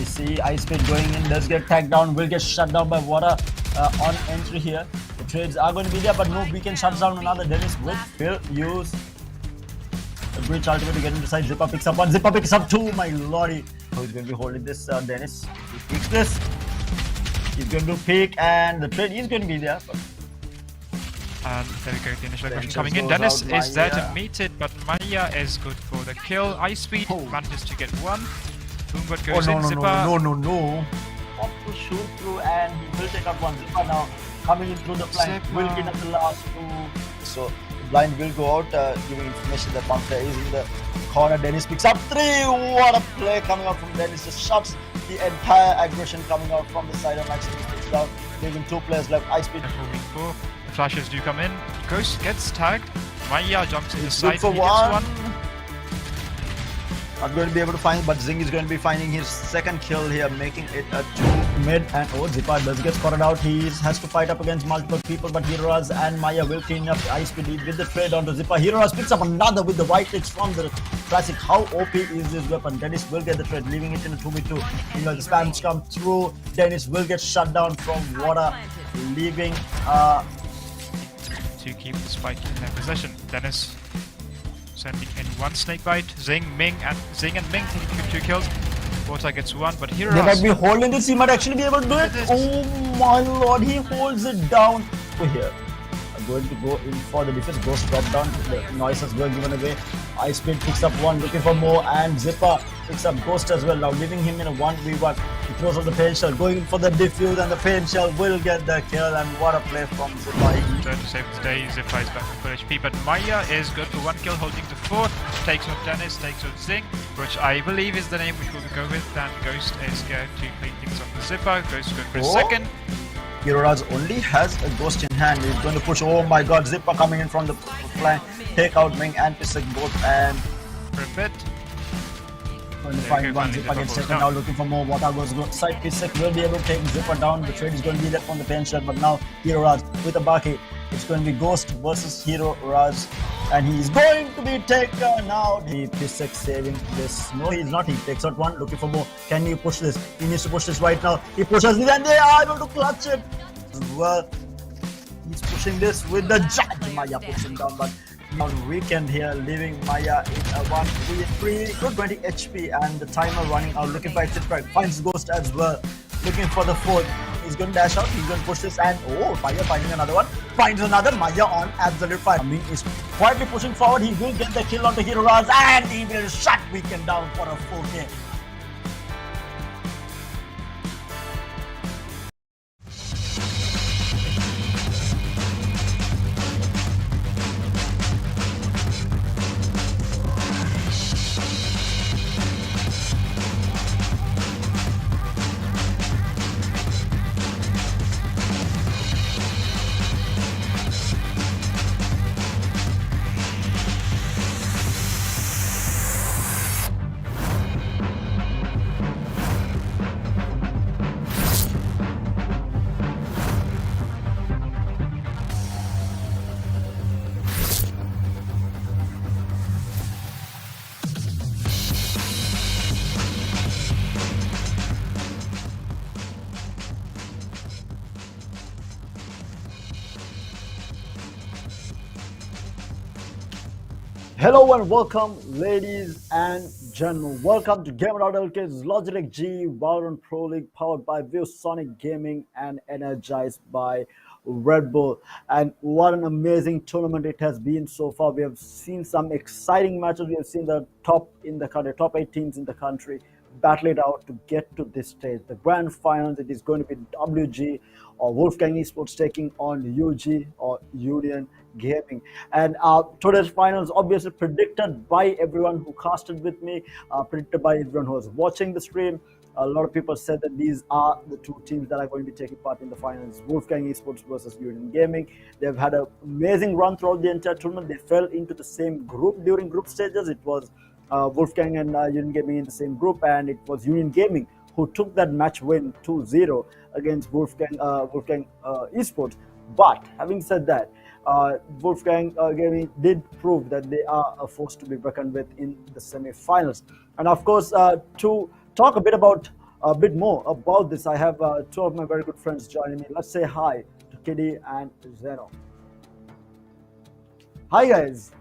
We see Ice Speed going in, does get tagged down, will get shut down by Water on entry here. The trades are going to be there, but no beacon shuts down another. Dennis will use a great ultimate to get him to side. Zipper picks up one, Zipper picks up two, my lordy. Who's going to be holding this? Dennis. He picks this. He's going to pick, and the trade is going to be there. But and there we go, the initial aggression coming in. Dennis is there to meet it, but Maya is good for the kill. Ice Speed manages to get one. Boombot goes in, Zipper. No. Up to shoot through, and he will take out one. Zipper now coming in through the flank. Will get up the last two. So blind will go out, giving information that Panther is in the corner. Dennis picks up three. What a play coming out from Dennis. Just shuts the entire aggression coming out from the side and actually takes down, leaving two players left. Ice Speed. The flashes do come in. Ghost gets tagged. Maya jumps in the side. For one. Not going to be able to find, but Zing is going to be finding his second kill here, making it a 2 mid. And Zipper does get spotted out. He has to fight up against multiple people, but Heroes and Maya will clean up Ice Speed with the trade onto Zipper. Heroes picks up another with the white hits from the classic. How OP is this weapon? Dennis will get the trade, leaving it in a 2v2. Meanwhile, the spams come through. Dennis will get shut down from Water, leaving to keep the spike in their possession. Dennis sending in one snake bite. Zing and Ming taking 2 kills. Water gets one, but Heroes. They might be holding this. He might actually be able to do it. Oh my lord, he holds it down over here. Going to go in for the defense. Ghost drop down. The noise is going given away. Ice Speed picks up one, looking for more, and Zipper picks up Ghost as well. Now leaving him in a 1v1. He throws out the pain shell, going for the defuse, and the pain shell will get the kill. And what a play from Zipper. Turn to save the day. Zipper is back to full HP, but Maya is good for 1 kill, holding the fort. Takes out Dennis, takes out Zing, which I believe is the name which we'll go with. And Ghost is scared to clean things up with Zipper. Ghost good for a second. Heroes only has a Ghost in hand. He's going to push. Oh my god, Zipper coming in from the flank. Take out Ming and Pisek both, and Rip it. Going to find one. Zipper gets taken now, looking for more. Water goes side. Pisek will be able to take Zipper down. The trade is going to be left on the pen shot, but now Heroes with a Baki. It's going to be Ghost versus Heroes, and he's going to be taken out. Pisek saving this. No, he's not. He takes out one, looking for more. Can he push this? He needs to push this right now. He pushes it, and they are able to clutch it. Well, he's pushing this with the judge. Maya puts him down, but on weekend here, leaving Maya in a 1v3, good 20 HP, and the timer running out. Looking for exit strike, finds Ghost as well, looking for the fourth. He's going to dash out, he's going to push this, and Maya finding another one, finds another. Maya on absolute fire. Ming is quietly pushing forward. He will get the kill onto Heroes, and he will shut weekend down for a 4K. Hello and welcome, ladies and gentlemen. Welcome to Gamer.LK's Logitech G Valorant Pro League, powered by Viewsonic Gaming and energized by Red Bull. And what an amazing tournament it has been so far. We have seen some exciting matches. We have seen the top 8 teams in the country battle it out to get to this stage. The grand finals, it is going to be WG or Wolfgang Esports taking on UG or Union Gaming. And today's finals obviously predicted by everyone who casted with me, predicted by everyone who was watching the stream. A lot of people said that these are the two teams that are going to be taking part in the finals. Wolfgang Esports versus Union Gaming. They've had an amazing run throughout the entire tournament. They fell into the same group during group stages. It was Wolfgang and Union Gaming in the same group, and it was Union Gaming who took that match win 2-0 against Wolfgang Esports. But having said that, Wolfgang Gaming did prove that they are a force to be reckoned with in the semi-finals. And of course, to talk a bit about a bit more about this, I have two of my very good friends joining me. Let's say hi to Kitty and Zeno. Hi, guys.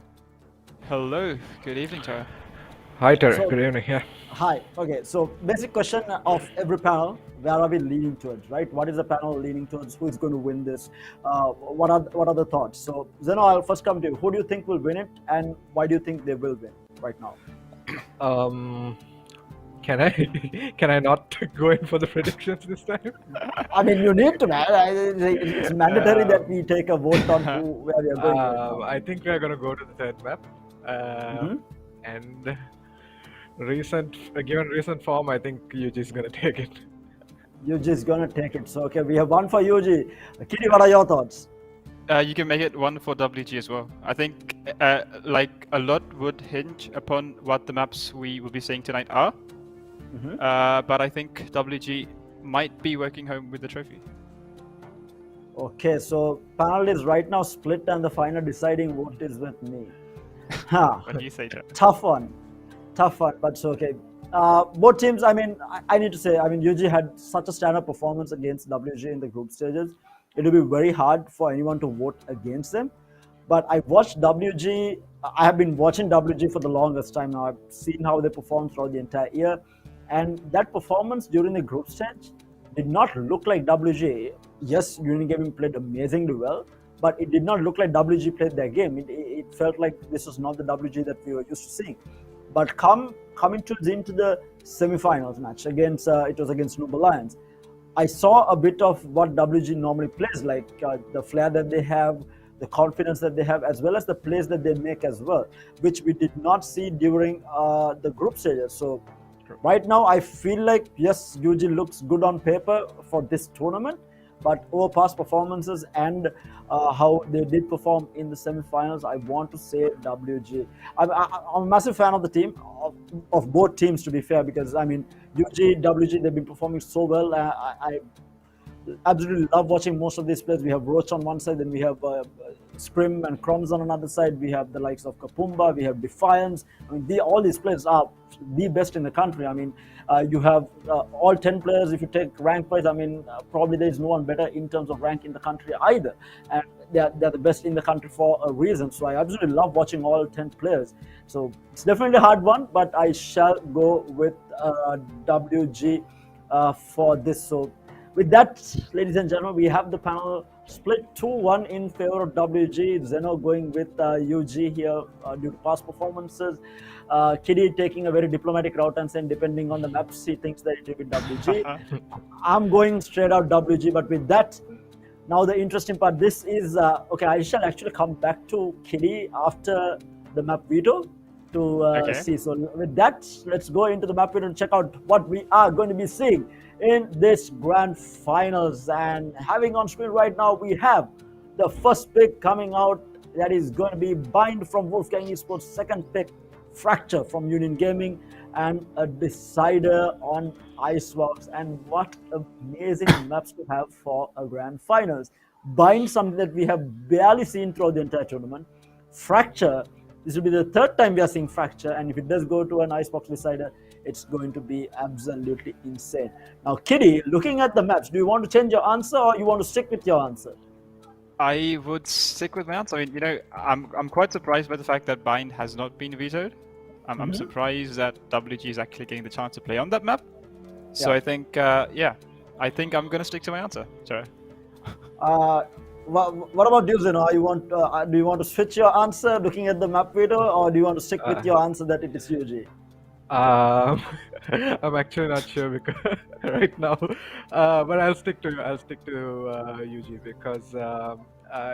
Hello, good evening, Tara. Hi, Terry. So, Good evening. Yeah. hi. Okay. So, basic question of every panel: where are we leaning towards? Right? What is the panel leaning towards? Who is going to win this? What are the thoughts? So, Zeno, I'll first come to you. Who do you think will win it, and why do you think they will win right now? Can I can I not go in for the predictions this time? I mean, you need to, man. It's mandatory that we take a vote on where we are going right now. I think we are gonna go to the third map. Mhm. And given recent form, I think Yuji is gonna take it. Yuji's gonna take it. So, okay, we have one for Yuji. Kitty, what are your thoughts? You can make it one for WG as well. I think like a lot would hinge upon what the maps we will be seeing tonight are. But I think WG might be working home with the trophy. Okay, so panel is right now split, and the final deciding vote is with me. Huh. What do you say, Jack? Tough one, but it's okay. Both teams, I mean, I need to say, I mean, UG had such a stand-up performance against WG in the group stages. It will be very hard for anyone to vote against them. But I watched WG. I have been watching WG for the longest time now. I've seen how they performed throughout the entire year, and that performance during the group stage did not look like WG. Yes, Unity Gaming played amazingly well, but it did not look like WG played their game. It felt like this was not the WG that we were used to seeing. But coming into the semi-finals match against it was against Noob Alliance, I saw a bit of what WG normally plays, like the flair that they have, the confidence that they have, as well as the plays that they make as well, which we did not see during the group stages. So right now, I feel like, yes, UG looks good on paper for this tournament, but over past performances and how they did perform in the semi-finals, I want to say WG. I'm a massive fan of the team, of both teams, to be fair, because, I mean, UG, WG, they've been performing so well. I absolutely love watching most of these players. We have Roach on one side, then we have Scrim and Crumbs on another side. We have the likes of Kapumba, we have Defiance. I mean, all these players are the best in the country. I mean, you have all 10 players. If you take rank wise, I mean, probably there is no one better in terms of rank in the country either. And they're the best in the country for a reason. So I absolutely love watching all 10 players. So it's definitely a hard one, but I shall go with WG for this. So with that, ladies and gentlemen, we have the panel split 2-1 in favor of WG. Zeno going with UG here due to past performances. Kitty taking a very diplomatic route and saying, depending on the maps, he thinks that it will be WG. I'm going straight out WG, but with that, now the interesting part, this is, okay, I shall actually come back to Kitty after the map veto to see. So with that, let's go into the map veto and check out what we are going to be seeing in this grand finals. And having on screen right now, we have the first pick coming out, that is going to be Bind from Wolfgang Esports, second pick Fracture from Union Gaming, and a decider on Iceworks. And what amazing maps to have for a grand finals. Bind, something that we have barely seen throughout the entire tournament. Fracture, this will be the third time we are seeing Fracture, and if it does go to an Icebox decider, it's going to be absolutely insane. Now, Kitty, looking at the maps, do you want to change your answer or you want to stick with your answer? I would stick with my answer. I mean, you know, I'm quite surprised by the fact that Bind has not been vetoed. I'm surprised that WG is actually getting the chance to play on that map. So I think, yeah, I think I'm gonna stick to my answer. Sorry. What about you, Zeno? Do you want to switch your answer looking at the map veto, or do you want to stick with your answer that it is UG? I'm actually not sure because right now, but I'll stick to UG because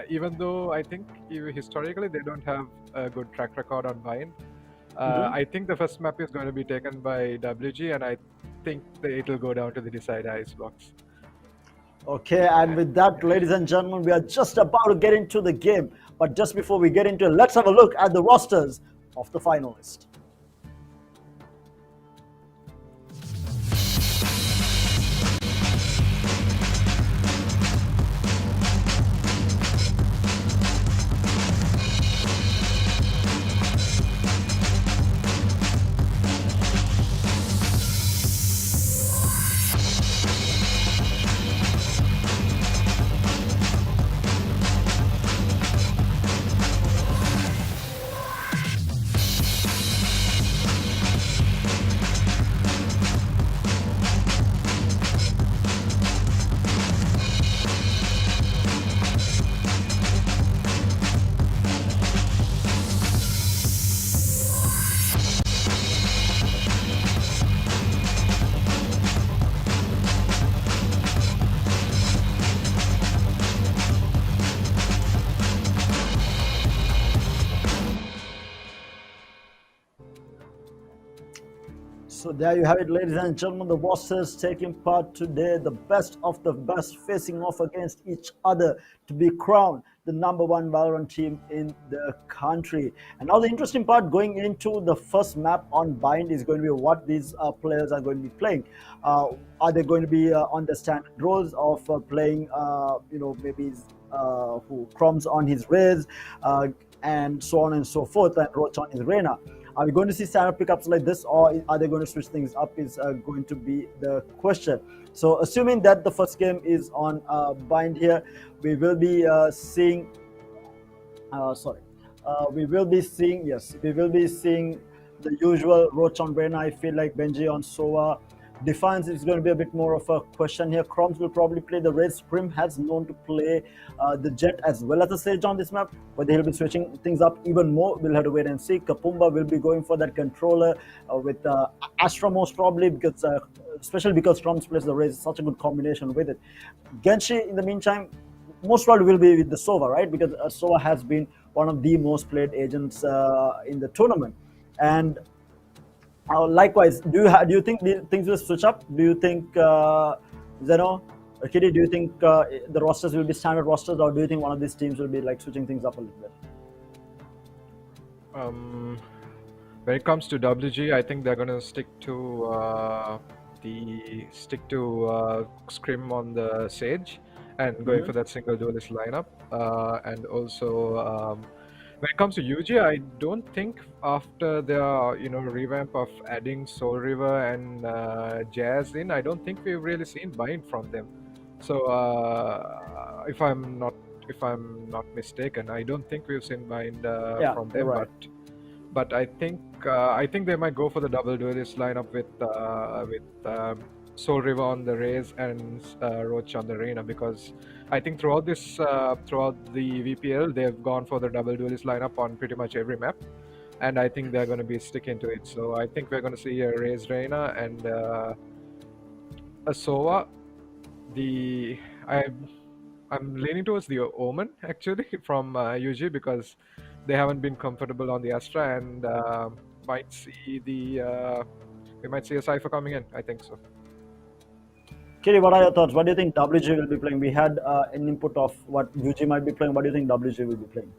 even though I think historically they don't have a good track record on Vine, I think the first map is going to be taken by WG, and I think it will go down to the decider Icebox. Okay, and with that, ladies and gentlemen, we are just about to get into the game. But just before we get into it, let's have a look at the rosters of the finalists. So there you have it, ladies and gentlemen. The rosters taking part today, the best of the best, facing off against each other to be crowned the number one Valorant team in the country. And now the interesting part going into the first map on Bind is going to be what these players are going to be playing. Are they going to be on the standard roles of playing, maybe who Crumbs on his Raze, and so on and so forth, and Roach on his Reyna? Are we going to see standard pickups like this, or are they going to switch things up is going to be the question. So assuming that the first game is on Bind here, we will be seeing we will be seeing the usual Roach on Reyna. I feel like Benji on Sova. Defense is going to be a bit more of a question here. Crumbs will probably play the Red. Scrim has known to play the Jet as well as the Sage on this map, but he'll be switching things up even more. We'll have to wait and see. Kapumba will be going for that controller with Astra most probably, because especially because Crumbs plays the Red. Such a good combination with it. Genshi, in the meantime, most probably will be with the Sova, right? Because Sova has been one of the most played agents in the tournament. And likewise, do you think things will switch up? Do you think Zeno or Kitty? Do you think the rosters will be standard rosters, or do you think one of these teams will be like switching things up a little bit? When it comes to WG, I think they're going to stick to Scrim on the Sage and going for that single duelist lineup, and also. When it comes to UG, I don't think after their revamp of adding Soul River and Jazz in, I don't think we've really seen Bind from them. So if I'm not mistaken, I don't think we've seen Bind from them. Right. But I think they might go for the double duelist lineup with Soul River on the Raze and Roach on the Reyna, because I think throughout the VPL they've gone for the double duelist lineup on pretty much every map, and I think they're going to be sticking to it. So I think we're going to see a Raze Reyna and a Sova. I'm leaning towards the Omen actually from UG, because they haven't been comfortable on the Astra, and we might see a Cypher coming in. I think so. Kitty, what are your thoughts? What do you think WG will be playing? We had an input of what UG might be playing. What do you think WG will be playing?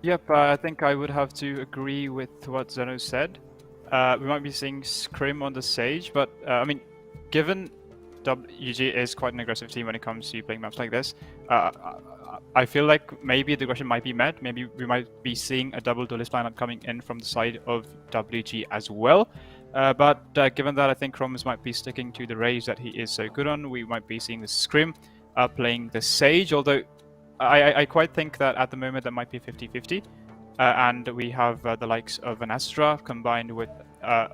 Yep, I think I would have to agree with what Zeno said. We might be seeing Scrim on the Sage, but given UG is quite an aggressive team when it comes to playing maps like this, I feel like maybe the question might be met. Maybe we might be seeing a double duelist lineup coming in from the side of WG as well. But given that, I think Crumbs might be sticking to the Raze that he is so good on. We might be seeing the Scrim playing the Sage, although I quite think that at the moment that might be 50-50. And we have the likes of an Astra combined with the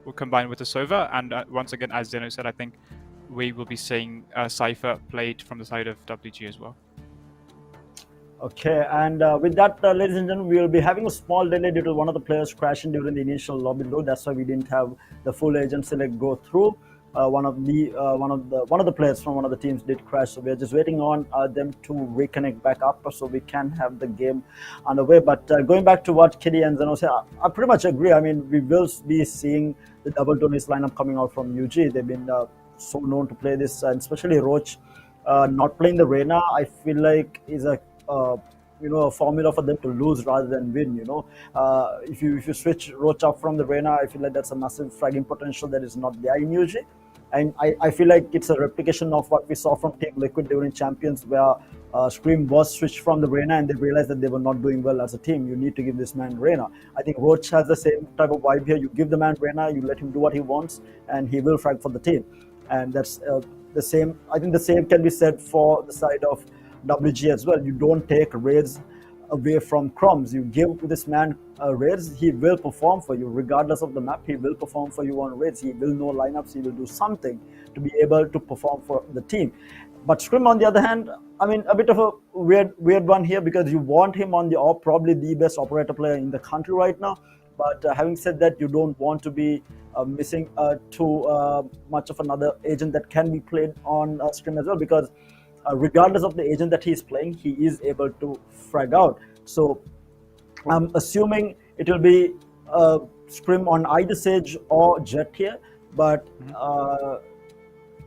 Sova. And once again, as Zeno said, I think we will be seeing Cypher played from the side of WG as well. Okay, and with that, ladies and gentlemen, we will be having a small delay due to one of the players crashing during the initial lobby load. That's why we didn't have the full agent select go through. One of the players from one of the teams did crash, so we're just waiting on them to reconnect back up so we can have the game underway. But going back to what Kitty and Zeno said, I pretty much agree. I mean, we will be seeing the double duelist lineup coming out from UG. They've been so known to play this, and especially Roach not playing the Reyna, I feel like is a formula for them to lose rather than win. If you switch Roach up from the Reyna, I feel like that's a massive fragging potential that is not there in UG. And I feel like it's a replication of what we saw from Team Liquid during Champions, where Scream was switched from the Reyna and they realized that they were not doing well as a team. You need to give this man Reyna. I think Roach has the same type of vibe here. You give the man Reyna, you let him do what he wants, and he will frag for the team. And that's the same. I think the same can be said for the side of WG as well. You don't take raids away from Crumbs. You give this man raids, he will perform for you regardless of the map. He will perform for you on raids. He will know lineups. He will do something to be able to perform for the team. But Scrim, on the other hand, I mean, a bit of a weird one here, because you want him on the probably the best operator player in the country right now. But having said that, you don't want to be missing too much of another agent that can be played on Scrim as well, because regardless of the agent that he's playing, he is able to frag out. So I'm assuming it will be scrim on either Sage or Jet here, but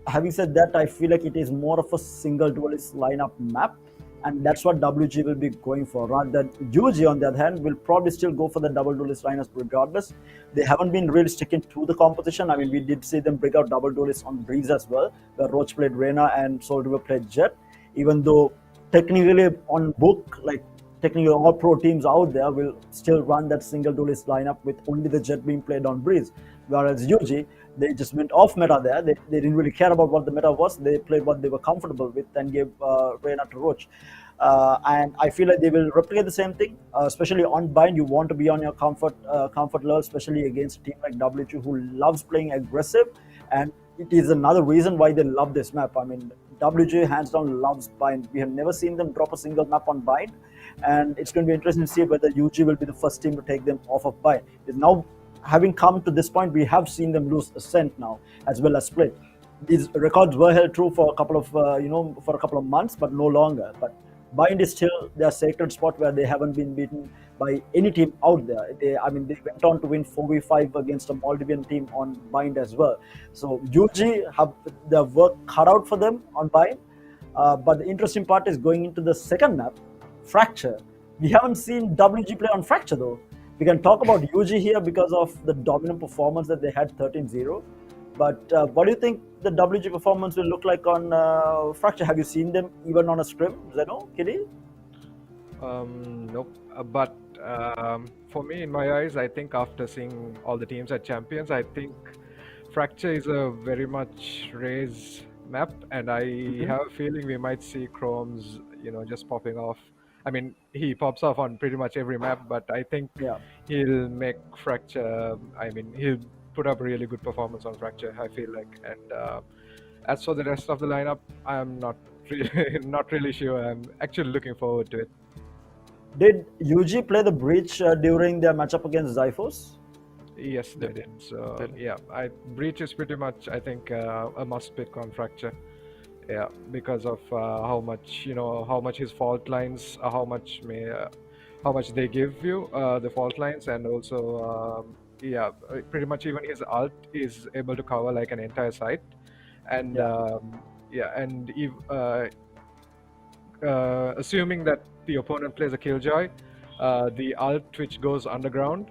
having said that, I feel like it is more of a single duelist lineup map, and that's what WG will be going for. Rather than UG, on the other hand, will probably still go for the double duelist lineup regardless. They haven't been really sticking to the composition. I mean, we did see them bring out double duelists on Breeze as well, where Roach played Reyna and Soul River played Jet, even though technically on book, like technically all pro teams out there will still run that single duelist lineup with only the Jet being played on Breeze. Whereas UG, they just went off meta there. They didn't really care about what the meta was. They played what they were comfortable with and gave Reyna to Roach. And I feel like they will replicate the same thing, especially on bind. You want to be on your comfort level, especially against a team like WG who loves playing aggressive. And it is another reason why they love this map. I mean, WG hands down loves bind. We have never seen them drop a single map on bind. And it's going to be interesting to see whether UG will be the first team to take them off of bind. Because now, having come to this point, we have seen them lose Ascent now as well as Split. These records were held true for a couple of for a couple of months, but no longer. But bind is still their sacred spot where they haven't been beaten by any team out there. They went on to win 4v5 against a Maldivian team on bind as well. So UG have their work cut out for them on bind. But the interesting part is going into the second map, Fracture. We haven't seen WG play on Fracture though. We can talk about UG here because of the dominant performance that they had 13-0. But what do you think the WG performance will look like on Fracture? Have you seen them even on a scrim, Zeno, Kitty? Nope. But for me, in my eyes, I think after seeing all the teams at Champions, I think Fracture is a very much raise map, and I have a feeling we might see Chrome's, just popping off. I mean, he pops off on pretty much every map, but I think he'll make Fracture. I mean, he'll put up a really good performance on Fracture, I feel like. And as for the rest of the lineup, I'm not really sure. I'm actually looking forward to it. Did UG play the Breach during their matchup against Zyphos? Yes, they did. So yeah, Breach is pretty much, I think, a must pick on Fracture. Yeah, because of how much his fault lines, how much they give you the fault lines, and also pretty much even his ult is able to cover like an entire site, and and if, assuming that the opponent plays a Killjoy, the ult which goes underground,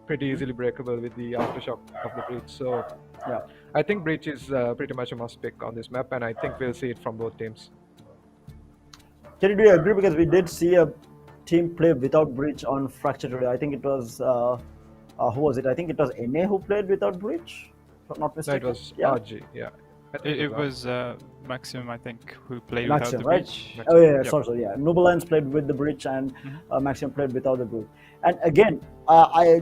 pretty easily breakable with the aftershock of the Breach. So yeah, I think Breach is pretty much a must pick on this map, and I think we'll see it from both teams. Can you agree? Because we did see a team play without Breach on Fracture today. I think it was who was it? I think it was NA who played without Breach, if I'm not mistaken. No, it was RG. Yeah. It was Maximum, I think, who played Maximum, without the right? Breach. Oh yeah, sorry, yeah. Noble Lions played with the Breach, and Maximum played without the Breach. And again, I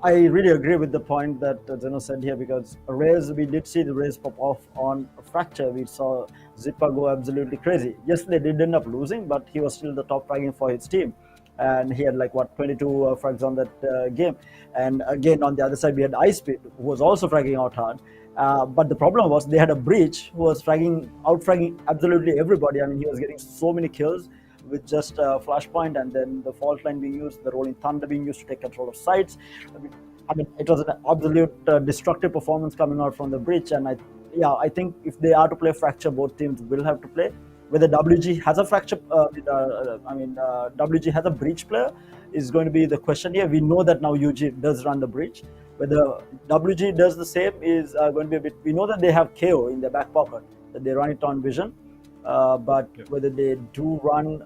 really agree with the point that Zeno said here, because Raze, we did see the Raze pop off on Fracture. We saw Zippa go absolutely crazy. Yes, they did end up losing, but he was still the top fragging for his team. And he had 22 frags on that game. And again, on the other side, we had Ice Speed, who was also fragging out hard. But the problem was they had a Breach who was out-fragging absolutely everybody. I mean, he was getting so many kills with just Flashpoint, and then the fault line being used, the Rolling Thunder being used to take control of sites. I mean, it was an absolute destructive performance coming out from the Breach. And I think if they are to play Fracture, both teams will have to play. Whether WG has a Fracture, WG has a Breach player is going to be the question here. We know that now UG does run the Breach. Whether WG does the same is going to be a bit. We know that they have KO in their back pocket, that they run it on Vision. But whether they do run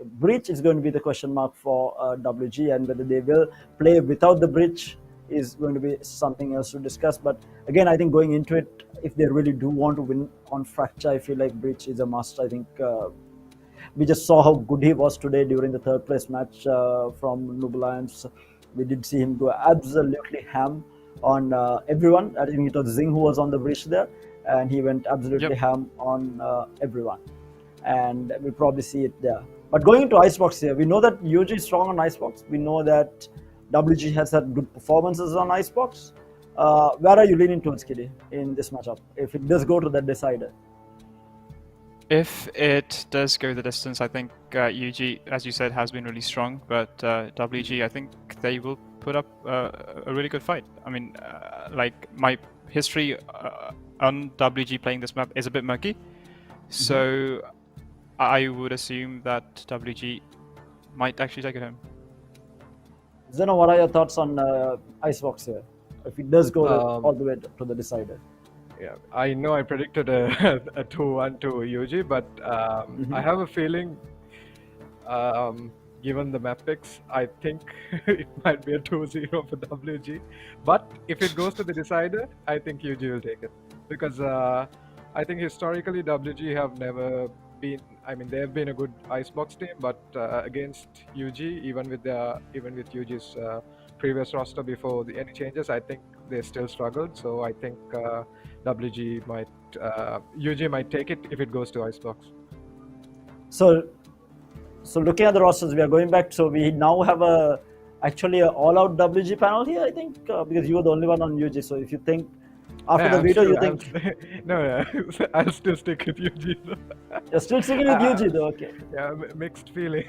Breach is going to be the question mark for WG, and whether they will play without the Breach is going to be something else to discuss. But again, I think going into it, if they really do want to win on Fracture, I feel like Breach is a must. I think we just saw how good he was today during the third place match from Noble Lions. We did see him go absolutely ham on everyone. I think it was Zing who was on the Breach there, and he went absolutely ham on everyone. And we'll probably see it there. But going into Icebox here, we know that UG is strong on Icebox. We know that WG has had good performances on Icebox. Where are you leaning towards, Kiddy, in this matchup, if it does go to that decider? If it does go the distance, I think UG, as you said, has been really strong. But WG, I think they will put up a really good fight. I mean, like my history on WG playing this map is a bit murky, so I would assume that WG might actually take it home. Zeno, what are your thoughts on Icebox here? If it does go all the way to the decider. Yeah, I know I predicted a 2-1 to UG, but I have a feeling, given the map picks, I think it might be a 2-0 for WG. But if it goes to the decider, I think UG will take it. Because I think historically WG have never been, I mean, they have been a good Icebox team, but against UG, even with UG's previous roster before any changes, I think they still struggled. So I think WG might, UG might take it if it goes to Icebox. So looking at the rosters, we are going back. So we now have actually an all-out WG panel here, I think, because you were the only one on UG. So if you think after the video, you think no, I'll still stick with UG. You're still sticking with UG though, okay? Yeah, mixed feelings.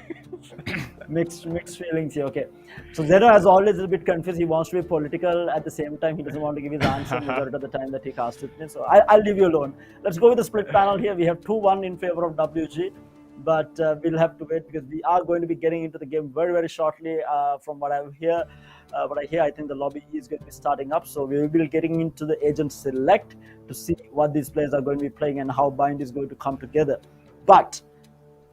mixed feelings here, okay. So Zeno, as always, is a bit confused. He wants to be political. At the same time, he doesn't want to give his answer majority of the time that he casts with me. So I'll leave you alone. Let's go with the split panel here. We have 2-1 in favor of WG. But we'll have to wait because we are going to be getting into the game very, very shortly. From what I hear, I think the lobby is going to be starting up. So we will be getting into the agent select to see what these players are going to be playing and how bind is going to come together. But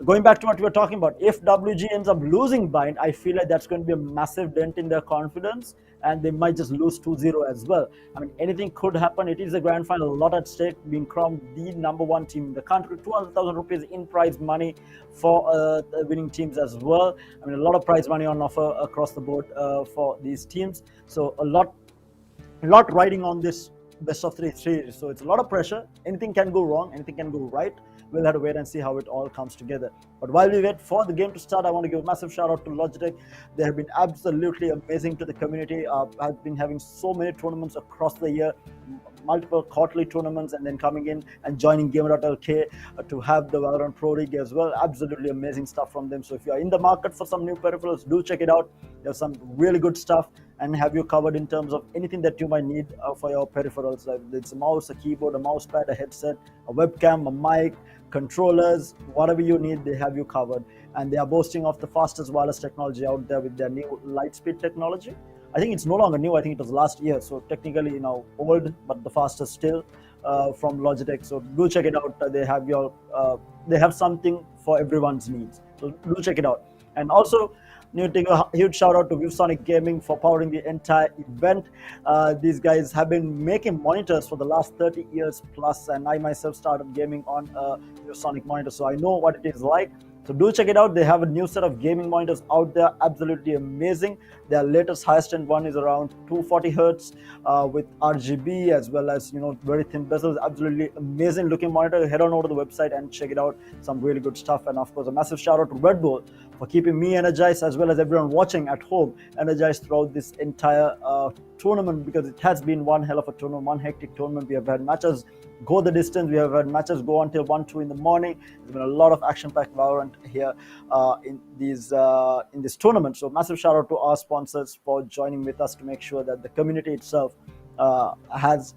going back to what we were talking about, if WG ends up losing bind, I feel like that's going to be a massive dent in their confidence, and they might just lose 2-0 as well. I mean, anything could happen. It is a grand final, a lot at stake, being crowned the #1 team in the country, 200,000 rupees in prize money for the winning teams as well. I mean, a lot of prize money on offer across the board for these teams. So a lot riding on this best of 3 series. So it's a lot of pressure. Anything can go wrong, anything can go right. We'll have to wait and see how it all comes together. But while we wait for the game to start, I want to give a massive shout out to Logitech. They have been absolutely amazing to the community. I've been having so many tournaments across the year, multiple quarterly tournaments, and then coming in and joining Gamer.LK to have the Valorant Pro League as well. Absolutely amazing stuff from them. So if you are in the market for some new peripherals, do check it out. There's some really good stuff and have you covered in terms of anything that you might need for your peripherals. Like it's a mouse, a keyboard, a mouse pad, a headset, a webcam, a mic, controllers, whatever you need, they have you covered. And they are boasting of the fastest wireless technology out there with their new Lightspeed technology. I think it's no longer new. I think it was last year. So technically, you know, old, but the fastest still from Logitech. So do check it out. They have something for everyone's needs. So do check it out. And also, need to give a huge shout out to Viewsonic Gaming for powering the entire event. These guys have been making monitors for the last 30 years plus, and I myself started gaming on a Viewsonic monitor, so I know what it is like. So do check it out. They have a new set of gaming monitors out there, absolutely amazing. Their latest highest end one is around 240 hertz with RGB as well as, you know, very thin bezels. Absolutely amazing looking monitor. Head on over to the website and check it out. Some really good stuff. And of course, a massive shout out to Red Bull for keeping me energized as well as everyone watching at home energized throughout this entire tournament, because it has been one hell of a tournament, one hectic tournament. We have had matches go the distance. We have had matches go until 1-2 in the morning. There's been a lot of action-packed Valorant here in this tournament. So massive shout out to our sponsors for joining with us to make sure that the community itself has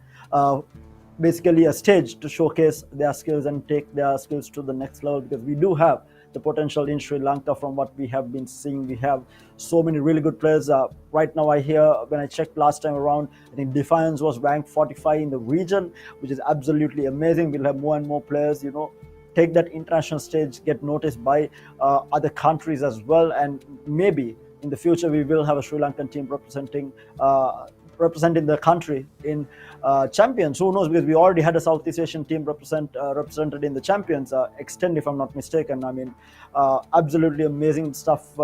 basically a stage to showcase their skills and take their skills to the next level, because we do have the potential in Sri Lanka. From what we have been seeing, we have so many really good players. Right now, I hear, when I checked last time around, I think Defiance was ranked 45 in the region, which is absolutely amazing. We'll have more and more players, you know, take that international stage, get noticed by other countries as well. And maybe in the future, we will have a Sri Lankan team representing the country in champions. Who knows, because we already had a Southeast Asian team represented in the champions extend, if I'm not mistaken. I mean, absolutely amazing stuff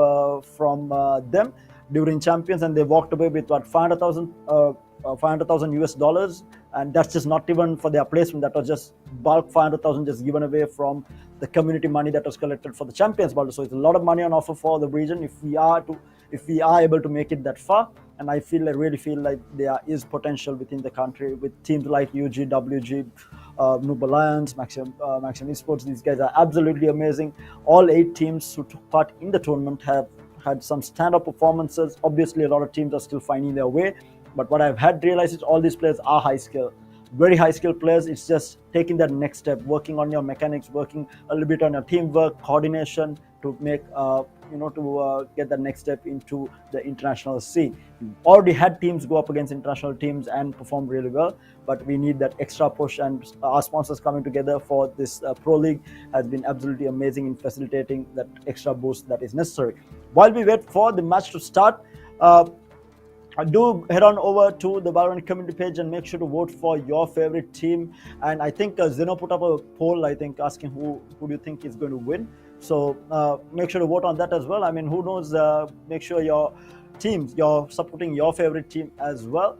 from them during champions, and they walked away with what, $500,000 US dollars, and that's just not even for their placement. That was just bulk 500,000 just given away from the community money that was collected for the champions bundle. So it's a lot of money on offer for the region if we are able to make it that far. And I really feel like there is potential within the country with teams like UG, WG, Noob Alliance, Maximum Esports. These guys are absolutely amazing. All 8 teams who took part in the tournament have had some stand-up performances. Obviously, a lot of teams are still finding their way, but what I've had realized is all these players are high skill, very high skill players. It's just taking that next step, working on your mechanics, working a little bit on your teamwork, coordination to make to get the next step into the international scene. We already had teams go up against international teams and perform really well, but we need that extra push, and our sponsors coming together for this pro league has been absolutely amazing in facilitating that extra boost that is necessary. While we wait for the match to start, do head on over to the Valorant community page and make sure to vote for your favorite team. And I think Zeno put up a poll, I think, asking who do you think is going to win. So make sure to vote on that as well. I mean, who knows? Make sure your teams, you're supporting your favorite team as well,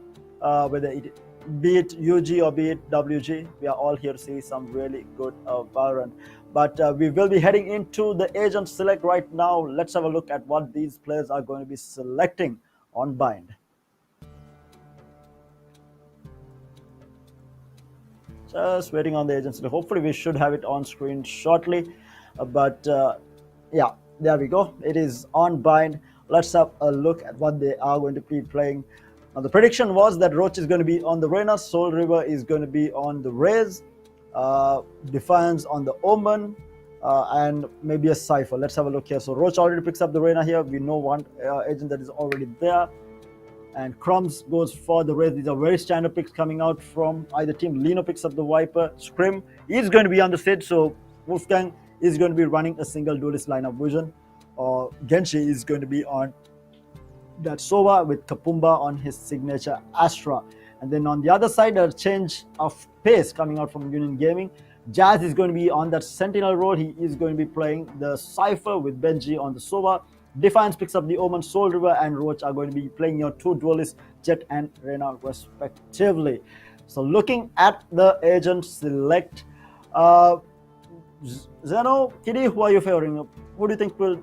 whether it be it UG or be it WG. We are all here to see some really good Valorant. But we will be heading into the agent select right now. Let's have a look at what these players are going to be selecting on Bind. Just waiting on the agency. Hopefully we should have it on screen shortly, yeah, there we go. It is on Bind. Let's have a look at what they are going to be playing. Now the prediction was that Roach is going to be on the Reyna, Soul River is going to be on the Raze, Defiance on the Omen, and maybe a Cypher. Let's have a look here. So Roach already picks up the Reyna here. We know one agent that is already there. And Crumbs goes for the Raze. These are very standard picks coming out from either team. Lino picks up the Viper. Scrim is going to be on the stage, so Wolfgang is going to be running a single duelist lineup vision. Or Genshi is going to be on that Sova with Kapumba on his signature Astra. And then on the other side, a change of pace coming out from Union Gaming. Jazz is going to be on that Sentinel role. He is going to be playing the Cypher with Benji on the Sova. Defiance picks up the Omen, Soul River and Roach are going to be playing your two duelists, Jet and Reyna respectively. So looking at the agent select, Zeno, Kiddy, who are you favoring? Who do you think will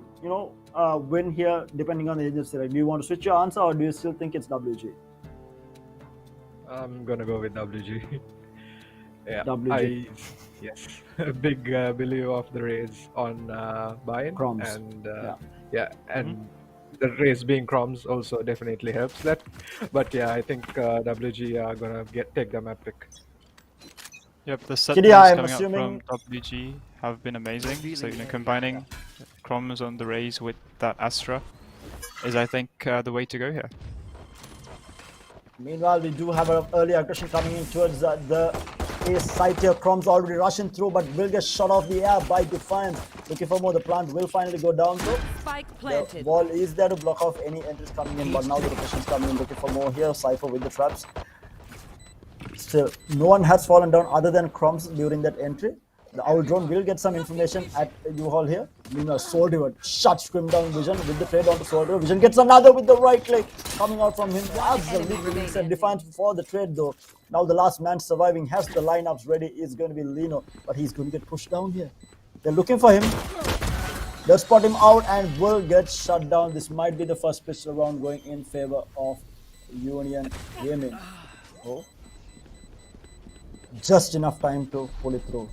win here depending on the agent select? Do you want to switch your answer or do you still think it's WG? I'm gonna go with WG. Yeah, WG. Yes, a big believer of the Raze on buy-in, Crumbs. and the Raze being Crumbs also definitely helps that. But yeah, I think WG are gonna take the map pick. Yep, the set Kiddy, plays I'm coming assuming... out from WG have been amazing. So combining Chromes on the Raze with that Astra is, I think, the way to go here. Meanwhile, we do have an early aggression coming in towards the ace side here. Crumbs already rushing through, but will get shot off the air by Defiance. Looking for more. The plant will finally go down though. Spike planted. The wall is there to block off any entries coming in, but now the rotation's coming in. Looking for more here. Cypher with the traps. Still, no one has fallen down other than Crumbs during that entry. The Owl Drone will get some information at U-Haul here. Meanwhile, Soul River shut Scrim down Vision with the trade onto Soul River. Vision gets another with the right leg coming out from him. Absolutely said Defiance for the trade though. Now the last man surviving has the lineups ready is going to be Lino, but he's going to get pushed down here. They're looking for him. They'll spot him out and will get shut down. This might be the first pistol round going in favor of Union Gaming. Oh. Just enough time to pull it through.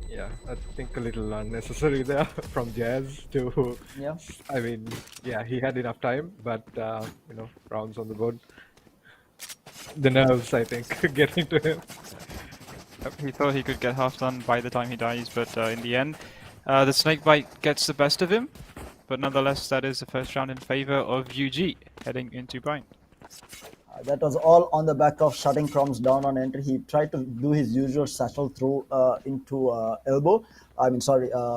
Yeah, I think a little unnecessary there from Jazz to. Yeah. I mean, yeah, he had enough time, but rounds on the board. The nerves, I think, getting to him. He thought he could get half done by the time he dies, but in the end, the snakebite gets the best of him. But nonetheless, that is the first round in favor of UG heading into Bind. That was all on the back of shutting Crumbs down on entry. He tried to do his usual satchel through into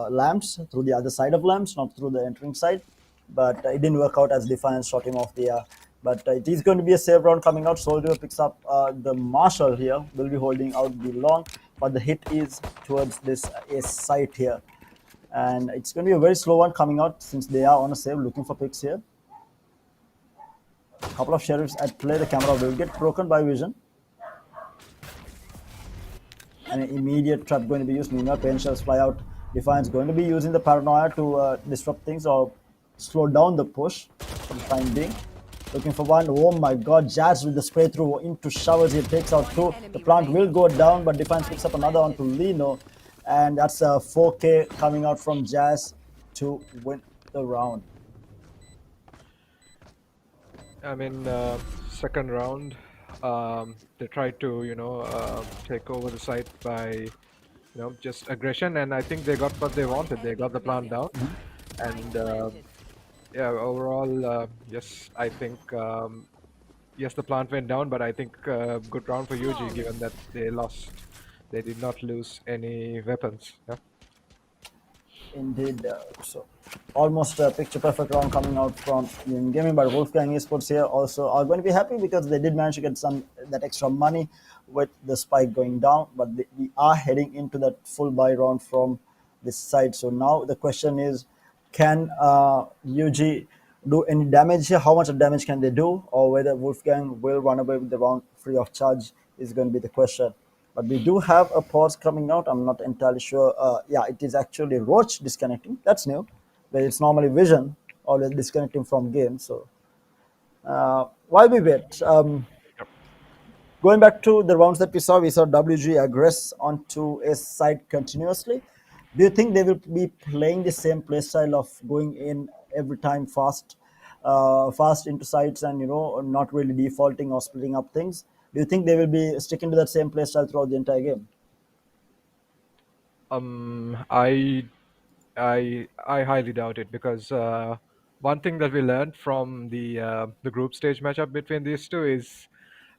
Lamps, through the other side of Lamps, not through the entering side. But it didn't work out as Defiance shot him off the air. But it is going to be a save round coming out. Soldier picks up the Marshal here, will be holding out the long, but the hit is towards this ace site here. And it's going to be a very slow one coming out since they are on a save, looking for picks here. Couple of sheriffs at play. The camera will get broken by Vision. And an immediate trap going to be used. Meanwhile, pain shells fly out. Defiance going to be using the paranoia to disrupt things or slow down the push for the time being. Looking for one. Oh my god, Jazz with the spray through into showers. He takes out two. The plant will go down, but Defiance picks up another onto Lino. And that's a 4K coming out from Jazz to win the round. I mean, second round, they tried to, take over the site by, just aggression, and I think they got what they wanted. They got the plant down, and yeah, overall, yes, I think yes, the plant went down, but I think good round for UG, given that they lost. They did not lose any weapons. Yeah. Indeed. So almost a picture perfect round coming out from Union Gaming, but Wolfgang Esports here also are going to be happy because they did manage to get some that extra money with the spike going down. But we are heading into that full buy round from this side. So now the question is, can UG do any damage here? How much of damage can they do, or whether Wolfgang will run away with the round free of charge is going to be the question. But we do have a pause coming out. I'm not entirely sure. Yeah, it is actually Roach disconnecting. That's new. Where it's normally Vision always disconnecting from game. So while we wait, going back to the rounds that we saw WG aggress onto a side continuously. Do you think they will be playing the same play style of going in every time fast into sides and not really defaulting or splitting up things? Do you think they will be sticking to that same play style throughout the entire game? Um, I I highly doubt it because one thing that we learned from the group stage matchup between these two is,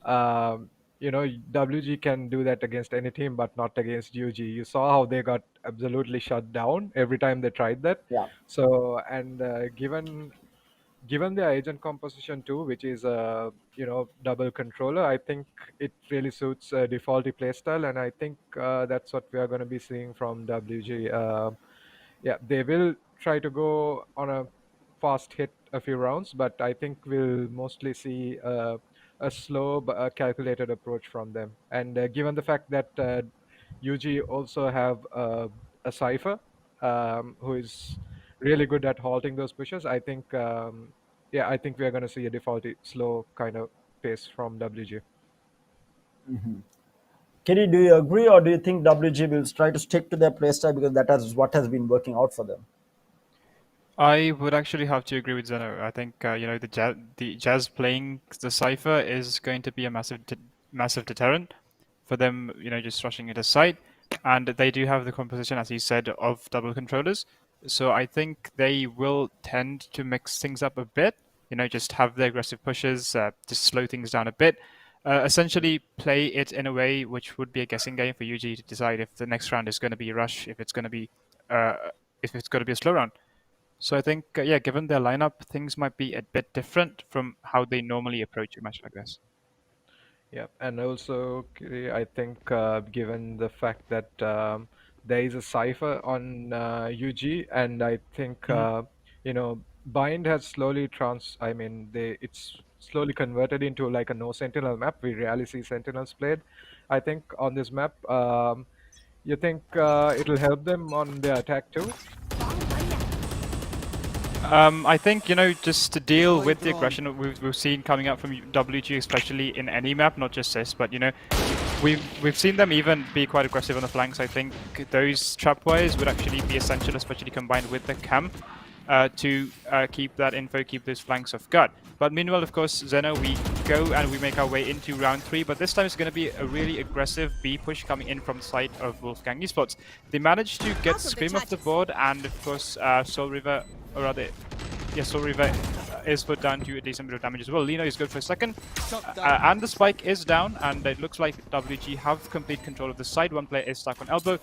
WG can do that against any team, but not against UG. You saw how they got absolutely shut down every time they tried that. Yeah. So, and given their agent composition too, which is a double controller, I think it really suits a defaulty playstyle, and I think that's what we are going to be seeing from WG. Yeah, they will try to go on a fast hit a few rounds, but I think we'll mostly see a slow but a calculated approach from them. And given the fact that UG also have a cipher who is really good at halting those pushes, I think yeah, I think we are going to see a defaulty slow kind of pace from WG. Kenny, do you agree, or do you think WG will try to stick to their playstyle because that is what has been working out for them? I would actually have to agree with Zeno. I think the jazz playing the cipher is going to be a massive deterrent for them. Just rushing it aside, and they do have the composition, as you said, of double controllers. So I think they will tend to mix things up a bit. Just have the aggressive pushes, just slow things down a bit. Essentially, play it in a way which would be a guessing game for UG to decide if the next round is going to be rush, uh, if it's going to be a slow round. So I think, yeah, given their lineup, things might be a bit different from how they normally approach a match like this. Yeah, and also I think given the fact that there is a cipher on UG, and I think Mhm. Bind has slowly I mean, it's slowly converted into like a no sentinel map. We rarely see sentinels played. I think on this map, you think it'll help them on their attack too? I think, just to deal with the aggression that we've seen coming out from WG, especially in any map, not just this, but, we've seen them even be quite aggressive on the flanks. I think those trapwires would actually be essential, especially combined with the cam, to keep that info, keep those flanks off guard. But meanwhile, of course, Zeno, we go and we make our way into round 3, but this time it's going to be a really aggressive B push coming in from the side of Wolfgang Esports. They managed to get Scream off the board, and of course, Soul River, or rather, yeah, Soul River is put down to a decent bit of damage as well. Lino is good for a second, and the spike is down, and it looks like WG have complete control of the side. One player is stuck on elbow,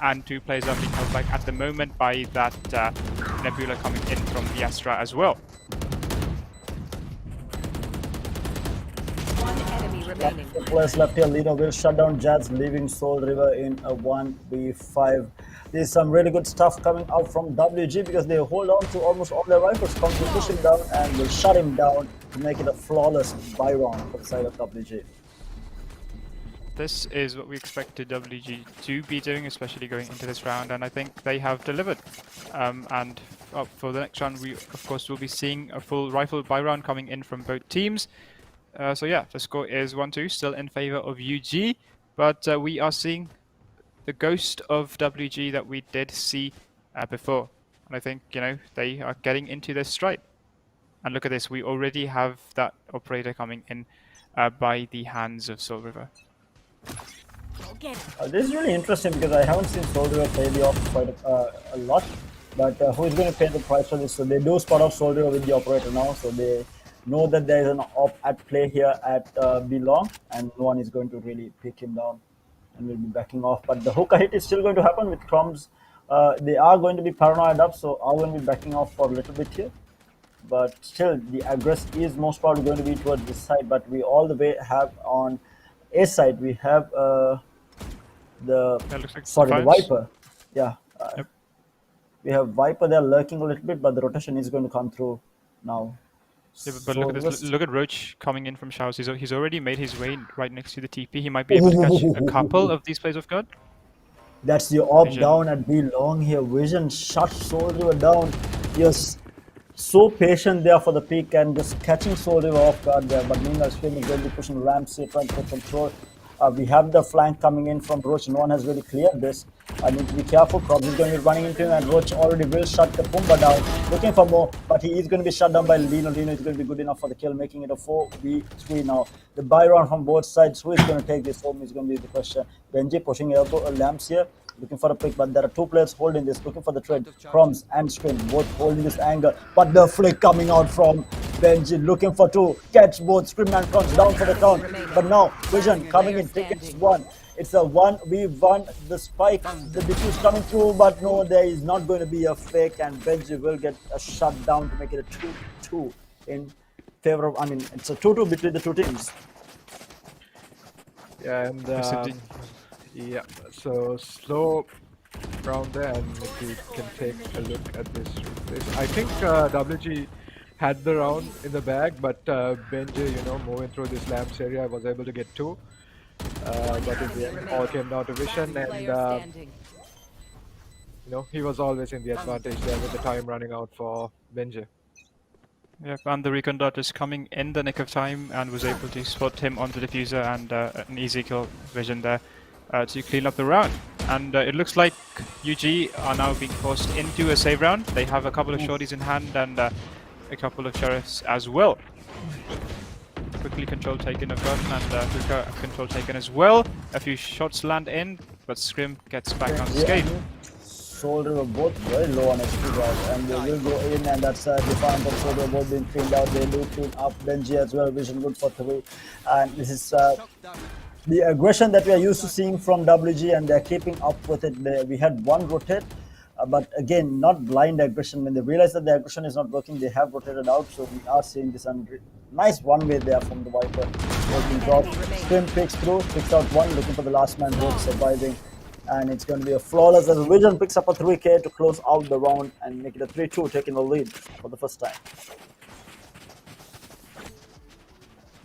and two players are being held back at the moment by that Nebula coming in from the Astra as well. One enemy remaining. The players left here. Lino will shut down Jazz, leaving Soul River in a 1v5. There's some really good stuff coming out from WG because they hold on to almost all their rifles. Come to push him down and will shut him down to make it a flawless buy round for the side of WG. This is what we expected WG to be doing, especially going into this round, and I think they have delivered. And for the next round, we of course will be seeing a full rifle buy round coming in from both teams. So yeah, the score is 1-2, still in favor of UG, but we are seeing the ghost of WG that we did see before. And I think, they are getting into their stride. And look at this, we already have that operator coming in by the hands of Soul River. This is really interesting because I haven't seen Soldier play the off quite a lot. But who is going to pay the price for this? So they do spot off Soldier with the operator now, so they know that there is an op at play here at B long, and no one is going to really pick him down and will be backing off. But the hookah hit is still going to happen with Crumbs. They are going to be paranoid up, so are going to be backing off for a little bit here. But still, the aggress is most probably going to be towards this side. But we all the way have on A side, we have the Looks like sorry, the Defiance. Viper. Yeah. Yep. We have Viper there lurking a little bit, but the rotation is going to come through now. Yeah, but look at this. So Look at Roach coming in from Showers. He's already made his way right next to the TP. He might be able to catch a couple of these plays of God. that's the op Vision. down at B long here. Vision shut Soul River down. Yes, so patient there for the peak and just catching Soul River off guard there. But meanwhile, Scream is going to be pushing ramps here, trying to take control. We have the flank coming in from Roach. No one has really cleared this. I need to be careful. Probs is going to be running into him, and Roach already will shut the Pumba down. Looking for more, but he is going to be shut down by Lino. Lino is going to be good enough for the kill, making it a 4v3 now. The buy round from both sides. Who is going to take this home is going to be the question. Benji pushing elbow lamps here. Looking for a pick, but there are two players holding this, looking for the trade. Crumbs and Scream both holding this angle, but the flick coming out from Benji, looking for two, catch both Scream and Crumbs down for the count. But now Vision coming in, takes one. It's a 1v1. The spike, the diffuse coming through, but no, there is not going to be a fake, and Benji will get a shut down to make it a 2-2 in favor of. I mean, it's a 2-2 between the two teams. Yeah, and Yes, indeed. yeah, so slow round there, and if we can take a look at this. I think WG had the round in the bag, but Benji, moving through this lamps area, was able to get two. But in the end, all came down to Vision, and he was always in the advantage there with the time running out for Benji. Yep, and the recon dot is coming in the nick of time and was able to spot him on the diffuser, and an easy kill Vision there to clean up the round. And it looks like UG are now being forced into a save round. They have a couple of shorties in hand and a couple of sheriffs as well. Quickly control taken of Gun, and hookah control taken as well. A few shots land in, but Scrim gets back unscathed. Soul River both very low on HP guys, and they will go in, and that's Defiant and Soul River both being cleaned out. They do clean up Benji as well. Vision good for 3, and this is the aggression that we are used to seeing from WG, and they're keeping up with it. We had one rotate, but again, not blind aggression. When they realize that the aggression is not working, they have rotated out. So we are seeing this nice one-way there from the Viper. Working drop, Scrim picks through, picks out one, looking for the last man, both surviving. And it's going to be a flawless as Vision picks up a 3K to close out the round and make it a 3-2, taking the lead for the first time.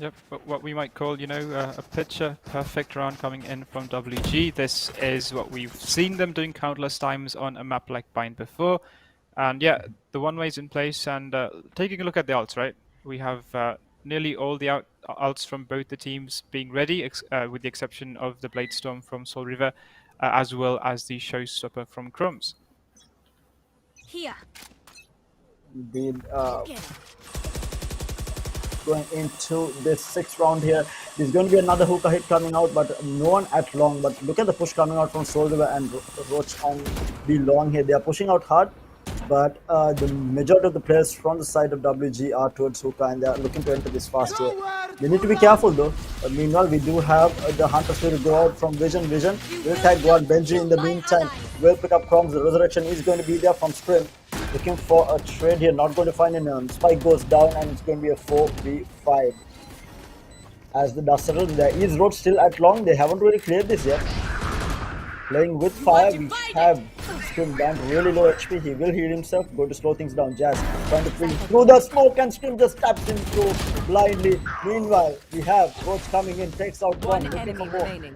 Yep, but what we might call, a picture perfect round coming in from WG. This is what we've seen them doing countless times on a map like Bind before. And yeah, the one-way's in place, and taking a look at the ults, right? We have nearly all the ults from both the teams being ready, with the exception of the Bladestorm from Soul River, as well as the Showstopper from Crumbs. Here. Going into this 6th round here, there's going to be another hookah hit coming out, but no one at long. But look at the push coming out from Soul River and Roach on the long here. They are pushing out hard, but the majority of the players from the side of WG are towards hookah, and they are looking to enter this fast here. They need to be careful though. But meanwhile, we do have the Hunter to go out from Vision. Vision will tag one. Benji in the meantime will pick up Crumbs. The resurrection is going to be there from Scrim. Looking for a trade here, not going to find anyone. Spike goes down, and it's going to be a 4v5. As the dust settles, there is Roach still at long. They haven't really cleared this yet. Playing with fire, we have Scrim down to really low HP. He will heal himself, go to slow things down. Jazz trying to pull through the smoke, and Scrim just taps him through blindly. Meanwhile, we have Roach coming in, takes out one, looking for more.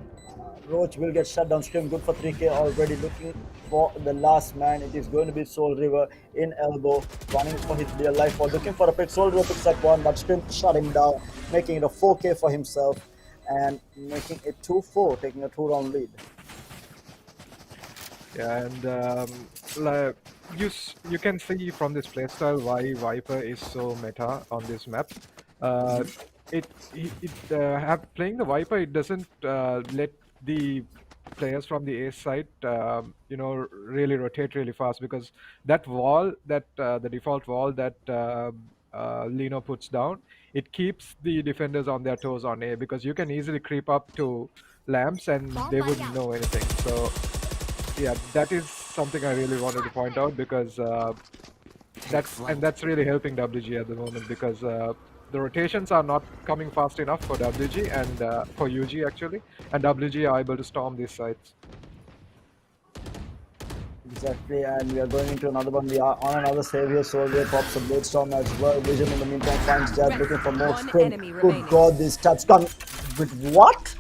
Roach will get shut down. Scrim good for 3K already, looking for the last man. It is going to be Soul River in elbow, running for his dear life, or looking for a pick. Soul River picks up one, but Scrim shut him down, making it a 4K for himself and making it 2-4, taking a 2-round lead. Yeah, and you can see from this playstyle why Viper is so meta on this map. Uh, playing the Viper, it doesn't let the players from the A side, really rotate really fast, because that wall, that the default wall that Lino puts down, it keeps the defenders on their toes on A, because you can easily creep up to lamps and Bomb they buddy wouldn't out. know anything. So yeah, that is something I really wanted to point out, because that's really helping WG at the moment, because the rotations are not coming fast enough for WG and for UG actually, and WG are able to storm these sites. Exactly, and we are going into another one. We are on another save here. Soldier pops a blade storm as well. Vision in the meantime finds Jazz looking for more One scrim. enemy Good remaining. God, this touch gun with what?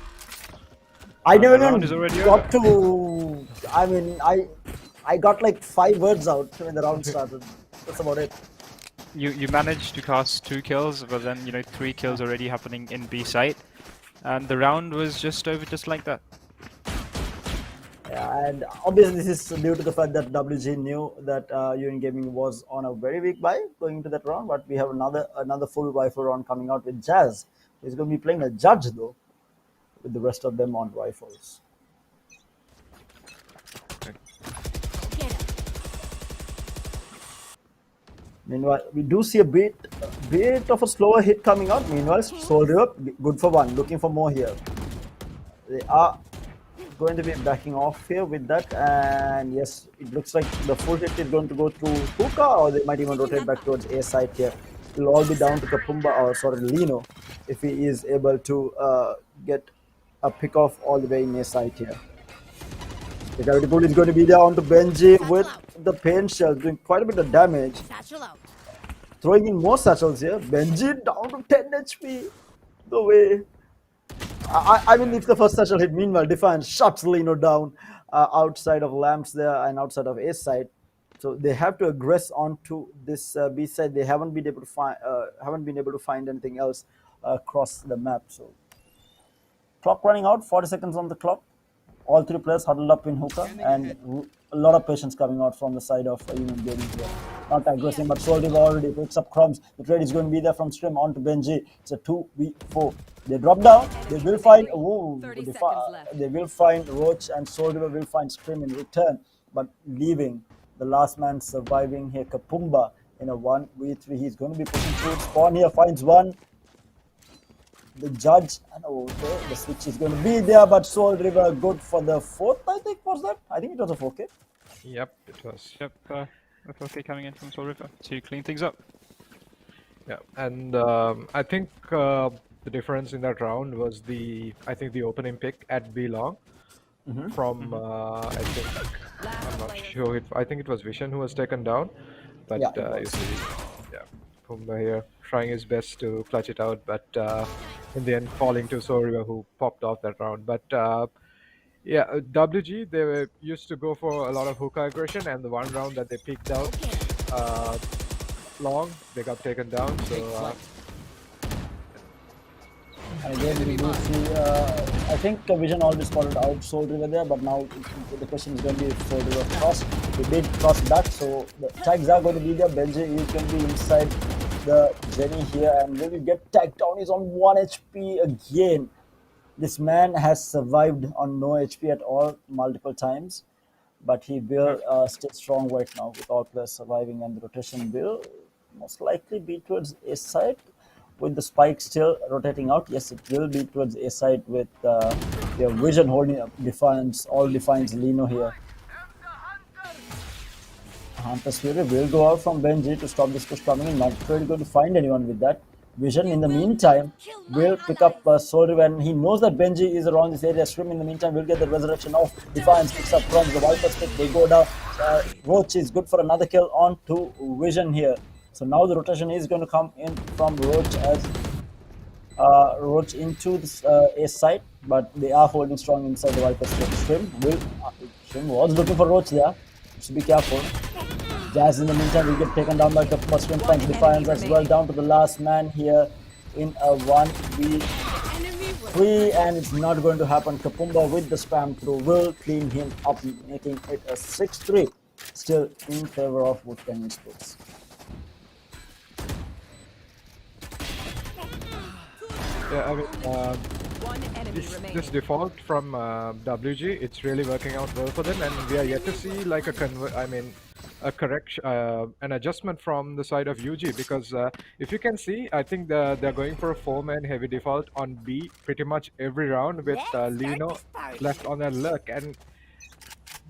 I The never round is even already got to. I mean, I got like 5 words out when the round started. That's about it. You managed to cast 2 kills, but then 3 kills already happening in B site, and the round was just over just like that. Yeah, and obviously this is due to the fact that WG knew that UN Gaming was on a very weak buy going into that round. But we have another full rifle round coming out with Jazz. He's going to be playing a judge though, with the rest of them on rifles. Get him. Meanwhile, we do see a bit of a slower hit coming out. Meanwhile, Soldier good for one, looking for more here. They are going to be backing off here with that, and yes, it looks like the full hit is going to go through Hookah, or they might even rotate back towards A side here. It will all be down to Kapumba, or sorry, Lino, if he is able to get a pick off all the way in A side here. The gravity pool is going to be there onto Benji with the pain shell, doing quite a bit of damage. Satchel out. Throwing in more satchels here. Benji down to 10 HP. The way. I mean, if the first satchel hit, meanwhile, Defiance shuts Lino down outside of lamps there and outside of A side. So they have to aggress onto this B side. They haven't been able to find anything else across the map. So clock running out, 40 seconds on the clock. All 3 players huddled up in hookah, and a lot of patience coming out from the side of Human Gaming here. Not aggressive, but Soldier already picks up crumbs. The trade is going to be there from Strim on to Benji. It's a 2v4. They drop down. They will find. Ooh, 30 seconds left. they will find Roach, and Soldier will find Strim in return, but leaving the last man surviving here, Kapumba, in a 1v3. He's going to be pushing through. Spawn here finds one. The judge, and okay, the switch is going to be there, but Soul River good for the 4th, I think, was that? I think it was a 4K. Yep, it was. Yep, FLK coming in from Soul River to clean things up. Yeah, and I think the difference in that round was the opening pick at B long from I think I'm not sure. I think it was Vision who was taken down, but Yeah, it you was. see, yeah, Pumba here trying his best to clutch it out, but in the end falling to Soriva, who popped off that round. But yeah, WG, they used to go for a lot of hookah aggression, and the one round that they picked out long, they got taken down. So And again, we do see, I think Vision already spotted out Soul River there, but now the question is going to be if Soul River crossed. They did cross back, so the tags are going to be there. Benji is going to be inside the Jenny here, and will he get tagged down? He's on 1 HP again. This man has survived on no HP at all multiple times, but he will stay strong right now with all players surviving, and the rotation will most likely be towards A side with the spike still rotating out. Yes, it will be towards A side with your Vision holding up Defiance, all Defiance Lino here. Hunter's Fury will go out from Benji to stop this push coming in. Not really going to find anyone with that. Vision in the meantime will pick up Soul when he knows that Benji is around this area. Scream in the meantime will get the resurrection off. Defiance picks up from the Viper's pick. They go down. Roach is good for another kill on to Vision here. So now the rotation is going to come in from Roach as Roach into this A side, but they are holding strong inside the Viper's pick. Shrim was looking for Roach there. So be careful. Jazz in the meantime will get taken down by the first Shrimp finds Defiance as well, down to the last man here in a 1v3, and it's not going to happen. Kapumba with the spam through will clean him up, making it a 6-3 still in favor of Wolfgang Esports. Yeah, I mean, One enemy remaining. this default from WG, it's really working out well for them, and we are yet to see like a correction, an adjustment from the side of UG, because if you can see, I think they're going for a 4-man heavy default on B pretty much every round with Let's start Lino this party. left on a lurk, and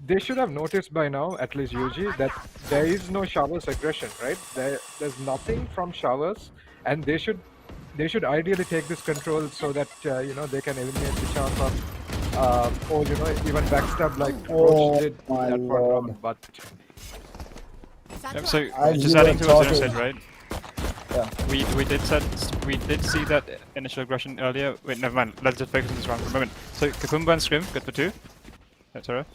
they should have noticed by now, at least UG, that there is no showers aggression, right? There's nothing from showers, and they should ideally take this control so that they can eliminate the chance of or even backstab like Roach did in my that one lord. round. But Yep, so As just you adding were to what Zeno talking- said, right? Yeah. We did see that initial aggression earlier. Wait, never mind. Let's just focus on this round for a moment. So Kakumba and Scrim, good for 2. That's alright.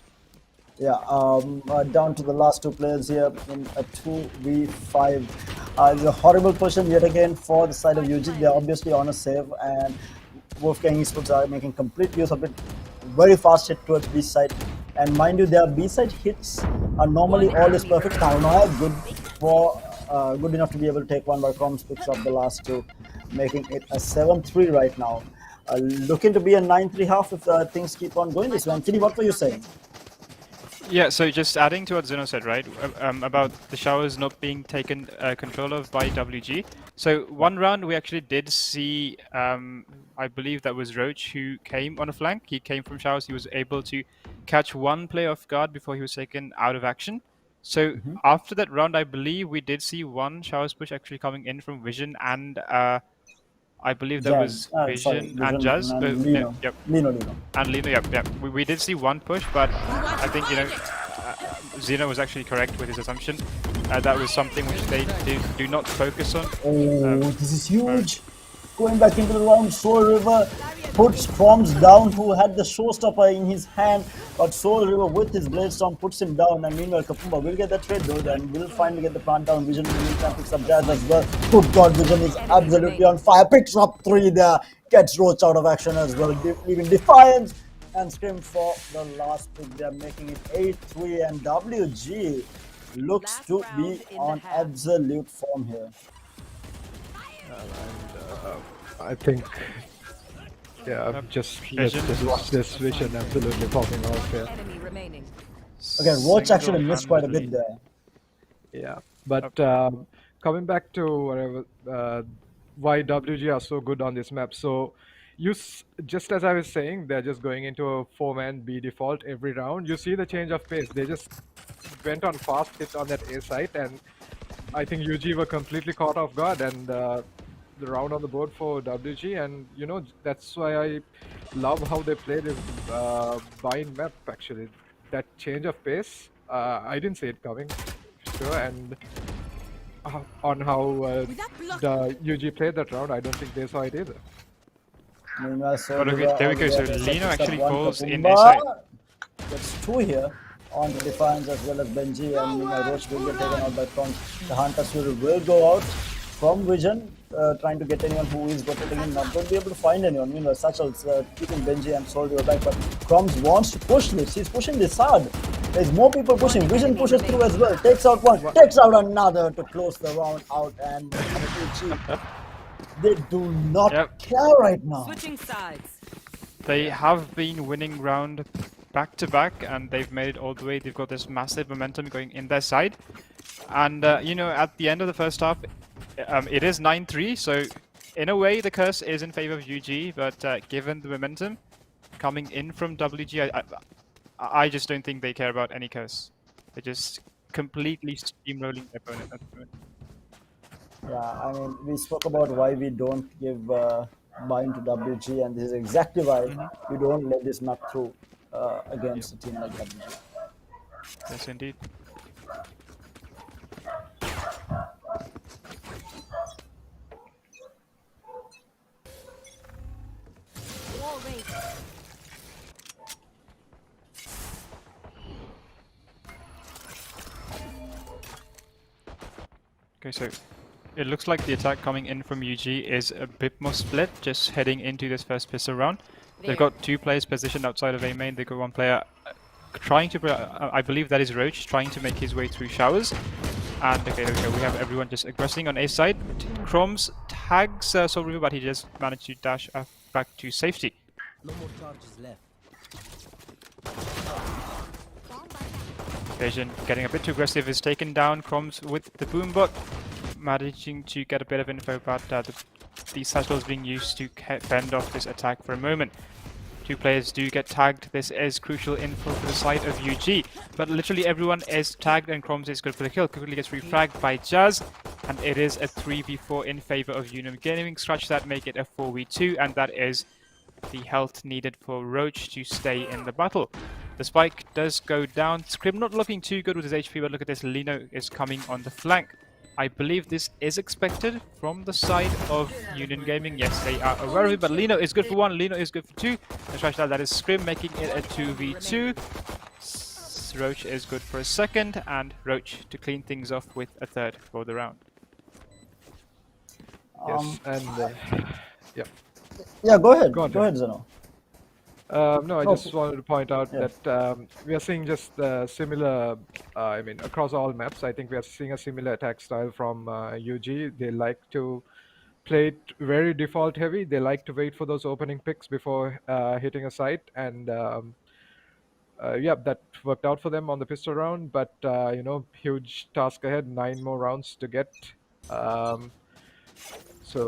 Yeah, down to the last 2 players here in a 2v5. It's a horrible position yet again for the side of UG. They're obviously on a save, and Wolfgang Esports are making complete use of it. Very fast hit towards B side. And mind you, their B side hits are normally always perfect. Paranoia, good enough to be able to take one, but Croms picks up the last 2, making it a 7-3 right now. Looking to be a 9-3 half if things keep on going this way. And Kitty, what were you saying? Yeah, so just adding to what Zeno said, right, about the showers not being taken control of by WG. So one round we actually did see, I believe that was Roach who came on a flank. He came from showers. He was able to catch one player off guard before he was taken out of action. So after that round, I believe we did see one showers push actually coming in from Vision and I believe that was Vision and Jazz. And Lino. Yep. Lino. And Lino, yep. We did see one push, but I think, Zeno was actually correct with his assumption. That was something which they do not focus on. Oh, this is huge. Going back into the round, Soul River puts Croms down, who had the showstopper in his hand, but Soul River with his blade storm puts him down, and meanwhile Kapumba will get that trade though, and will finally get the plant down. Vision in the meantime picks up Jazz as well. Good God, Vision is absolutely on fire, picks up 3 there, gets Roach out of action as well, leaving Defiance and Scream for the last pick. They're making it 8-3, and WG looks to be on absolute form here. I think, yeah, let's just watch this Vision absolutely popping off here. Enemy remaining. Okay, Roach actually missed quite a bit there. Yeah, but coming back to why WG are so good on this map. So just as I was saying, they're just going into a 4-man B default every round. You see the change of pace. They just went on fast hit on that A site, and I think UG were completely caught off guard, and the round on the board for WG, and that's why I love how they play this bind map. Actually, that change of pace, I didn't see it coming, sure, and on how the UG played that round, I don't think they saw it either. Meanwhile, But okay, there we go. So Lino actually falls in Kapumba A side. gets 2 here on the Defiance as well as Benji, and meanwhile Roach will get taken out by Croms. The Hunter Fury will go out from Vision, trying to get anyone who is rotating in, not going to be able to find anyone. Meanwhile, Satchel's keeping Benji and Soldier back, but Croms wants to push this. He's pushing this hard. There's more people pushing. Vision pushes through as well. Takes out one, takes out another to close the round out, and they do not care right now. Switching sides. They have been winning round back to back, and they've made it all the way. They've got this massive momentum going in their side, and at the end of the first half, it is 9-3. So in a way, the curse is in favor of UG, but given the momentum coming in from WG, I just don't think they care about any curse. They're just completely steamrolling their opponent at the moment. Yeah, I mean, we spoke about why we don't give bind to WG, and this is exactly why we don't let this map through against a team like WG. Yes, indeed. Wall raised. Okay, so it looks like the attack coming in from UG is a bit more split, just heading into this first pistol round. They've got 2 players positioned outside of A main. They've got 1 player trying to, I believe that is Roach, trying to make his way through showers. And okay, we have everyone just aggressing on A side. Chrome's tags Soul River, but he just managed to dash back to safety. No more charges left. Vision getting a bit too aggressive is taken down. Chrome's with the boombot, managing to get a bit of info about these satchels being used to fend off this attack for a moment. Two players do get tagged. This is crucial info for the side of UG. But literally everyone is tagged and Chromes is good for the kill. Quickly gets refragged by Jazz. And it is a 3v4 in favor of Unum Gaming. Scratch that, make it a 4v2. And that is the health needed for Roach to stay in the battle. The spike does go down. Scrim not looking too good with his HP, but look at this. Lino is coming on the flank. I believe this is expected from the side of Union Gaming. Yes, they are aware of it, but Lino is good for 1, Lino is good for 2. And scratch that is Scrim making it a 2v2. Roach is good for a second, and Roach to clean things off with a third for the round. Yes, and yeah. Yeah, go ahead. Go on, Go ahead, Zeno. No, I No, just wanted to point out yeah. that we are seeing just similar, I mean, across all maps, I think we are seeing a similar attack style from UG. They like to play it very default heavy. They like to wait for those opening picks before hitting a site. And yeah, that worked out for them on the pistol round. But, you know, huge task ahead, 9 more rounds to get. So,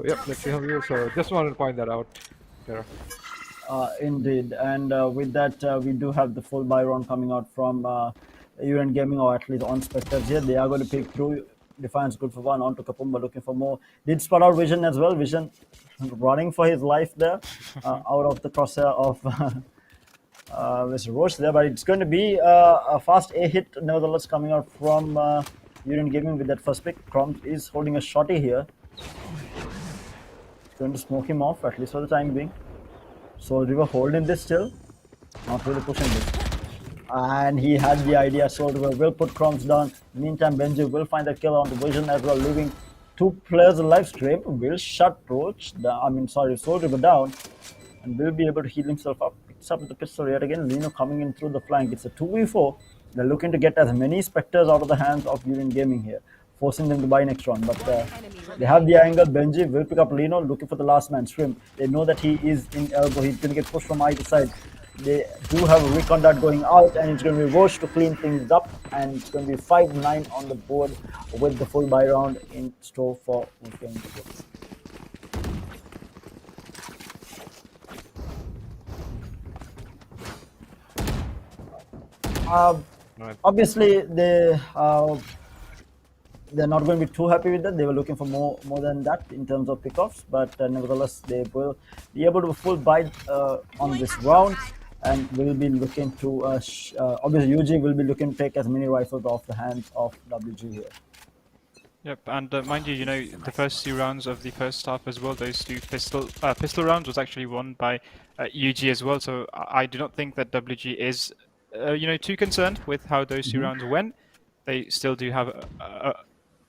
yeah, let's see how we go. So just wanted to point that out. Tara. Indeed, and with that, we do have the full buy round coming out from Unit Gaming, or at least on Spectres here. They are going to pick through. Defiance good for 1, on to Kapumba looking for more. Did spot out Vision as well. Vision running for his life there, out of the crosshair of Mr. Roche there, but it's going to be a fast A hit nevertheless coming out from Unit Gaming with that first pick. Crump is holding a shotty here. It's going to smoke him off, at least for the time being. Soul River holding this still, not really pushing this. And he had the idea. Soul River will put Crumbs down. Meantime, Benji will find the kill on the Vision as well, leaving 2 players alive. Scrape will shut Roach down, Soul River down, and will be able to heal himself up. Picks up the pistol yet again. Lino coming in through the flank. It's a 2v4. They're looking to get as many Spectres out of the hands of Union Gaming here, forcing them to buy next round. But they have the angle. Benji will pick up Lino, looking for the last man, Shrimp. They know that he is in elbow. He's going to get pushed from either side. They do have a recon dart going out, and it's going to be Roche to clean things up. And it's going to be 5-9 on the board with the full buy round in store for Wolfgang. Obviously, they're not going to be too happy with that. They were looking for more than that in terms of pickoffs, but nevertheless, they will be able to full buy on this round, and will be looking to obviously UG will be looking to take as many rifles off the hands of WG here. Yep, and mind you, the first 2 rounds of the first half as well, those 2 pistol rounds was actually won by UG as well. So I do not think that WG is too concerned with how those 2 rounds went. They still do have a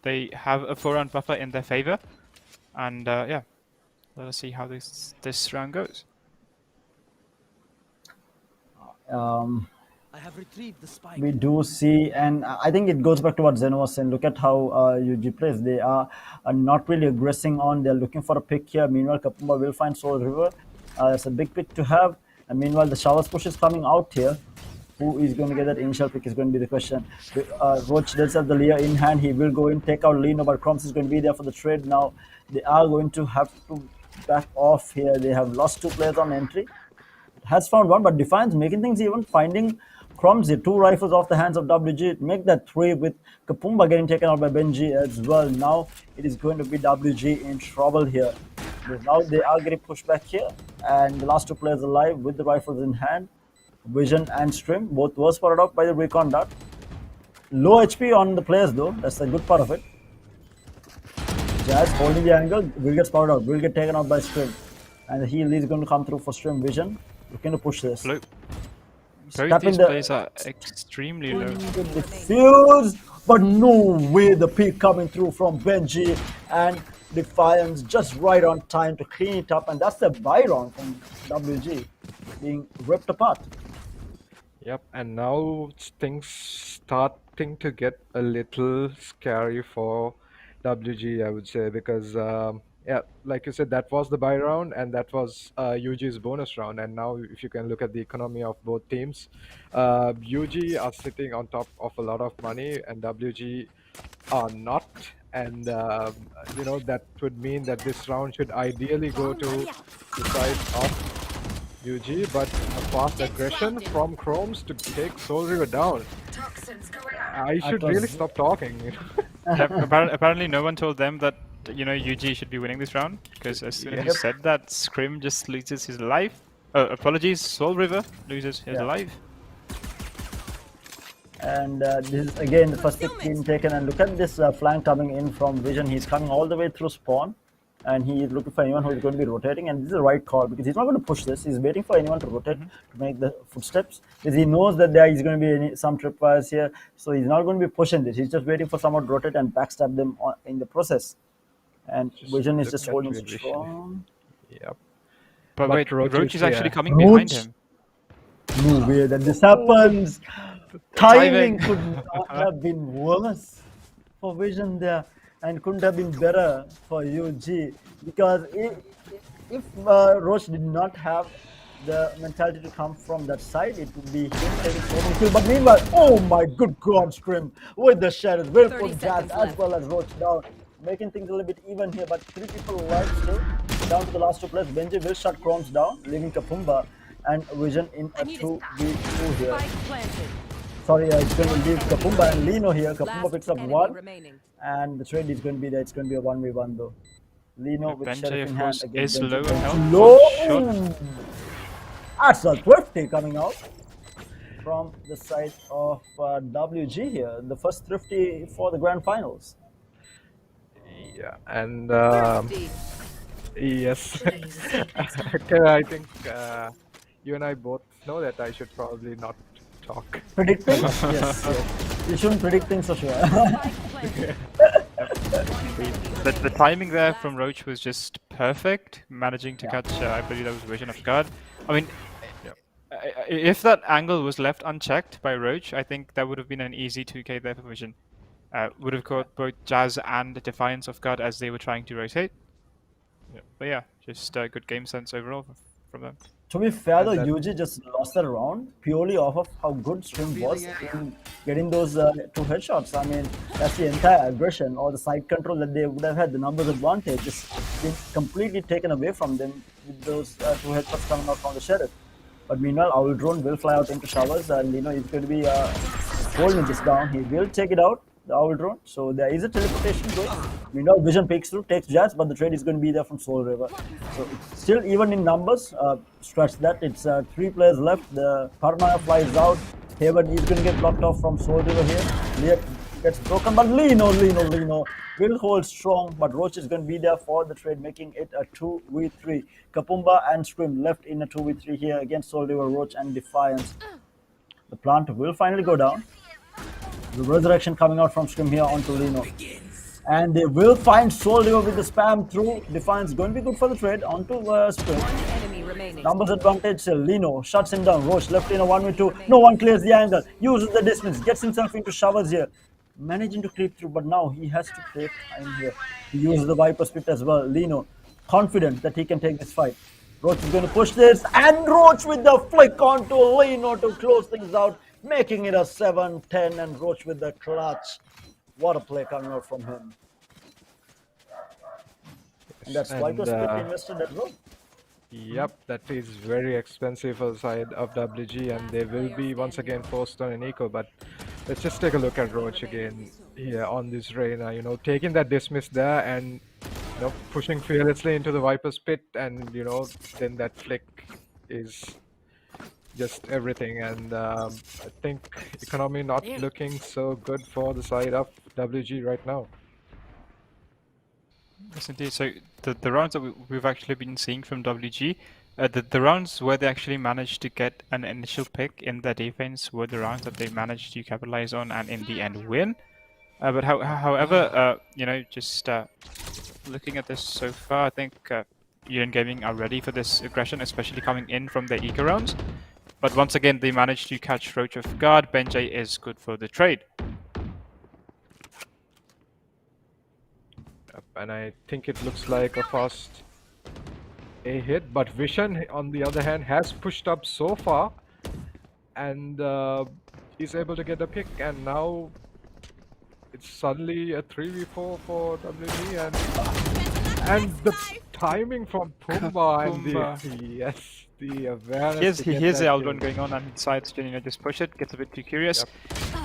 4-round buffer in their favor, and yeah, let us see how this round goes. I have retrieved the spike. We do see, and I think it goes back to what Zeno was saying. Look at how UG plays. They are not really aggressing on. They're looking for a pick here. Meanwhile, Kapumba will find Soul River. It's a big pick to have. And meanwhile, the showers push is coming out here. Who is going to get that initial pick is going to be the question. Roach does have the Lear in hand. He will go in, take out Lino, but Crumbs is going to be there for the trade now. They are going to have to back off here. They have lost 2 players on entry. Has found 1, but Defiance making things even, finding Crumbs here. 2 rifles off the hands of WG. Make that 3 with Kapumba getting taken out by Benji as well. Now it is going to be WG in trouble here. Now they are getting pushed back here, and the last 2 players alive with the rifles in hand. Vision and Stream both were spotted out by the recon dart. Low HP on the players though, that's the good part of it. Jazz holding the angle, will get spotted out, will get taken out by Stream. And the heal is going to come through for Stream. Vision looking to push this. Both these players are extremely low. Defuse, but no way the peak coming through from Benji, and Defiance just right on time to clean it up, and that's the buy round from WG being ripped apart. Yep, and now things starting to get a little scary for WG, I would say, because yeah, like you said, that was the buy round, and that was UG's bonus round. And now, if you can look at the economy of both teams, UG are sitting on top of a lot of money, and WG are not. And that would mean that this round should ideally go to the side of UG, but a fast aggression from Chromes to take Soul River down. I That should really was stop talking. Yeah, apparently no one told them that UG should be winning this round, because as soon as you Yep. said that, Scrim just loses his life. Apologies, Soul River loses his yeah. life. And this is again the first pick being taken. And look at this flank coming in from Vision. He's coming all the way through spawn, and he is looking for anyone who is going to be rotating. And this is the right call because he's not going to push this. He's waiting for anyone to rotate to make the footsteps because he knows that there is going to be some tripwires here. So he's not going to be pushing this. He's just waiting for someone to rotate and backstab them in the process. And Vision is look just at holding Vision. strong. Yep. But wait, Roach Roach is is actually here. coming behind Roach? him. No way that this happens. Timing Timing. could not have been worse for Vision there, and couldn't have been better for UG because if Roche did not have the mentality to come from that side, it would be him taking so many kills. But meanwhile, oh my good God, Scrim with the shadows will 30 put Jazz seconds as left. well as Roche down, making things a little bit even here. But 3 people alive still, down to the last 2 players. Benji will shut Chromes down, leaving Kapumba and Vision in a 2v2 here. Spike planted. Sorry, it's going to leave Kapumba and Lino here. Kapumba Last picks up enemy 1, remaining. and the trade is going to be there. It's going to be a 1v1 though. Lino with Benji, Sheriff of in course, hand against is Benji. low on Benji health. low. Good shot. That's a thrifty coming out from the side of WG here. The first thrifty for the grand finals. Yeah, and Thirsty. yes. Okay, I think you and I both know that I should probably not talk. Predict things? Yes, yes. You shouldn't predict things for sure. Spike planted. The timing there from Roach was just perfect, managing to Yeah. catch, I believe that was Vision of God. I mean, if that angle was left unchecked by Roach, I think that would have been an easy 2k there for Vision. Would have caught both Jazz and Defiance of God as they were trying to rotate. But yeah, just good game sense overall from them. To be fair, And though, that- UG just lost that round purely off of how good Stream was in getting those 2 headshots. I mean, that's the entire aggression or the side control that they would have had. The numbers advantage just been completely taken away from them with those 2 headshots coming out from the Sheriff. But meanwhile, Owl Drone will fly out into showers, and he's going to be holding this down. He will take it out, the Owl Drone. So there is a teleportation going. Meanwhile, Vision peeks through, takes Jazz, but the trade is going to be there from Soul River. So it's still even in numbers. Stretch that. It's 3 players left. The Paranoia flies out. Haven is going to get blocked off from Soul River here. Leah gets broken, but Lino will hold strong. But Roach is going to be there for the trade, making it a 2v3. Kapumba and Scrim left in a 2v3 here against Soul River, Roach, and Defiance. The plant will finally go down. The resurrection coming out from Scrim here onto Lino. And they will find Soul River with the spam through. Defiance going to be good for the trade onto Scrim. One enemy remaining. Numbers advantage, Lino shuts him down. Roche left in a 1v2. No one clears the angle. Uses the distance. Gets himself into showers here. Managing to creep through, but now he has to take time here. He uses the Viper Spit as well. Lino, confident that he can take this fight. Roach is going to push this. And Roach with the flick onto Lino to close things out. Making it a 7-10. And Roach with the clutch. What a play coming out from him. And that's Viper Spit invested as well. Yep, that is very expensive for the side of WG, and they will be once again forced on an eco. But let's just take a look at Roach again here on this Reyna. Taking that dismiss there and pushing fearlessly into the Viper's pit, and then that flick is just everything. And I think economy not looking so good for the side of WG right now. Yes, indeed. So the rounds that we've actually been seeing from WG, the rounds where they actually managed to get an initial pick in their defense were the rounds that they managed to capitalize on and in the end win. But however, just looking at this so far, I think Gaming are ready for this aggression, especially coming in from their eco rounds. But once again, they managed to catch Roach off guard. Benjay is good for the trade. Yep, and I think it looks like a fast A hit, but Vision, on the other hand, has pushed up so far and is able to get a pick, and now it's suddenly a 3v4 for WG, and the timing from Pumba and the awareness. He hears the outrun going on and he decides to just push it, gets a bit too curious.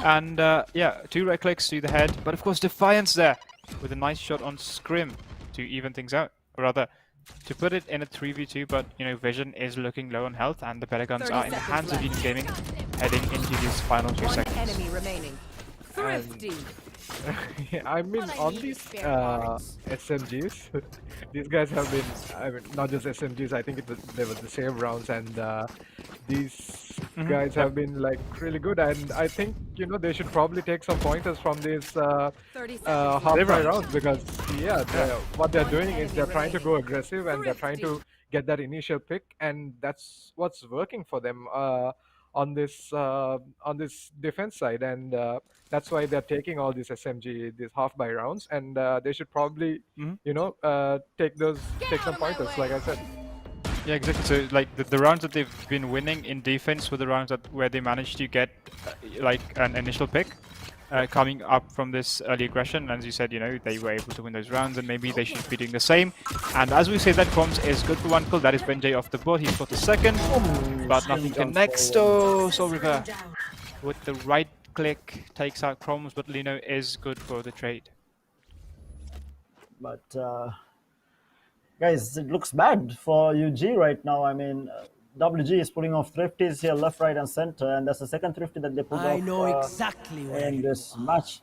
And yeah, 2 right clicks to the head, but of course Defiance there with a nice shot on Scrim to even things out, or rather to put it in a 3v2, but Vision is looking low on health and the better guns are in the hands of Viewsonic Gaming heading into these final 2 One seconds. enemy remaining. Thrifty. I mean, on these SMGs, these guys have been, I mean, not just SMGs, I think they were the same rounds, and these guys have been like really good, and I think, they should probably take some pointers from these 30 seconds. half-try rounds, because, what they're doing is they're trying to go aggressive, and they're trying to get that initial pick, and that's what's working for them on this defense side, and that's why they're taking all these SMG, these half-buy rounds, and they should probably, take some pointers, like I said. Yeah, exactly. So like the rounds that they've been winning in defense were the rounds where they managed to get like an initial pick coming up from this early aggression. And as you said, they were able to win those rounds, and maybe they should be doing the same. And as we say, that Croms is good for 1 kill. That is Benjay off the board. He's got the second, but nothing connects. Oh, Soul River with the right click takes out Croms, but Lino is good for the trade. But guys, it looks bad for UG right now. I mean, WG is pulling off thrifties here, left, right, and center, and that's the second thrifty that they pulled I off know exactly where in this match.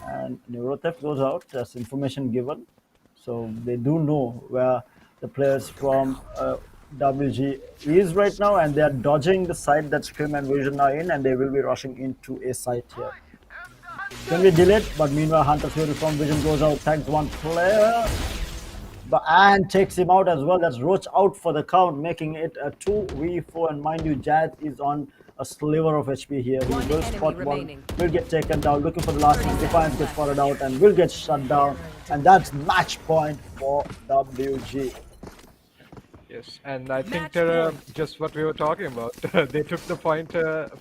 And Neurotheft goes out as information given, so they do know where the players from WG is right now, and they are dodging the side that Scrim and Vision are in, and they will be rushing into a site here. Can be delayed, but meanwhile Hunter Fury from Vision goes out, tags 1 player, and takes him out as well. That's Roach out for the count, making it a 2v4, and mind you, Jazz is on a sliver of HP here. He One will enemy spot remaining. 1, will get taken down, looking for the last one. Defiance gets spotted out and will get shut down, and that's match point for WG. Yes, and I think just what we were talking about. They took the point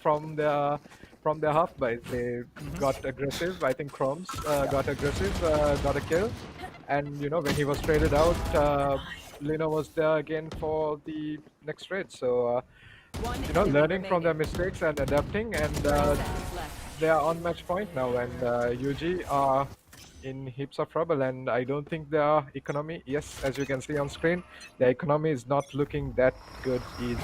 from their half buys. They got aggressive. I think Chromes got aggressive, got a kill, and when he was traded out, Lino was there again for the next trade. So One enemy learning from their remaining. mistakes and adapting, and 30 seconds left. they are on match point now, and UG are in heaps of trouble, and I don't think their economy, yes, as you can see on screen, their economy is not looking that good either.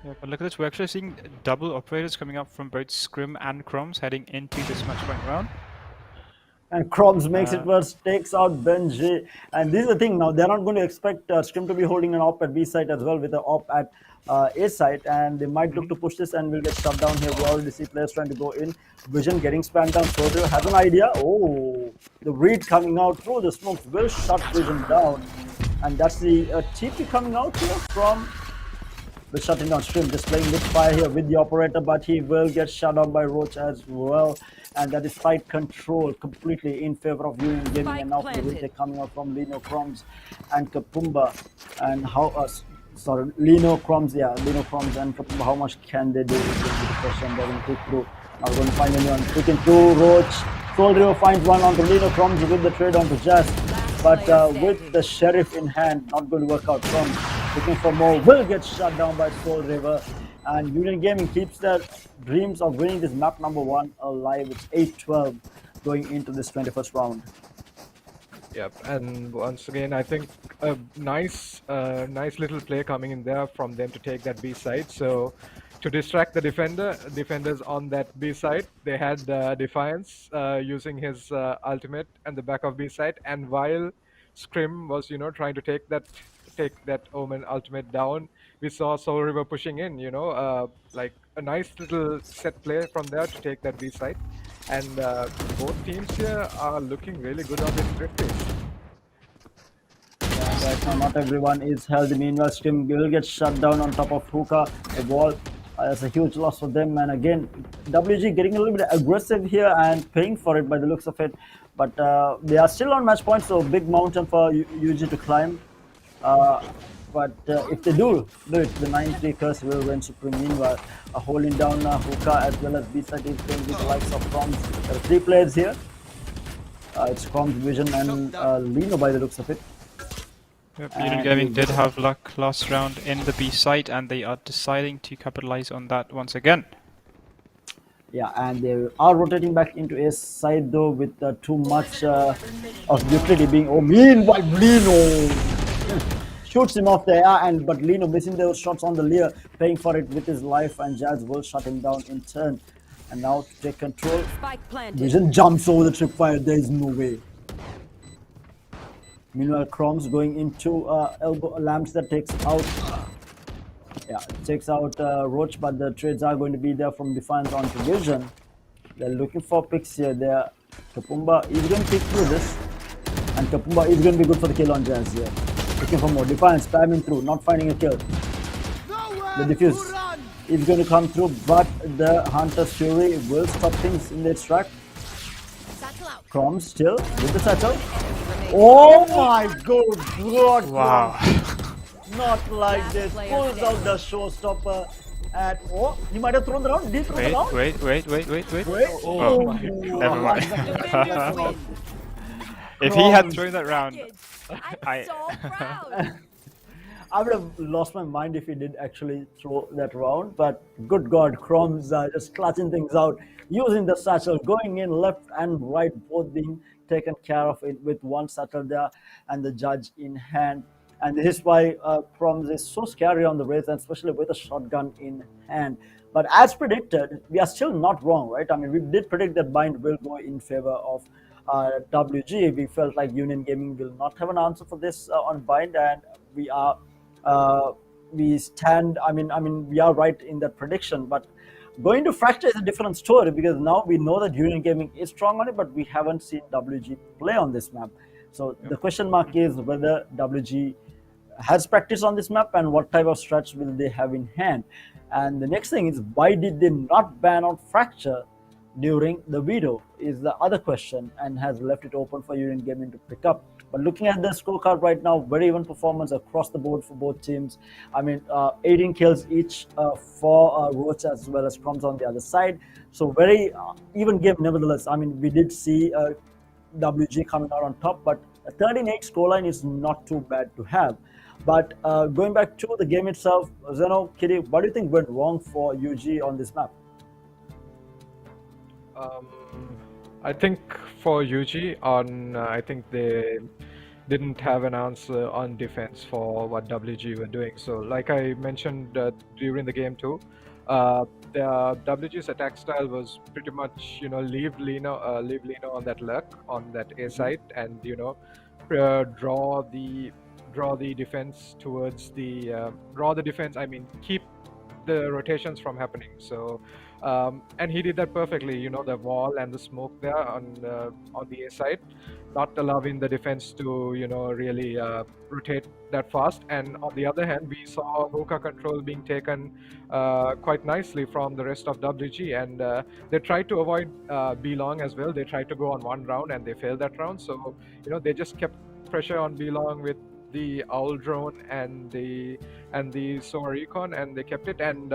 Yeah, but look at this, we're actually seeing double operators coming up from both Scrim and Chromes heading into this match point round. And Croms makes it worse, takes out Benji. And this is the thing now, they're not going to expect Scrim to be holding an op at B site as well with an op at A site. And they might look to push this and will get shut down here. We already see players trying to go in. Vision getting spammed down. Sodio has an idea. Oh, the read coming out through the smokes will shut Vision down. And that's the TP coming out here from the shutting down Scrim, just playing with fire here with the operator, but he will get shut down by Roach as well. And that is side control completely in favor of Viewsonic Gaming. And now for the retake coming out from Lino Croms and Kapumba. And how, Lino Croms and Kapumba, how much can they do with the question? They're going to take through. Not going to find anyone. Taking through Roach. Soul River finds one onto Lino Croms with the trade onto Jazz. But with the Sheriff in hand, not going to work out. Croms looking for more, will get shut down by Soul River. And Viewsonic Gaming keeps their dreams of winning this map number 1 alive. It's 8-12 going into this 21st round. Yep, and once again, I think a nice little play coming in there from them to take that B side. So to distract the defenders on that B side, they had Defiance using his ultimate and the back of B side. And while Scrim was, trying to take that Omen ultimate down, we saw Soul River pushing in, like a nice little set play from there to take that B side. And both teams here are looking really good on this drifting. Right now, not everyone is held. Meanwhile, Scrim will get shut down on top of Hookah. The wall That's a huge loss for them. And again, WG getting a little bit aggressive here and paying for it by the looks of it. But they are still on match point, so big mountain for UG to climb. But if they do it, the 9-3 curse will reign supreme. Meanwhile, holding down Hookah as well as B-side is going to be the likes of Proms. There are three players here. It's Proms, Vision, and Lino by the looks of it. Yep, Unit Gaming did have luck last round in the B site, and they are deciding to capitalize on that once again. Yeah, and they are rotating back into a side though with too much of utility being. Oh, meanwhile, Lino shoots him off the air, but Lino missing those shots on the Lear, paying for it with his life, and Jazz will shut him down in turn. And now to take control, Spike planted. Vision jumps over the tripwire. There is no way. Meanwhile, Chrome's going into elbow lamps that takes out. Yeah, takes out Roach, but the trades are going to be there from Defiance onto Vision. They're looking for picks here. Kapumba is going to pick through this, and Kapumba is going to be good for the kill on Jazz here. Looking for more. Defiance spamming through, not finding a kill. The defuse is going to come through, but the Hunter's Fury will stop things in its track. Crom still with the satchel. Oh my god! Wow. Not like this. Pulls out the showstopper at. Oh, he might have thrown the round. Did he throw the round? Wait. Oh, never mind. Defenders win. If he had thrown that round, I'm so proud. I would have lost my mind if he did actually throw that round, but good God, Chrome's just clutching things out, using the satchel, going in left and right, both being taken care of it with one satchel there and the judge in hand. And this is why Chrome's is so scary on the race, and especially with a shotgun in hand. But as predicted, we are still not wrong, right? I mean, we did predict that bind will go in favor of WG. We felt like Union Gaming will not have an answer for this on bind, and we are we stand. I mean, we are right in that prediction. But going to Fracture is a different story, because now we know that Union Gaming is strong on it, but we haven't seen WG play on this map. So the question mark is whether WG has practice on this map and what type of stretch will they have in hand. And the next thing is, why did they not ban out Fracture during the veto is the other question, and has left it open for Union Gaming to pick up. But looking at the scorecard right now, very even performance across the board for both teams. I mean, 18 kills each for Roach as well as Crumbs on the other side. So very even game nevertheless. I mean, we did see WG coming out on top, but a 13-8 scoreline is not too bad to have. But going back to the game itself, Zeno, Kitty, what do you think went wrong for UG on this map? I think for UG I think they didn't have an answer on defense for what WG were doing. So like I mentioned during the game too, the WG's attack style was pretty much, leave Lino on that lurk on that A side, and draw the defense towards I mean, keep the rotations from happening. So and he did that perfectly, the wall and the smoke there on the A side, not allowing the defense to really rotate that fast. And on the other hand, we saw hookah control being taken quite nicely from the rest of WG, and they tried to avoid B long as well. They tried to go on one round and they failed that round. So they just kept pressure on B long with the owl drone and the SOAR recon, and they kept it. And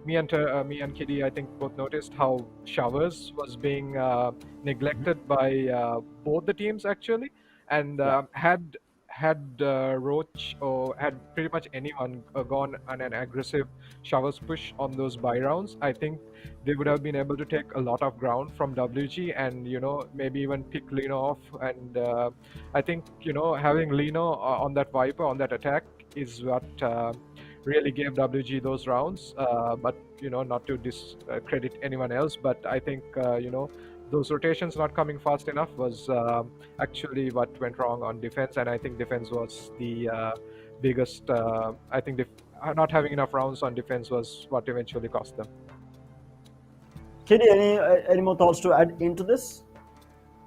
me and Kitty, I think, both noticed how showers was being neglected by both the teams actually, and had Roach or had pretty much anyone gone on an aggressive showers push on those buy rounds, I think they would have been able to take a lot of ground from WG, and maybe even pick Lino off. And I think having Lino on that Viper, on that attack, is what really gave WG those rounds. But not to discredit anyone else, but I think those rotations not coming fast enough was actually what went wrong on defense. And I think defense was the biggest. I think not having enough rounds on defense was what eventually cost them. Kitty, any more thoughts to add into this?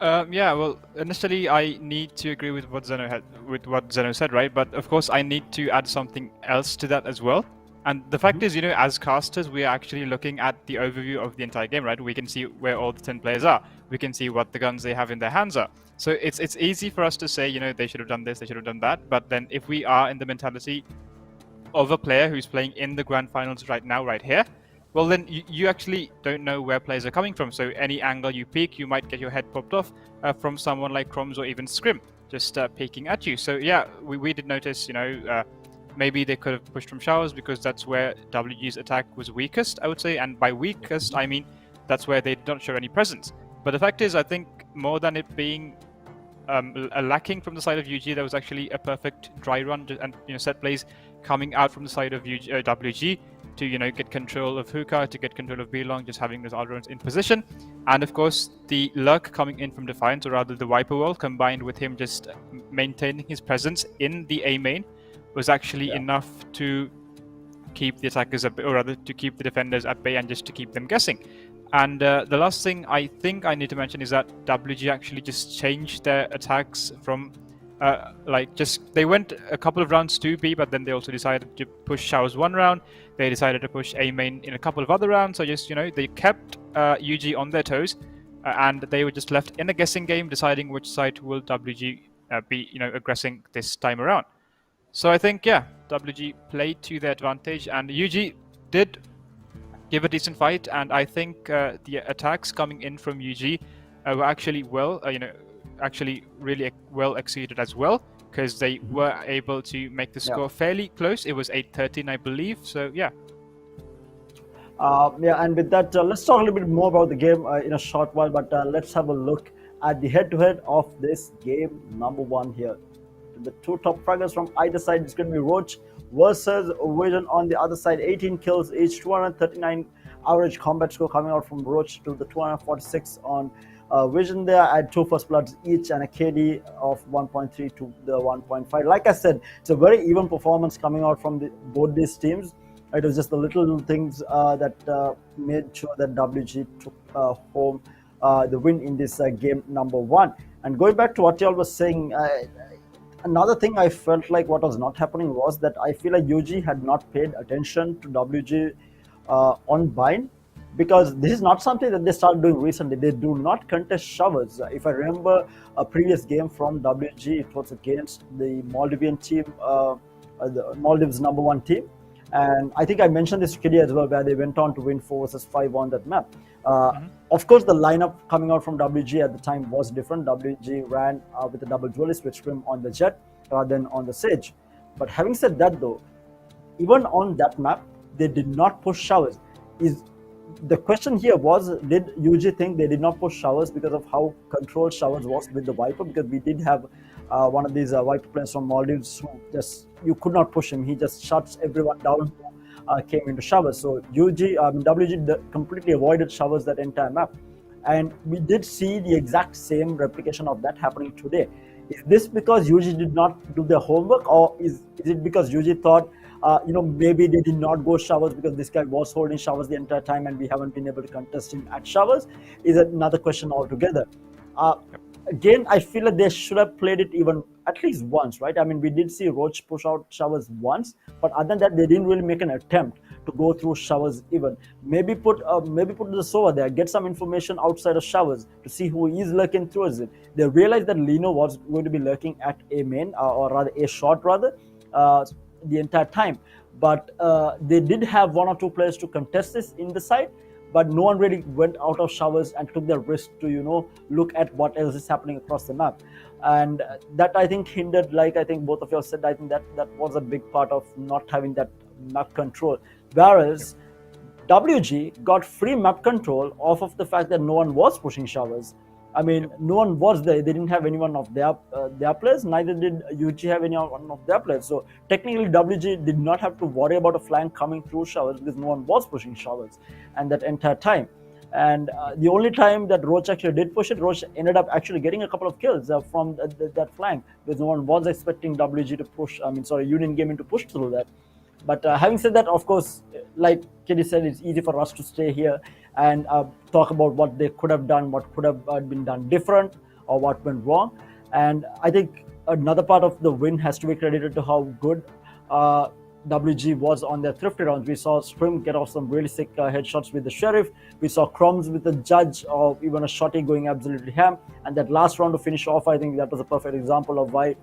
Yeah, well, initially I need to agree with what Zeno said, right? But of course I need to add something else to that as well. And the fact is, as casters, we are actually looking at the overview of the entire game, right? We can see where all the 10 players are. We can see what the guns they have in their hands are. So it's easy for us to say, they should have done this, they should have done that. But then if we are in the mentality of a player who's playing in the grand finals right now, right here, well, then you actually don't know where players are coming from. So any angle you peek, you might get your head popped off from someone like Chroms or even Scrim just peeking at you. So yeah, we did notice, maybe they could have pushed from showers because that's where WG's attack was weakest, I would say. And by weakest, I mean that's where they did not show any presence. But the fact is, I think more than it being a lacking from the side of UG, there was actually a perfect dry run and set plays coming out from the side of WG to get control of Hookah, to get control of B-Long, just having those outrons in position. And of course, the Lurk coming in from Defiance, or rather the Viper Wall, combined with him just maintaining his presence in the A main, was actually enough to keep the attackers at bay, or rather to keep the defenders at bay and just to keep them guessing. And the last thing I think I need to mention is that WG actually just changed their attacks from they went a couple of rounds to B, but then they also decided to push showers one round. They decided to push A main in a couple of other rounds. So just they kept UG on their toes, and they were just left in a guessing game, deciding which side will WG be aggressing this time around. So I think WG played to their advantage, and UG did give a decent fight, and I think the attacks coming in from UG were actually actually really well executed as well, because they were able to make the score fairly close. It was 8-13, I believe. So yeah. And with that, let's talk a little bit more about the game in a short while, but let's have a look at the head-to-head of this game number 1 here. The two top fraggers from either side is going to be Roach versus Vision on the other side. 18 kills each, 239 average combat score coming out from Roach to the 246 on Vision there. At 2 first bloods each and a KD of 1.3 to the 1.5. Like I said, it's a very even performance coming out from both these teams. It was just the little things that made sure that WG took home the win in this game number 1. And going back to what y'all was saying, another thing I felt like what was not happening was that I feel like UG had not paid attention to WG on bind, because this is not something that they started doing recently. They do not contest showers. If I remember a previous game from WG, it was against the Maldivian team, the Maldives number 1 team. And I think I mentioned this to Kiddy as well, where they went on to win 4 versus 5 on that map. Of course, the lineup coming out from WG at the time was different. WG ran with a double duelist with Scrim on the Jet rather than on the Sage. But having said that, though, even on that map, they did not push showers. The question here was, did UG think they did not push showers because of how controlled showers was with the Viper? Because we did have one of these Viper players from Maldives who you could not push him. He just shuts everyone down who came into showers. So WG completely avoided showers that entire map. And we did see the exact same replication of that happening today. Is this because UG did not do their homework, or is it because UG thought, maybe they did not go showers because this guy was holding showers the entire time and we haven't been able to contest him at showers? Is another question altogether. Again, I feel like they should have played it even at least once, right? I mean, we did see Roach push out showers once, but other than that, they didn't really make an attempt to go through showers even. Maybe put the Sova there, get some information outside of showers to see who is lurking towards it. They realized that Lino was going to be lurking at A main, or rather A short rather, the entire time. But they did have 1 or 2 players to contest this in the side, but no one really went out of showers and took the risk to look at what else is happening across the map. And that, I think, hindered, like I think both of you said, I think that was a big part of not having that map control. Whereas WG got free map control off of the fact that no one was pushing showers. I mean, no one was there. They didn't have anyone of their players. Neither did UG have anyone of their players. So technically, WG did not have to worry about a flank coming through showers because no one was pushing showers, and that entire time. And the only time that Roach actually did push it, Roach ended up actually getting a couple of kills from that flank, because no one was expecting WG to push. Union Gaming to push through that. But having said that, of course, like Kitty said, it's easy for us to stay here and talk about what they could have done, what could have been done different, or what went wrong. And I think another part of the win has to be credited to how good WG was on their thrifty rounds. We saw Scrim get off some really sick headshots with the Sheriff. We saw Crumbs with the Judge, or even a Shotty going absolutely ham. And that last round to finish off, I think that was a perfect example of why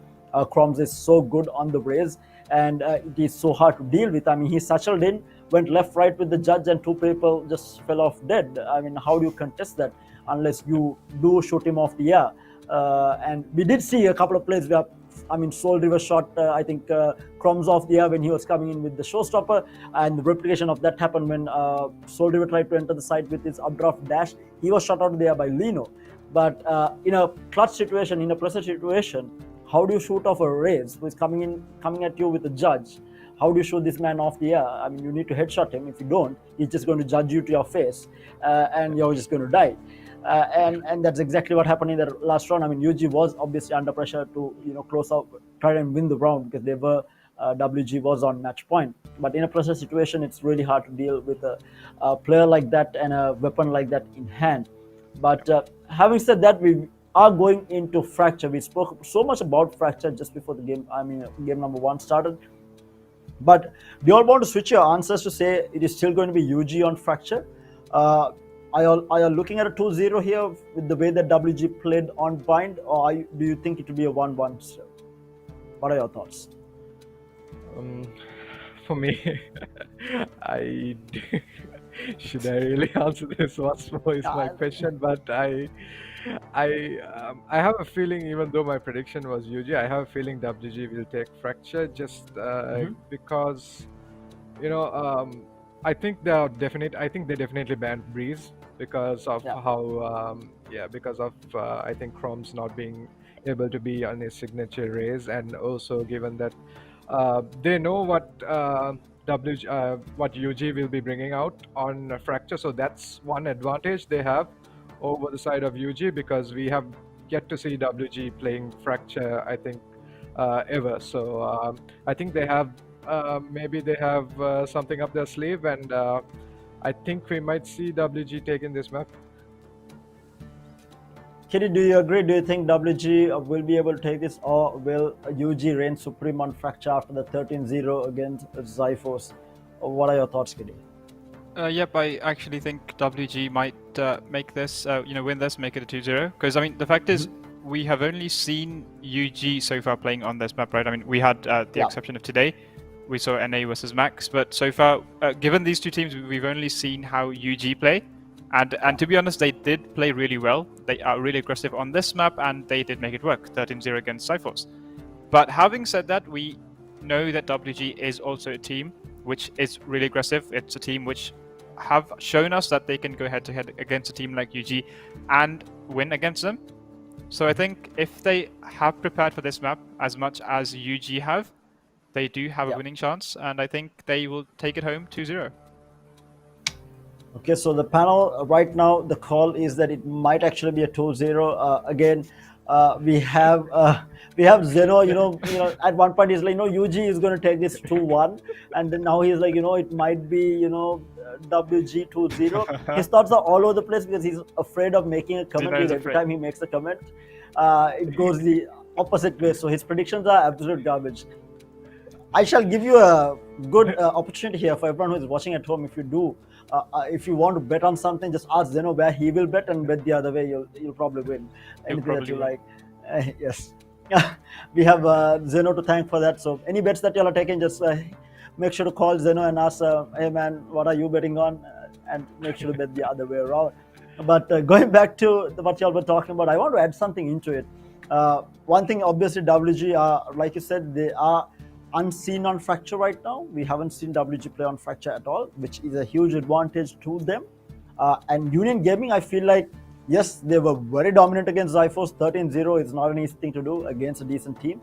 Crumbs is so good on the Raze, and it is so hard to deal with. I mean, he satcheled in, went left, right with the Judge, and two people just fell off dead. I mean, how do you contest that unless you do shoot him off the air? And we did see a couple of plays where, I mean, Soul River shot, I think, Crumbs off the air when he was coming in with the showstopper, and the replication of that happened when Soul River tried to enter the site with his updraft dash. He was shot out of the air by Lino. But in a clutch situation, in a pressure situation, how do you shoot off a Raze who is coming at you with a Judge? How do you shoot this man off the air? I mean, you need to headshot him. If you don't, he's just going to judge you to your face, and you're just going to die. And that's exactly what happened in the last round. I mean, UG was obviously under pressure to close out, try and win the round, because they were WG was on match point. But in a pressure situation, it's really hard to deal with a player like that and a weapon like that in hand. But having said that, we are going into Fracture. We spoke so much about Fracture just before the game. I mean, game number 1 started. But do you all want to switch your answers to say it is still going to be UG on Fracture? Are you looking at a 2-0 here with the way that WG played on Bind, or do you think it will be a 1-1 still? What are your thoughts? For me, I should I really answer this once more is my question, but I have a feeling, even though my prediction was UG, I have a feeling WG will take Fracture just because I think they definitely banned Breeze because of how because of I think Chrome's not being able to be on his signature Raze, and also given that they know what UG will be bringing out on Fracture, so that's one advantage they have over the side of UG, because we have yet to see WG playing Fracture, I think, ever. So I think they have maybe they have something up their sleeve, and I think we might see WG taking this map. Kitty, do you agree? Do you think WG will be able to take this, or will UG reign supreme on Fracture after the 13-0 against Zyphos? What are your thoughts, Kitty? Yep, I actually think WG might make this, win this, make it a 2-0. Because, I mean, the fact is, we have only seen UG so far playing on this map, right? I mean, we had the exception of today. We saw NA versus Max, but so far, given these two teams, we've only seen how UG play. And to be honest, they did play really well. They are really aggressive on this map, and they did make it work, 13-0 against Cyphos. But having said that, we know that WG is also a team which is really aggressive. It's a team which have shown us that they can go head-to-head against a team like UG and win against them. So I think if they have prepared for this map as much as UG have, they do have a winning chance, and I think they will take it home 2-0. Okay, so the panel right now, the call is that it might actually be a 2-0. Again, we have Zeno. At one point he's like, UG is going to take this 2-1, and then now he's like, it might be, WG 2-0. His thoughts are all over the place because he's afraid of making a comment. Every time he makes a comment, it goes the opposite way. So his predictions are absolute garbage. I shall give you a good opportunity here for everyone who is watching at home. If you want to bet on something, just ask Zeno where he will bet and bet the other way. You'll probably win. Anything that you like. Yes. We have Zeno to thank for that. So any bets that you are taking, just make sure to call Zeno and ask, hey man, what are you betting on? And make sure to bet the other way around. But going back to what you all were talking about, I want to add something into it. One thing, obviously, WG, like you said, they are unseen on Fracture right now. We haven't seen WG play on Fracture at all, which is a huge advantage to them. And Union Gaming, I feel like, yes, they were very dominant against Zyphos. 13-0 is not an easy thing to do against a decent team.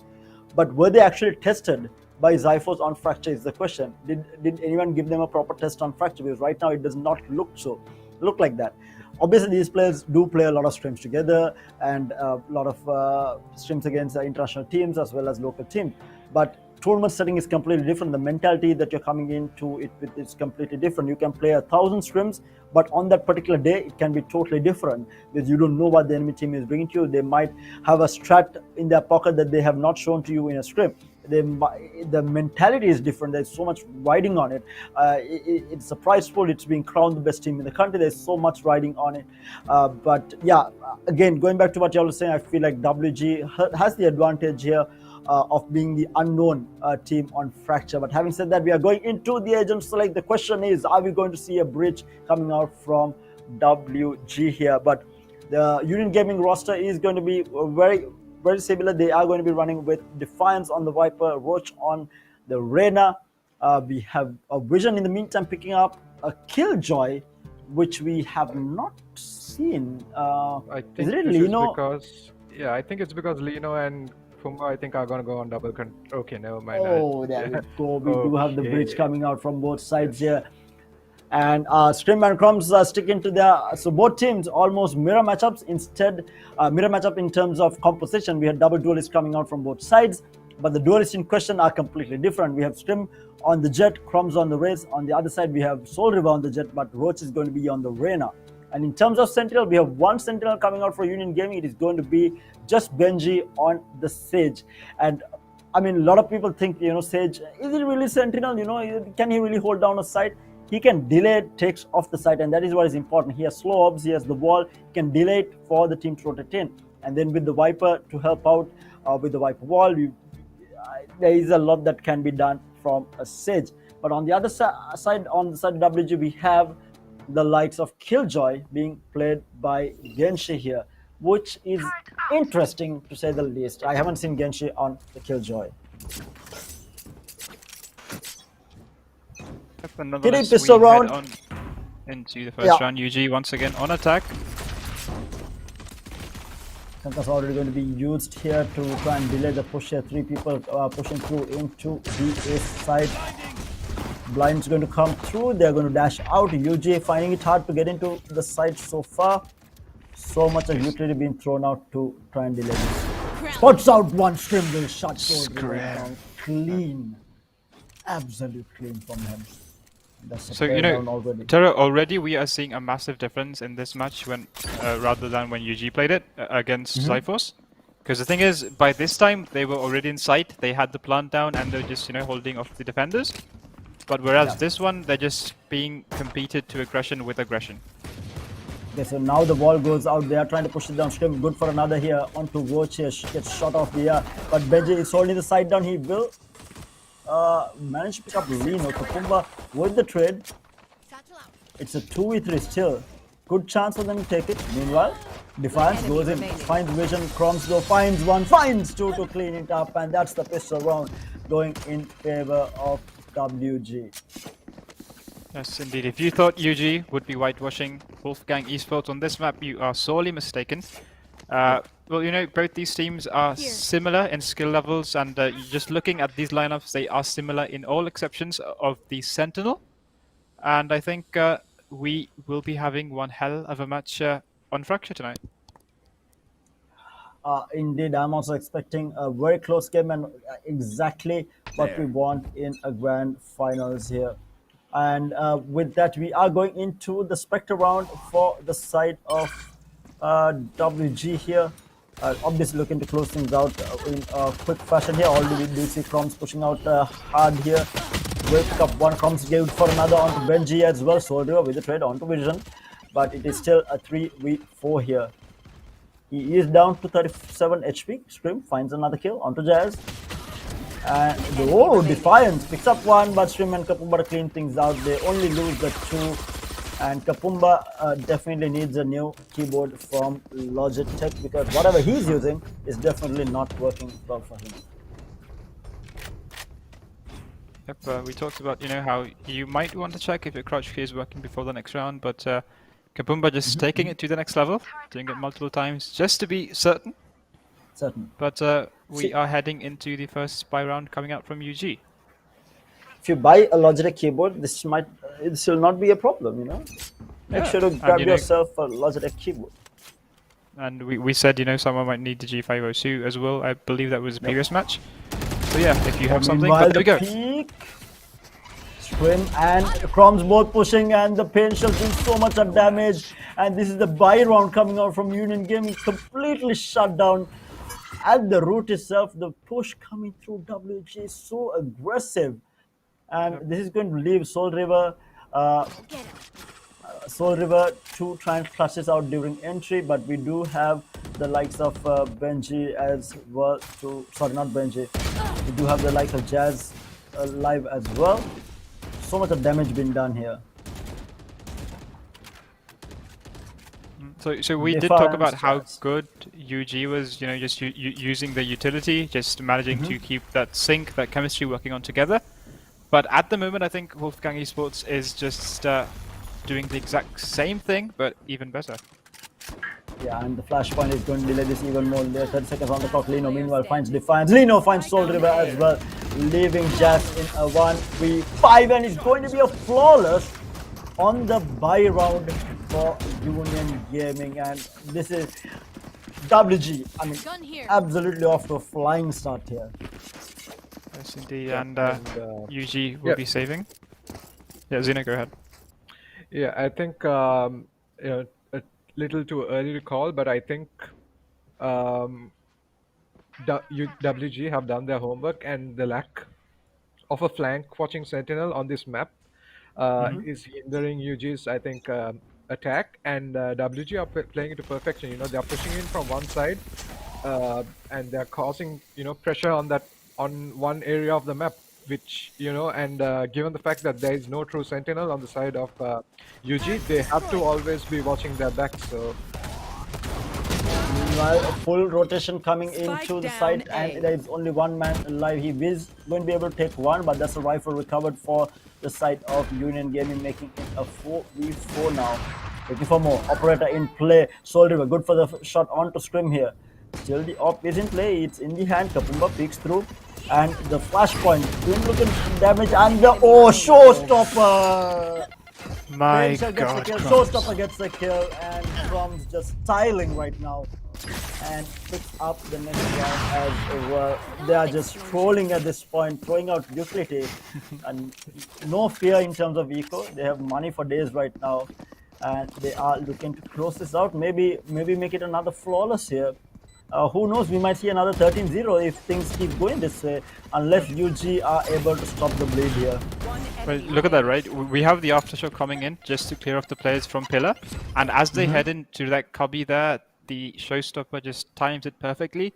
But were they actually tested by Zyphos on Fracture is the question. Did anyone give them a proper test on Fracture? Because right now it does not look like that. Obviously, these players do play a lot of scrims together and a lot of scrims against international teams as well as local teams. But tournament setting is completely different. The mentality that you're coming into it with is completely different. You can play 1,000 scrims, but on that particular day, it can be totally different because you don't know what the enemy team is bringing to you. They might have a strat in their pocket that they have not shown to you in a scrim. The mentality is different. There's so much riding on it. It's a prize pool. It's being crowned the best team in the country. There's so much riding on it. But yeah, again, going back to what y'all were saying, I feel like WG has the advantage here of being the unknown team on Fracture. But having said that, we are going into the agent select. The question is, are we going to see a bridge coming out from WG here? But the Union Gaming roster is going to be very similar. They are going to be running with Defiance on the Viper, Roach on the Reyna. We have a Vision in the meantime picking up a Killjoy, which we have not seen. I think is it this is Lino? because I think it's because Lino and Pumba I think are gonna go on double okay, never mind. Oh, there we go. We do have the bridge Okay. coming out from both sides here. And Scrim and Crumbs sticking to their. So both teams almost mirror matchups. Instead, mirror matchup in terms of composition. We had double duelists coming out from both sides, but the duelists in question are completely different. We have Scrim on the Jet, Crumbs on the Race. On the other side, we have Soul River on the Jet, but Roach is going to be on the Reyna. And in terms of Sentinel, we have one Sentinel coming out for Union Gaming. It is going to be just Benji on the Sage. And I mean, a lot of people think, Sage, is it really Sentinel? Can he really hold down a site? He can delay it, takes off the site, and that is what is important. He has slow ops, he has the wall, he can delay it for the team to rotate in. And then with the Viper to help out with the Viper wall, there is a lot that can be done from a Sage. But on the other side, on the side of WG, we have the likes of Killjoy being played by Genshi here, which is interesting to say the least. I haven't seen Genshi on the Killjoy. Nonetheless, pistol we round. head on into the first round. UG once again on attack. Lanka's already going to be used here to try and delay the push here. 3 people pushing through into the ace side. Blind's going to come through. They're going to dash out. UG finding it hard to get into the side so far. So much of utility being thrown out to try and delay this. Spots out one Scrim will shut down. Clean. Absolute clean from him. That's a So fair down already. Tara, already we are seeing a massive difference in this match when rather than when UG played it against Cyphos. Because the thing is, by this time they were already in sight. They had the plant down and they're just holding off the defenders. But whereas this one, they're just being competed to aggression with aggression. Okay, so now the ball goes out. They are trying to push it down. Scrim good for another here onto Roach here. Gets shot off the air. But Benji is holding the side down. He will manage to pick up Lino. Kapumba with the trade. It's a 2v3 still. Good chance for them to take it. Meanwhile, Defiance goes in, finds Vision, Crumbs go, finds one, finds 2 to clean it up, and that's the pistol round going in favor of WG. Yes, indeed. If you thought UG would be whitewashing Wolfgang Esports on this map, you are sorely mistaken. Well, both these teams are similar in skill levels, and just looking at these lineups, they are similar in all exceptions of the Sentinel. And I think we will be having one hell of a match on Fracture tonight. Indeed, I'm also expecting a very close game and exactly what we want in a grand finals here. And with that, we are going into the Spectre round for the side of WG here. Obviously looking to close things out in a quick fashion here. Already we do see Crumbs pushing out hard here. Will pick up one, Crumbs gave for another onto Benji as well. Soldier with the trade onto Vision. But it is still a 3v4 here. He is down to 37 HP. Scrim finds another kill onto Jazz. And Defiance picks up one, but Scrim and Kapumba clean things out. They only lose the 2. And Kapumba definitely needs a new keyboard from Logitech because whatever he's using is definitely not working well for him. Yep, we talked about how you might want to check if your crouch key is working before the next round, but Kapumba just taking it to the next level, doing it multiple times just to be certain. But we are heading into the first spy round coming out from UG. If you buy a Logitech keyboard, this will not be a problem, Make sure to grab yourself a Logitech keyboard. And we said, someone might need the G502 as well. I believe that was the previous match. So yeah, if you have something, Meanwhile, but there we the go. peak. Scrim and Chrome's both pushing, and the Pain Shell doing so much of damage. And this is the buy round coming out from Union Gaming, completely shut down. At the root itself, the push coming through WG is so aggressive. And this is going to leave Soul River to try and flush this out during entry, but we do have the likes of Benji as well. Sorry, not Benji. We do have the likes of Jazz live as well. So much of damage being done here. So we did talk about Defense how chats. good UG was, just using the utility, just managing to keep that sync, that chemistry working on together. But at the moment, I think Wolfgang Esports is just doing the exact same thing, but even better. Yeah, and the flashpoint is going to delay this even more. There's 30 seconds on the clock. Lino meanwhile finds Defiance. Lino finds Soul River as well, leaving Jazz in a 1v5, and it's going to be a flawless on the buy round for Union Gaming. And this is WG. I mean, Gun here. absolutely off to a flying start here. Yes, indeed, Yeah, and UG will yeah. be saving. Yeah, Zeno, go ahead. Yeah, I think a little too early to call, but I think WG have done their homework, and the lack of a flank watching sentinel on this map is hindering UG's, I think, attack. And WG are playing it to perfection. They are pushing in from one side, and they're causing pressure on one area of the map, which and given the fact that there is no true sentinel on the side of UG, they have to always be watching their backs. So Meanwhile, a full rotation coming Spike into the down site, A. and there is only one man alive. He is going to be able to take one, but that's a rifle recovered for the side of Union Gaming, making it a 4v4 now. Looking for more. Operator in play. Soul River, good for the shot on to Scrim here. Still the op is in play. It's in the hand. Kapumba peeks through, and the flashpoint doing looking damage, and the showstopper. My Pain Shell gets the God, kill. Crumbs. Showstopper gets the kill, and Crumbs just styling right now, and picks up the next round as well. They are just trolling at this point, throwing out utility, and no fear in terms of eco. They have money for days right now, and they are looking to close this out. Maybe make it another flawless here. Who knows? We might see another 13-0 if things keep going this way, unless UG are able to stop the bleed here. Well, look at that, right? We have the aftershock coming in just to clear off the players from pillar, and as they head into that cubby there, the showstopper just times it perfectly,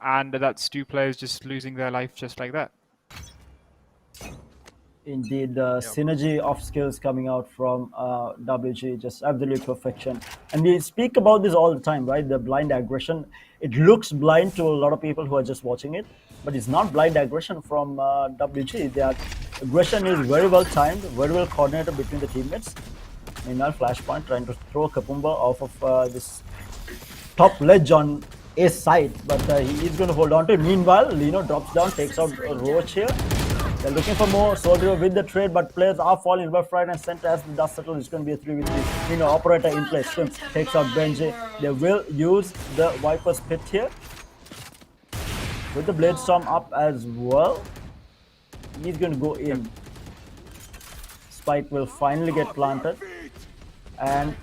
and that's two players just losing their life just like that. Indeed, the synergy of skills coming out from WG, just absolute perfection. And we speak about this all the time, right? The blind aggression. It looks blind to a lot of people who are just watching it, but it's not blind aggression from WG. Their aggression is very well timed, very well coordinated between the teammates. Meanwhile, Flashpoint trying to throw Kapumba off of this top ledge on a side, but he is going to hold on to it. Meanwhile, Lino drops down, takes out Roach here. They're looking for more. Soldier with the trade, but players are falling left, right, and center as the dust settles. It's going to be a 3v3. Operator in place. Swim takes out Benji. They will use the Viper's Pit here. With the Blade Storm up as well. He's going to go in. Spike will finally get planted. And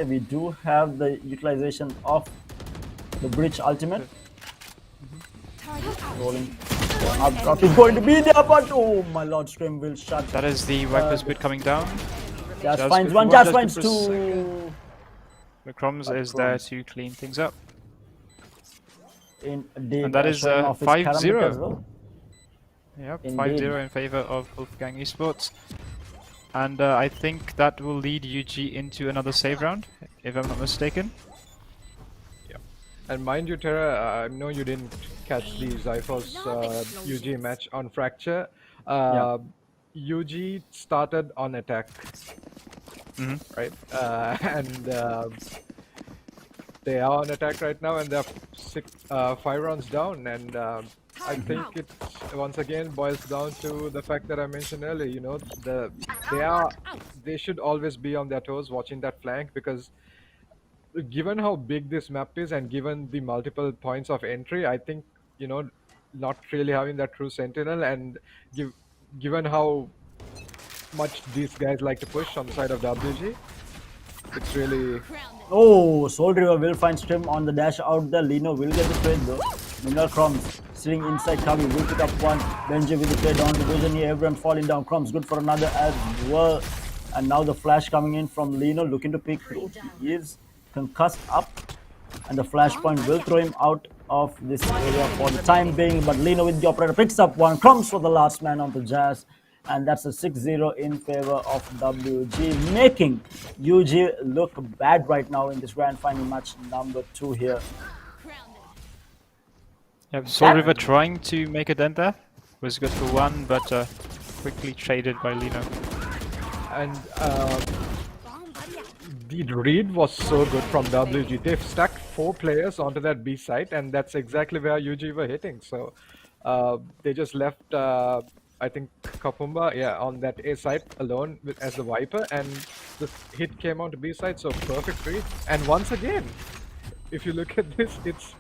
we do have the utilization of the Breach Ultimate. Rolling. Up is going to be there, but oh my lord, Scream will shut. That is the Viper's Bit coming down. Jazz Jazz finds good one, for Jazz Jazz finds good for a two. The Crumbs is there to clean things up. Indeed, And that is showing off his 5-0. Karambit as well. Yep, Indeed. 5-0 in favor of Wolfgang Esports. And I think that will lead UG into another save round, if I'm not mistaken. And mind you, Terra, I know you didn't catch the Zyphos UG match on Fracture. UG started on attack, right? And they are on attack right now, and they're 5 rounds down. And I think it once again boils down to the fact that I mentioned earlier. They should always be on their toes, watching that flank, because given how big this map is and given the multiple points of entry, I think not really having that true sentinel, and given how much these guys like to push on the side of WG, it's really Oh, Soul River will find Strim on the dash out there. Lino will get the trade though. Mineral Crumbs sitting inside Kavi will pick up one. Benji with the trade on the vision here. Everyone falling down. Crumbs good for another as well. And now the flash coming in from Lino looking to pick through. He is concussed up. And the flashpoint will throw him out of this area for the time being. But Lino with the operator picks up one. Crumbs for the last man on the Jazz. And that's a 6-0 in favor of WG, making UG look bad right now in this grand final match number 2 here. Yeah, Soul River trying to make a dent there. Was good for one, but quickly traded by Lino. and the read was so good from WG. They've stacked 4 players onto that B site, and that's exactly where UG were hitting. So they just left, I think, Kapumba, on that A site alone as the Viper, and the hit came onto B site, so perfect read. And once again, if you look at this, it's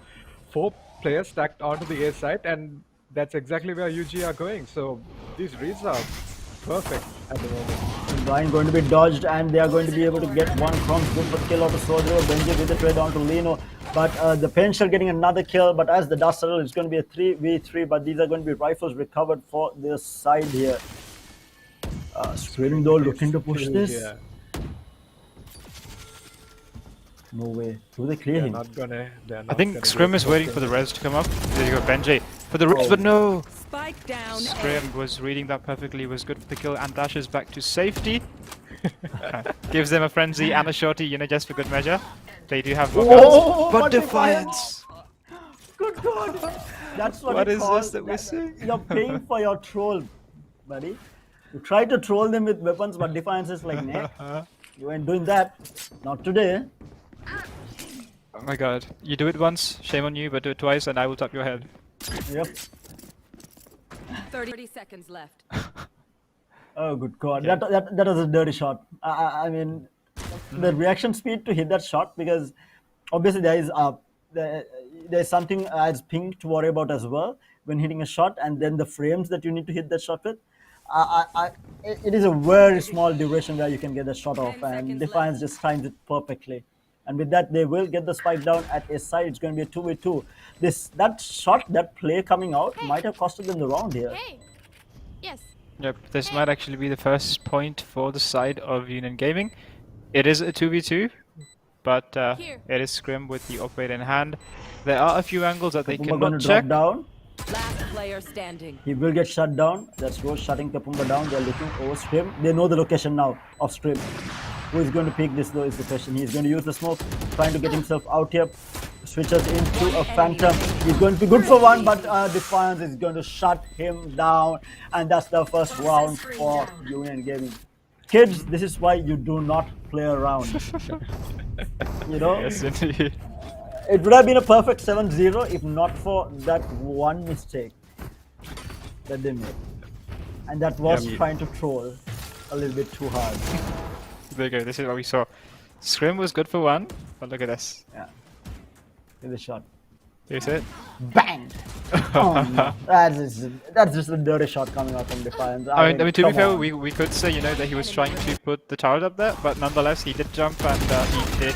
4 players stacked onto the A site, and that's exactly where UG are going. So these reads are perfect at the moment. Brian going to be dodged, and they are going to be able to get one Crumbs good for kill out of Sodro. Benji with the trade on to Lino, but the Penshell getting another kill. But as the dust settles, it's going to be a 3v3. But these are going to be rifles recovered for this side here. Screaming though, looking to push this. Yeah. No way. Do they clear him? I think Scrim is waiting for the res to come up. There you go, Benji. For the res, but no! Spike down. Scrim was reading that perfectly, was good for the kill, and dashes back to safety. Gives them a frenzy and a shorty, just for good measure. They do have more guns. But Defiance! Good God! That's what What it is calls- this that we're seeing? You're paying for your troll, buddy. You try to troll them with weapons, but Defiance is like, nah, you ain't doing that. Not today. Oh my god. You do it once, shame on you, but do it twice and I will tap your head. Yep. 30 seconds left. Oh, good God. That was a dirty shot. I mean, the reaction speed to hit that shot, because obviously there's something as ping to worry about as well when hitting a shot, and then the frames that you need to hit that shot with. It is a very small duration where you can get the shot off, 10 and seconds Defiance just times it perfectly. And with that, they will get the spike down at a side. It's going to be a 2v2. That shot, that play coming out might have costed them the round here. Hey. Yes. Yep, this might actually be the first point for the side of Union Gaming. It is a 2v2, but Here. it is Scrim with the operator in hand. There are a few angles that they Kapumba going cannot to check. drop down. Last player standing. He will get shut down. That's Rose shutting Kapumba down. They're looking over Scrim. They know the location now of Scrim. Who is going to pick this though is the question. He's going to use the smoke, trying to get himself out here. Switches into a Phantom. He's going to be good for one, but Defiance is going to shut him down. And that's the first round for Union Gaming. Kids, this is why you do not play around. Yes, indeed. It would have been a perfect 7-0 if not for that one mistake that they made. And that was trying to troll a little bit too hard. There you go, this is what we saw. Scrim was good for one, but look at this. Yeah. Give the shot. You see it? Bang! Oh, no. That's just a dirty shot coming out from Defiance. I mean, to be come fair, on. we could say, that he was trying to put the turret up there, but nonetheless, he did jump and he did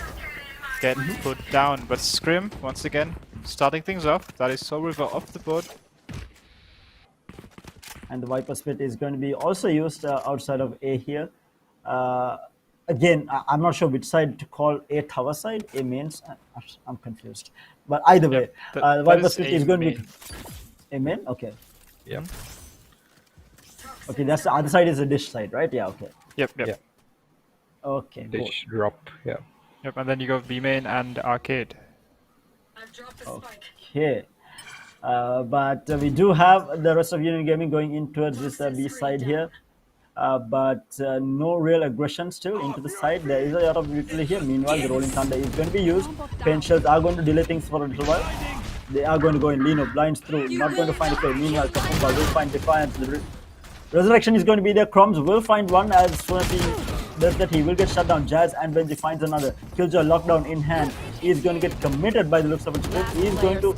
get put down. But Scrim, once again, starting things off. That is Soul River off the board. And the Viper Spit is going to be also used outside of A here. Again, I'm not sure which side to call A tower side, A mains. I'm confused. But either way, the Viper Spit is going to be A main? Okay. Yep. Okay, that's the other side is the dish side, right? Yeah, okay. Yep. Yeah. Okay, cool. Dish drop. Yeah. Yep, and then you go B main and arcade. Okay. But we do have the rest of Union Gaming going in towards this B side here. But no real aggression still into the side. There is a lot of utility here. Meanwhile, the Rolling Thunder is going to be used. Penshells are going to delay things for a little while. They are going to go in. Lino blinds through. Not going to find a play. Meanwhile, Kapumba will find Defiance. The Resurrection is going to be there. Crumbs will find one as soon as he does that, he will get shut down. Jazz and Benji finds another. Killjoy lockdown in hand. He's going to get committed by the looks of it. He's going to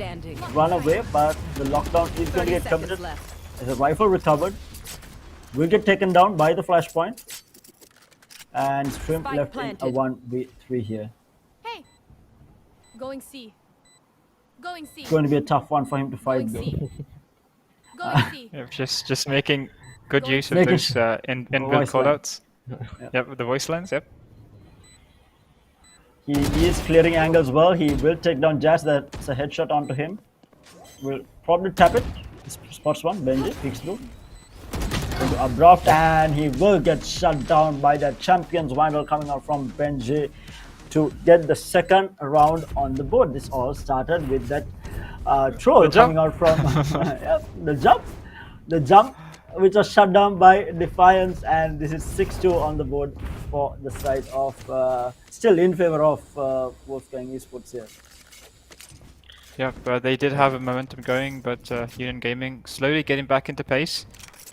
run away, but the lockdown is going to get committed. The rifle recovered. Will get taken down by the flashpoint. And Shrimp Spike left planted. in a 1v3 here. Hey, going C. Going C. It's going to be a tough one for him to fight Going though. C. Going C. Yep, just making good use of Making those sure- inbuilt voice line. callouts. Yep, the voice lines. Yep. He is clearing angles well. He will take down Jazz. That's a headshot onto him. Will probably tap it. Spots one. Benji peeks through. Into abrupt, and he will get shut down by the Champions Vandal coming out from Benji to get the second round on the board. This all started with that troll coming out from yep, the jump, which was shut down by Defiance, and this is 6-2 on the board for the side of still in favor of Wolfgang Esports here. Yep, they did have a momentum going, but Union Gaming slowly getting back into pace,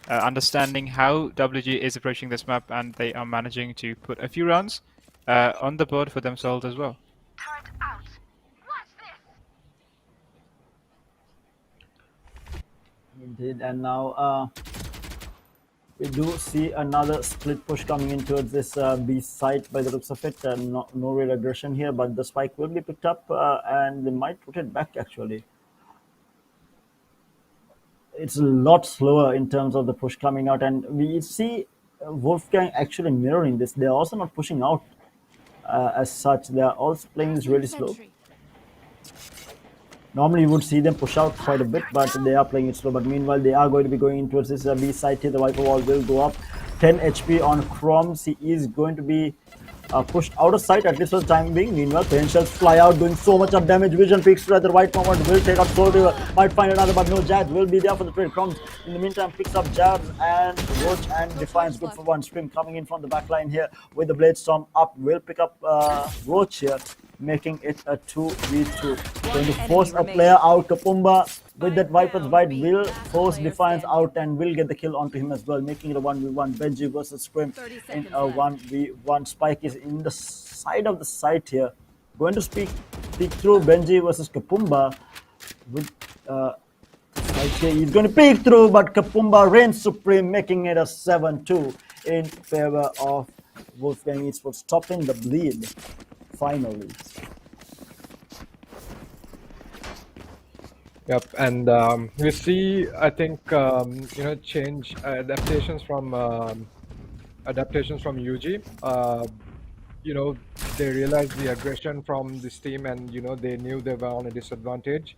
understanding how WG is approaching this map, and they are managing to put a few rounds on the board for themselves as well. Turret out. Watch this. Indeed, and now we do see another split push coming in towards this B site by the looks of it. No real aggression here, but the spike will be picked up and they might put it back actually. It's a lot slower in terms of the push coming out, and we see Wolfgang actually mirroring this. They're also not pushing out as such. They're also playing this really slow. Normally you would see them push out quite a bit, but they are playing it slow. But meanwhile, they are going to be going in towards this B side here. The Viper wall will go up. 10 HP on Chroms. He is going to be pushed out of sight, at least for the time being. Meanwhile, pain shells fly out, doing so much of damage. Vision peeks through at the right moment. Will take out Soul River. Might find another, but no. Jazz will be there for the trade. Chroms, in the meantime, picks up Jazz and Roach and Defiance. Good for one. Scream coming in from the back line here with the Blade Storm up. Will pick up Roach here, making it a 2v2. Going to force a player out. Kapumba with that Viper's Bite will force Defiance out and will get the kill onto him as well, making it a 1v1. Benji versus Scrim in a 1v1. Spike is in the side of the site here. Going to peek through Benji versus Kapumba with he's going to peek through, but Kapumba reigns supreme, making it a 7-2 in favor of Wolfgang Esports, stopping the bleed finally. Yep, and we see, I think, change adaptations from UG. They realized the aggression from this team, and they knew they were on a disadvantage.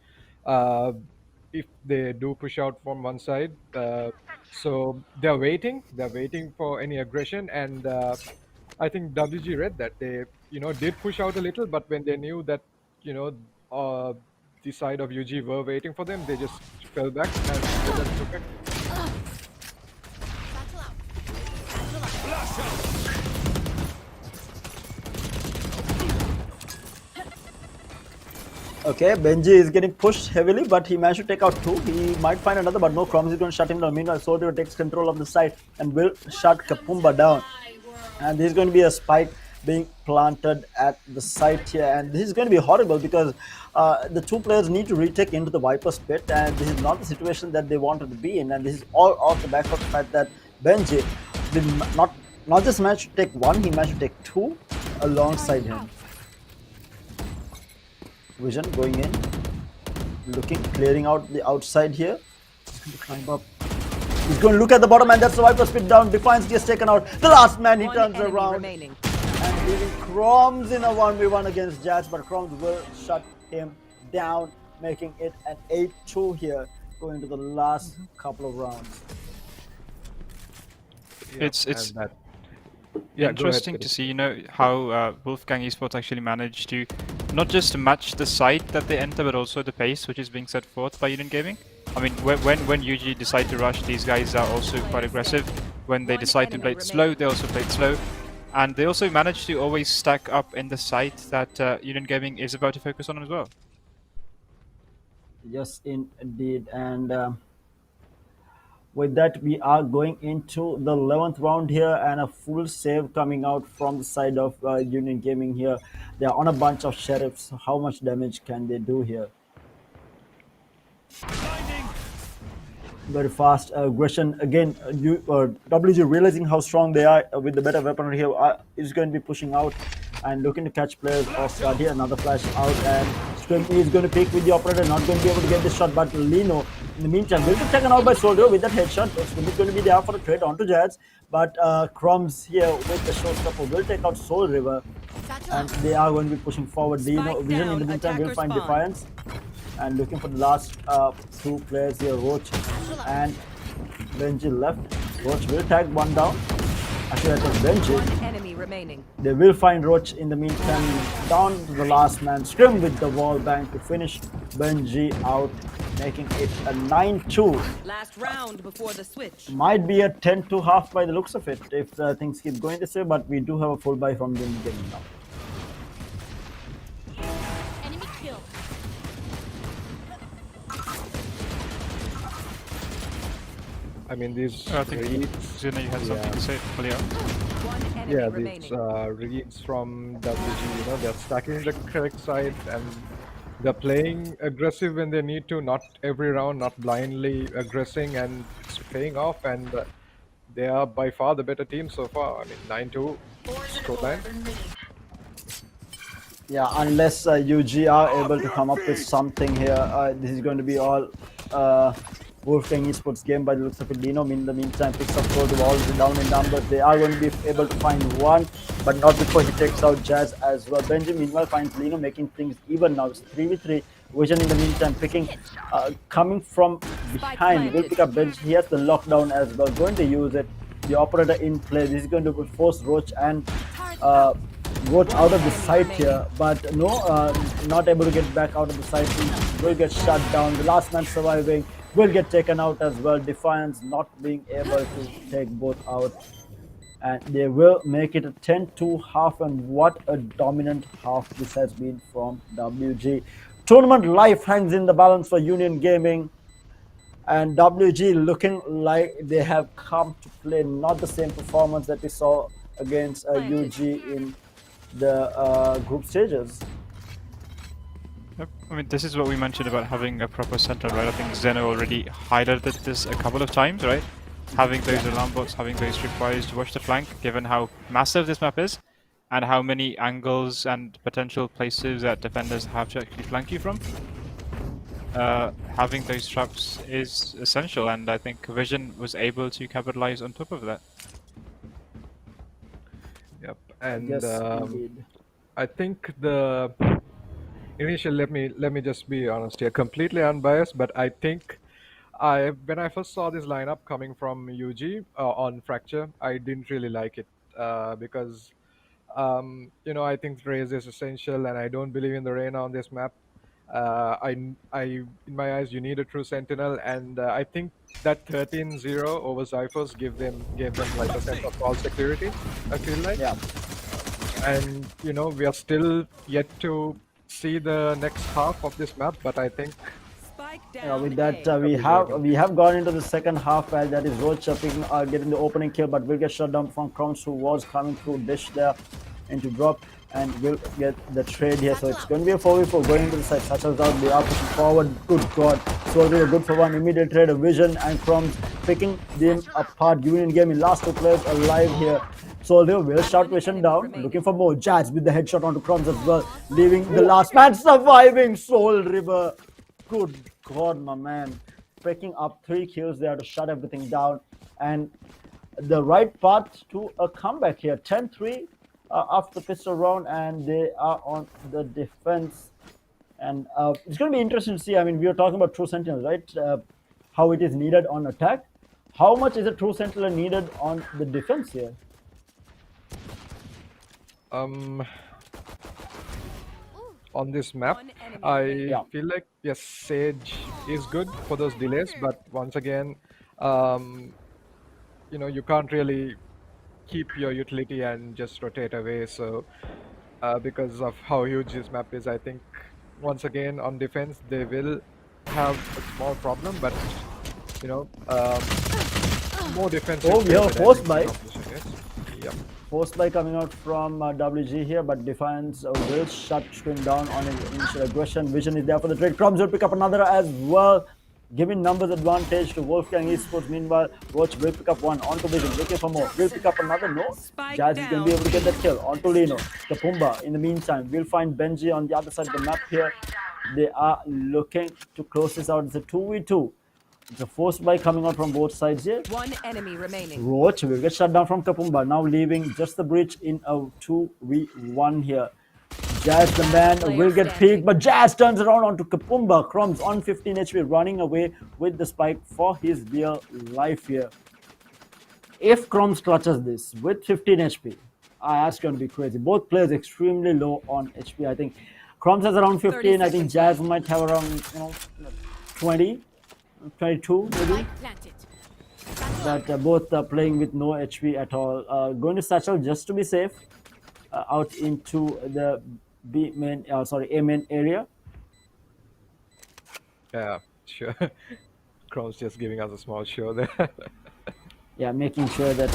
If they do push out from one side, so they're waiting for any aggression, and I think WG read that. They did push out a little, but when they knew that the side of UG were waiting for them, they just fell back and they took it. Okay, Benji is getting pushed heavily, but he managed to take out two. He might find another, but no. Chroms is going to shut him down. Meanwhile, Soldier takes control of the side and will shut Kapumba down. And there's going to be a spike being planted at the site here, and this is going to be horrible because the two players need to retake into the Viper's pit, and this is not the situation that they wanted to be in, and this is all off the back of the fact that Benji did not just manage to take one, he managed to take two alongside him. Vision going in, looking, clearing out the outside here. He's going to climb up. He's going to look at the bottom, and that's the Viper spit down. Defiance gets taken out. The last man, he turns around and leaving Chroms in a 1v1 against Jazz, but Chroms will shut him down, making it an 8-2 here, going to the last couple of rounds. It's Yeah, interesting to see, how Wolfgang Esports actually managed to not just match the site that they enter, but also the pace which is being set forth by Union Gaming. I mean, when UG decide to rush, these guys are also quite aggressive. When they decide to play it slow, they also play it slow. And they also manage to always stack up in the site that Union Gaming is about to focus on as well. Yes, indeed. And With that, we are going into the 11th round here, and a full save coming out from the side of Union Gaming here. They are on a bunch of sheriffs. How much damage can they do here? Very fast aggression again. WG realizing how strong they are with the better weaponry here is going to be pushing out and looking to catch players off guard here. Another flash out, and Scrim is going to pick with the operator, not going to be able to get this shot, but Lino in the meantime will be taken out by Soldier with that headshot. Scrim is going to be there for a trade onto Jazz, but Crumbs here with the showstopper will take out Soul River, and they are going to be pushing forward. Lino Vision in the meantime will find Defiance and looking for the last two players here, Roach and Benji left. Roach will tag one down. Actually, I think Benji. One enemy remaining. They will find Roach in the meantime. Down to the last man. Scrim with the wall bang to finish Benji out, making it a 9-2. Last round before the switch. Might be a 10-2 half by the looks of it if things keep going this way, but we do have a full buy from the game now. Enemy kill. I mean, these I think reads, Zina, you had something to say, Leo. One enemy yeah, remaining. these reads from WG, they're stacking the correct side and they're playing aggressive when they need to, not every round, not blindly aggressing, and it's paying off. And they are by far the better team so far. I mean, 9-2 scoreline. Yeah, unless UG are able to come up with something here, this is going to be all Wolfgang Esports game by the looks of it. Dino in the meantime picks up both the walls down in numbers. They are going to be able to find one, but not before he takes out Jazz as well. Benji meanwhile finds Lino, making things even now. It's 3v3. Vision in the meantime picking, coming from behind. Will pick up Benji. He has the lockdown as well. Going to use it. The operator in play. This is going to force Roach and Roach out of the site here, but no, not able to get back out of the site. He will get shut down. The last man surviving will get taken out as well. Defiance not being able to take both out, and they will make it a 10-2 half. And what a dominant half this has been from WG. Tournament life hangs in the balance for Union Gaming, and WG looking like they have come to play not the same performance that we saw against UG in the group stages. Yep. I mean, this is what we mentioned about having a proper center, right? I think Zeno already highlighted this a couple of times, right? Having those alarm bots, having those tripwires to watch the flank, given how massive this map is, and how many angles and potential places that defenders have to actually flank you from. Having those traps is essential, and I think Vision was able to capitalize on top of that. Yep, and Yes, indeed. I think the initial, let me just be honest here, completely unbiased, but I think when I first saw this lineup coming from UG on Fracture, I didn't really like it because I think Raze is essential, and I don't believe in the Reyna on this map. In my eyes, you need a true sentinel, and I think that 13-0 over Zyphos gave them like a sense of false security, I feel like. Yeah. And we are still yet to see the next half of this map, but I think Spike Yeah, down. with that, A. we have gone into the second half, and that is Roach getting the opening kill, but will get shut down from Crowns, who was coming through dish there into drop, and will get the trade here. So it's going to be a 4v4 going into the side. Satchel's out, they are pushing forward. Good God. So they were good for one. Immediate trade of Vision and Crumbs picking them apart. Union Gaming, last two players alive here. Soldier will shut Vision down, looking for more. Jazz with the headshot onto Crumbs as well, leaving the last man surviving. Soul River. Good God, my man. Picking up 3 kills there to shut everything down. And the right path to a comeback here. 10-3 after the pistol round, and they are on the defense. And it's going to be interesting to see. I mean, we were talking about True Sentinels, right? How it is needed on attack. How much is a True Sentinel needed on the defense here? on this map, One enemy I remaining. feel like yes, Sage is good for those delays, but once again, you can't really keep your utility and just rotate away. So because of how huge this map is, I think once again on defense they will have a small problem, but more defensive. Oh, we have a play, but I force think buy. the competition is- Yep. Force by coming out from WG here, but Defiance will shut him down on his initial aggression. Vision is there for the trade. Crumbs will pick up another as well, giving numbers advantage to Wolfgang Esports. Meanwhile, Roach will pick up one onto Vision, looking for more. Will pick up another. No, Spike Jazz is going to be down. able to get that kill onto Lino. Kapumba. In the meantime, we'll find Benji on the other side of the map here. They are looking to close this out. It's a 2v2. It's a force by coming out from both sides here. One enemy remaining. Roach will get shut down from Kapumba, now leaving just the breach in a 2v1 here. Jazz, the man, will get peaked, but Jazz turns around onto Kapumba. Crumbs on 15 HP, running away with the spike for his dear life here. If Crumbs clutches this with 15 HP, that's going to be crazy. Both players extremely low on HP. I think Crumbs has around 15. I think Jazz might have around 20. 22 maybe, Spike planted. but both are playing with no HP at all. Going to Satchel just to be safe, out into the A main area. Yeah, sure. Chrome's just giving us a small show there. Yeah, making sure that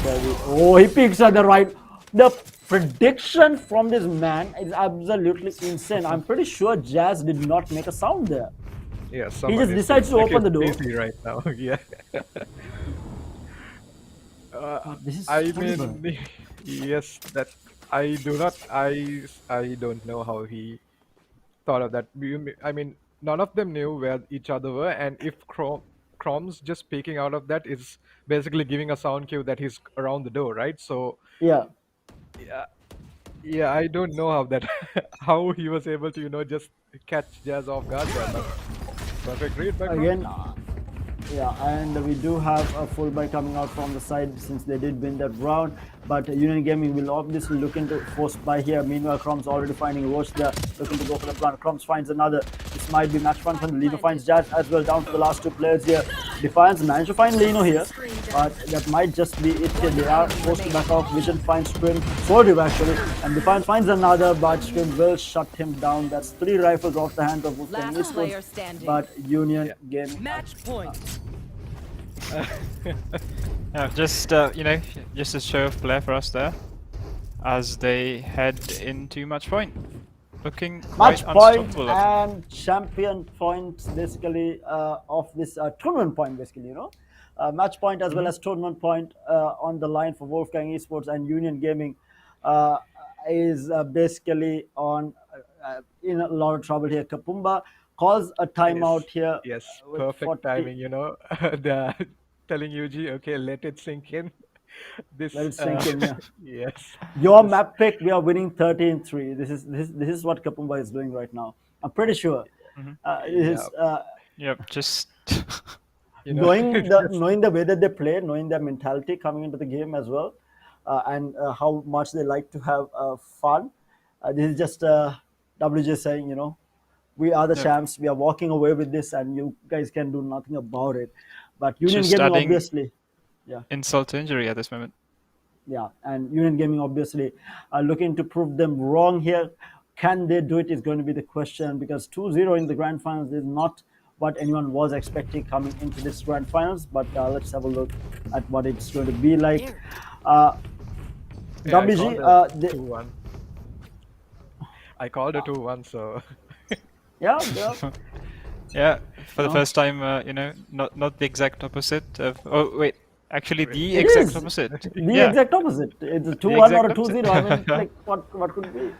he peeks at the right. The prediction from this man is absolutely insane. I'm pretty sure Jazz did not make a sound there. Yeah, He just decides to open the door. Busy right now. Yeah. This is I terrible. mean, yes, that I do not. I don't know how he thought of that. I mean, none of them knew where each other were, and if Chrome's just peeking out of that is basically giving a sound cue that he's around the door, right? So Yeah. yeah, I don't know how that how he was able to just catch Jazz off guard there. But perfect read by Chrome. Again, yeah, and we do have a full buy coming out from the side since they did win that round. But Union Gaming will obviously look into force buy here. Meanwhile, Crumbs already finding Roach there, looking to go for the plan. Crumbs finds another. This might be match point. Lino finds Jazz as well, down to the last two players here. Defiance managed to find Lino here, but that might just be it here. They are forced to back off. Vision finds Scrim, Sordiv actually, and Defiance finds another, but Scrim will shut him down. That's 3 rifles off the hands of Wolfgang Last player Esports, standing. but Union Gaming. Match point. Just just a show of flair for us there, as they head into match point, looking Match quite point unstoppable. and champion points basically of this tournament point basically, match point as well as tournament point on the line for Wolfgang Esports, and Union Gaming is basically on in a lot of trouble here. Kapumba calls a timeout here. Yes, with perfect 40 timing. They're telling UG, okay, let it sink in. This. Let it sink in, yeah. Yes. Your map pick, we are winning 13-3. This is what Kapumba is doing right now. I'm pretty sure. This is Yep, just knowing the way that they play, knowing their mentality coming into the game as well, and how much they like to have fun. This is just WJ saying, we are the champs. We are walking away with this, and you guys can do nothing about it. But Union Just Gaming adding- obviously, insult to injury at this moment. yeah, and Union Gaming obviously are looking to prove them wrong here. Can they do it is going to be the question, because 2-0 in the grand finals is not what anyone was expecting coming into this grand finals. But let's have a look at what it's going to be like. WG, I 2-1. I called a 2-1, so yeah, Yeah, for the first time, not the exact opposite of. Oh wait, actually the It exact is. opposite. the exact opposite. It's a 2-1 or a exact 2-0. I mean, like what could be?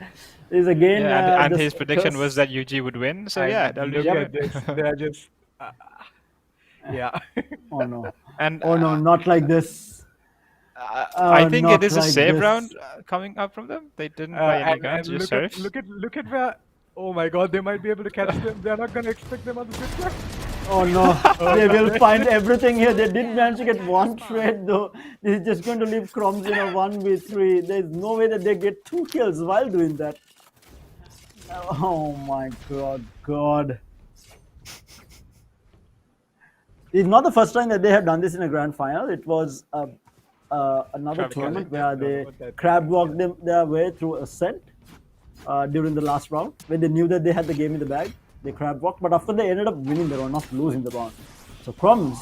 Is again. Yeah, and this his prediction curse- was that UG would win. So and yeah, look WG at this. They're just yeah. Oh no! and Oh no! Not like this. I think not it is a like save this. round coming up from them. They didn't buy any guns, just sheriffs. look at where. Oh my God! They might be able to catch them. They're not gonna expect them on the switch. Oh no, they will find everything here. They did manage to get one trade though. This is just going to leave Crumbs in a 1v3. There's no way that they get 2 kills while doing that. Oh my God. It's not the first time that they have done this in a grand final. It was another Crab tournament walking. where they What that crab walked their way through Ascent during the last round, when they knew that they had the game in the bag. They crab walked, but after they ended up winning the round, not losing the round. So Crumbs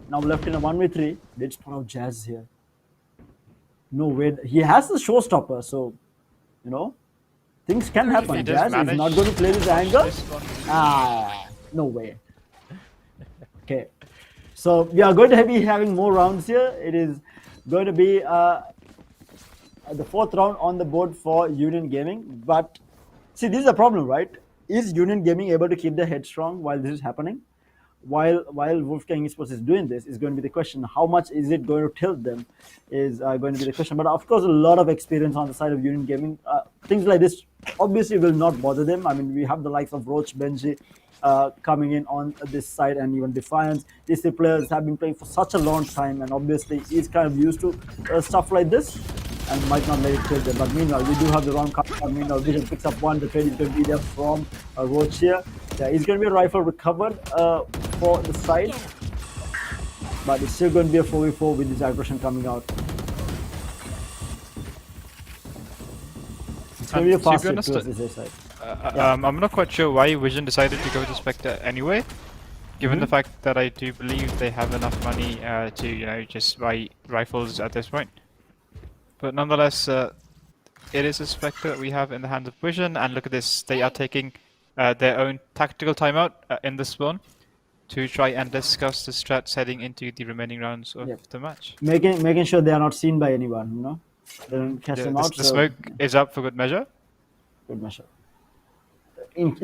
Now left in a 1v3. Did spot out Jazz here. No way. He has the showstopper, so you know things can happen. He does Jazz is manage not going to play this to angle. this one. No way. Okay, so we are going to be having more rounds here. It is going to be the fourth round on the board for Union Gaming. But see, this is the problem, right? Is Union Gaming able to keep their head strong while this is happening? While Wolfgang Esports is doing this, is going to be the question. How much is it going to tilt them? Is going to be the question. But of course, a lot of experience on the side of Union Gaming. Things like this obviously will not bother them. I mean, we have the likes of Roach, Benji coming in on this side, and even Defiance. These three players have been playing for such a long time, and obviously he's kind of used to stuff like this, and might not let it tilt them. But meanwhile, we do have the round card. Meanwhile, Vision picks up one. The trade is going to be there from Roach here. Yeah, it's going to be a rifle recovered for the side, but it's still going to be a 4v4 with this aggression coming out. It's going to be a To be fast hit honest, towards this side. I'm not quite sure why Vision decided to go with the Spectre anyway, given the fact that I do believe they have enough money to just buy rifles at this point. But nonetheless, it is a Spectre that we have in the hands of Vision, and look at this, they are taking their own tactical timeout in the spawn to try and discuss the strats heading into the remaining rounds of the match. Making sure they are not seen by anyone, you know? They don't catch them out. The smoke is up for good measure. Good measure.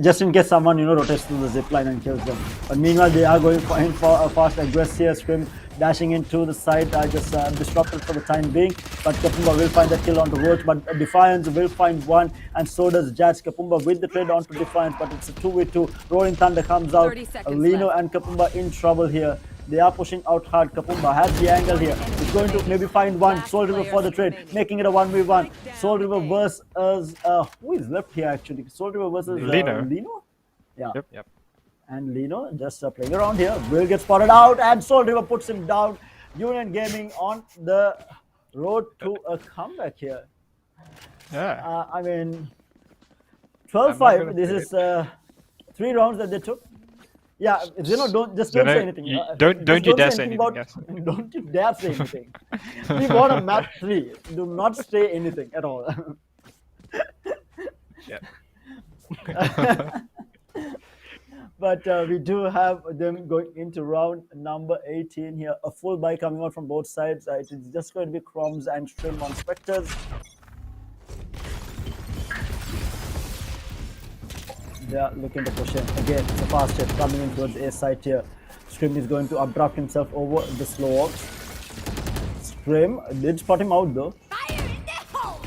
Just in case someone, you know, rotates through the zip line and kills them. But meanwhile, they are going for a fast aggressive scrim, dashing into the side, just disrupted for the time being. But Kapumba will find the kill onto Roach, but Defiance will find one, and so does Jazz. Kapumba with the trade onto Defiance, but it's a 2v2. Rolling Thunder comes out. 30 seconds Lino left. and Kapumba in trouble here. They are pushing out hard. Kapumba has the angle here. He's going to maybe find one. Soul River for the trade, making it a 1v1. Soul River versus who is left here actually? Soul River versus Lino. Yeah. Yep. And Lino just playing around here. Will get spotted out, and Soul River puts him down. Union Gaming on the road to a comeback here. Yeah. I mean, 12-5. This is 3 rounds that they took. Yeah, Zeno, don't say anything. Don't you dare say anything. Yes. Don't you dare say anything. We won a match 3. Do not say anything at all. But we do have them going into round number 18 here. A full buy coming out from both sides. It is just going to be Chroms and Stream on Spectres. They are looking to push in. Again, it's a fast hit coming in towards A side here. Scrim is going to abrupt himself over the slow walks. Scrim did spot him out though. Fire in the hole!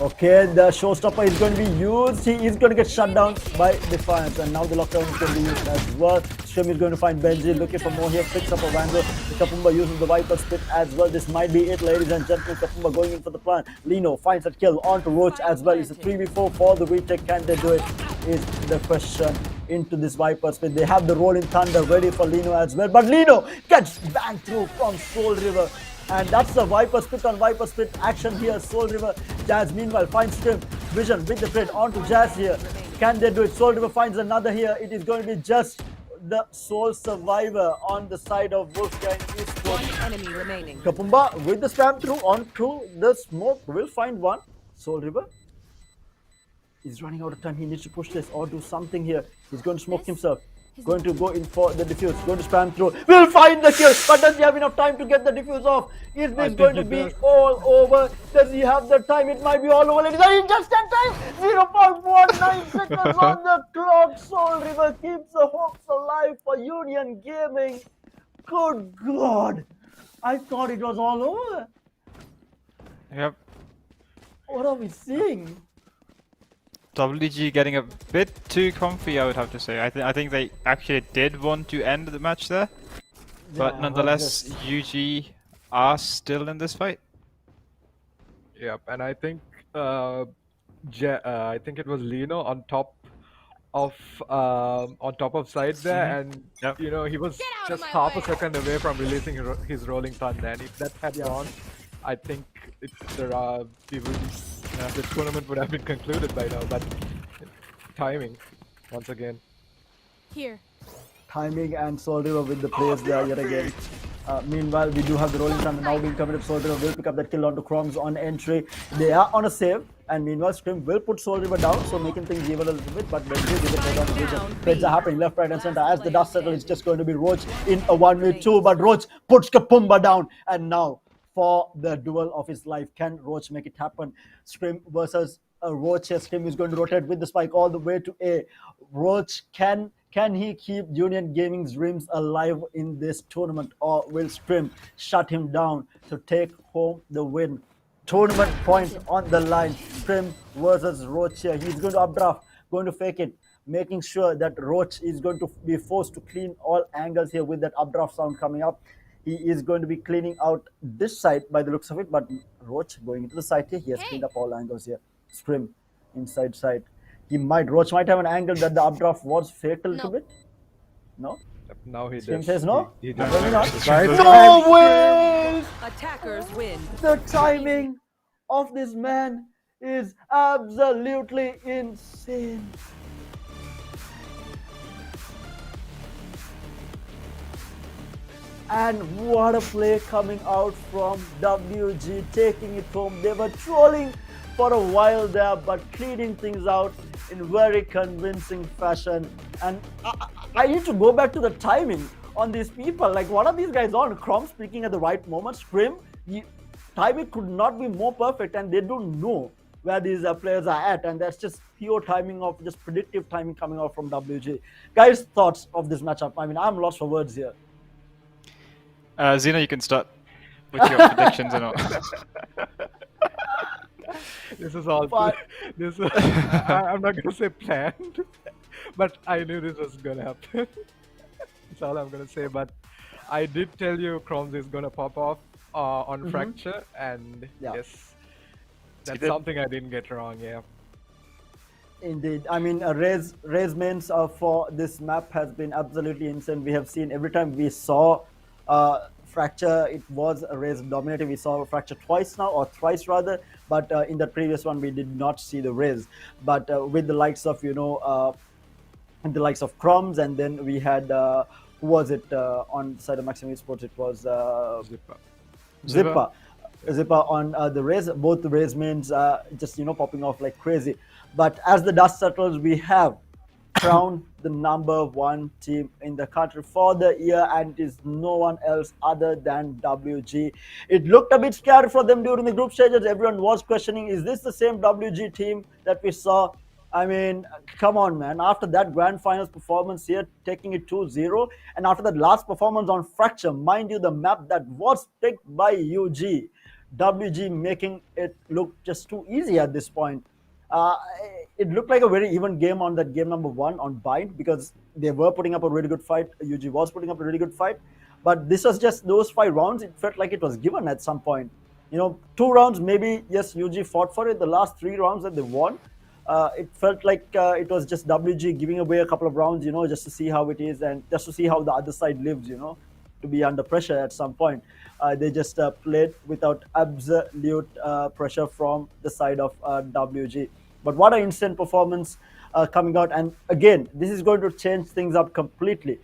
Okay, the showstopper is going to be used. He is going to get shut down by Defiance, and now the lockdown is going to be used as well. Scrim is going to find Benji, looking for more here, picks up a Vandal. Kapumba uses the Viper Spit as well. This might be it, ladies and gentlemen. Kapumba going in for the plan. Lino finds a kill onto Roach as well. It's a 3v4 for the retake. Can they do it? Is the question into this Viper Spit. They have the Rolling Thunder ready for Lino as well, but Lino gets banged through from Soul River, and that's the Viper Spit on Viper Spit action here. Soul River. Jazz meanwhile finds Scrim. Vision with the trade onto Jazz here. Can they do it? Soul River finds another here. It is going to be just the sole survivor on the side of Wolfgang Esports. One enemy remaining. Kapumba with the spam through onto the smoke will find one. Soul River. He's running out of time. He needs to push this or do something here. He's going to smoke himself. Going to go in for the defuse. Going to spam through. Will find the kill. But does he have enough time to get the defuse off? Is this going to be all over? Does he have the time? It might be all over. Ladies and just in time. 0.19 seconds on the clock. Soul River keeps the hopes alive for Union Gaming. Good God. I thought it was all over. Yep. What are we seeing? WG getting a bit too comfy, I would have to say. I think they actually did want to end the match there, but Yeah, nonetheless, UG are still in this fight. Yep, and I think I think it was Lino on top of side there, and you know, he was out of just my half a way. second away from releasing his Rolling Thunder, and if that had gone, I think the tournament would have been concluded by now. But timing, once again. Here. Timing and Soul River with the plays there yet again. Meanwhile, we do have the rolling thunder now being committed. Soldier will pick up that kill onto Chroms on entry. They are on a save, and meanwhile, Scrim will put Soldier down, so making things even a little bit. But when they get on the vision, trades are happening left, right, and center. As the dust settles, it's just going to be Roach in a 1v2, but Roach puts Kapumba down, and now for the duel of his life, can Roach make it happen? Scrim versus Roach here. Scrim is going to rotate with the spike all the way to A. Roach can he keep Union Gaming's dreams alive in this tournament, or will Scrim shut him down to take home the win? Tournament points on the line. Scrim versus Roach here. He's going to updraft, going to fake it, making sure that Roach is going to be forced to clean all angles here with that updraft sound coming up. He is going to be cleaning out this side by the looks of it, but Roach going into the side here. He has cleaned up all angles here. Scrim inside side. Roach might have an angle that the updraft was faked a little bit. No? Now he Scrim does. says no? He Maybe does. not. Right? No way! Attackers win. The timing of this man is absolutely insane. And what a play coming out from WG, taking it home. They were trolling for a while there, but cleaning things out in very convincing fashion. And I need to go back to the timing on these people. Like, what are these guys on? Crom speaking at the right moment. Scrim, timing could not be more perfect, and they don't know where these players are at, and that's just pure timing of just predictive timing coming out from WG. Guys, thoughts of this matchup? I mean, I'm lost for words here. Zena, you can start with your predictions and all. This is all. This I'm not gonna say planned, but I knew this was gonna happen. That's all I'm gonna say. But I did tell you Chroms is gonna pop off on Fracture, and yes, that's something I didn't get wrong. Yeah. Indeed. I mean, Ray's mains for this map has been absolutely insane. We have seen every time we saw Fracture, it was Ray's dominating. We saw Fracture twice now, or thrice rather, but in the previous one we did not see the Rays. But with the likes of, the likes of Chroms, and then we had, who was it on the side of Maximum Esports? It was Zipper on the Rays. Both the Rays mains just, popping off like crazy. But as the dust settles, we have crowned the #1 team in the country for the year, and it is no one else other than WG. It looked a bit scary for them during the group stages. Everyone was questioning, is this the same WG team that we saw? I mean, come on, man. After that grand finals performance here, taking it 2-0, and after that last performance on Fracture, mind you, the map that was picked by UG, WG making it look just too easy at this point. It looked like a very even game on that game #1 on Bind, because they were putting up a really good fight. UG was putting up a really good fight, but this was just those 5 rounds. It felt like it was given at some point. 2 rounds maybe, yes, UG fought for it. The last 3 rounds that they won, it felt like it was just WG giving away a couple of rounds, just to see how it is and just to see how the other side lives, to be under pressure at some point. They just played without absolute pressure from the side of WG. But what an instant performance coming out. And again, this is going to change things up completely.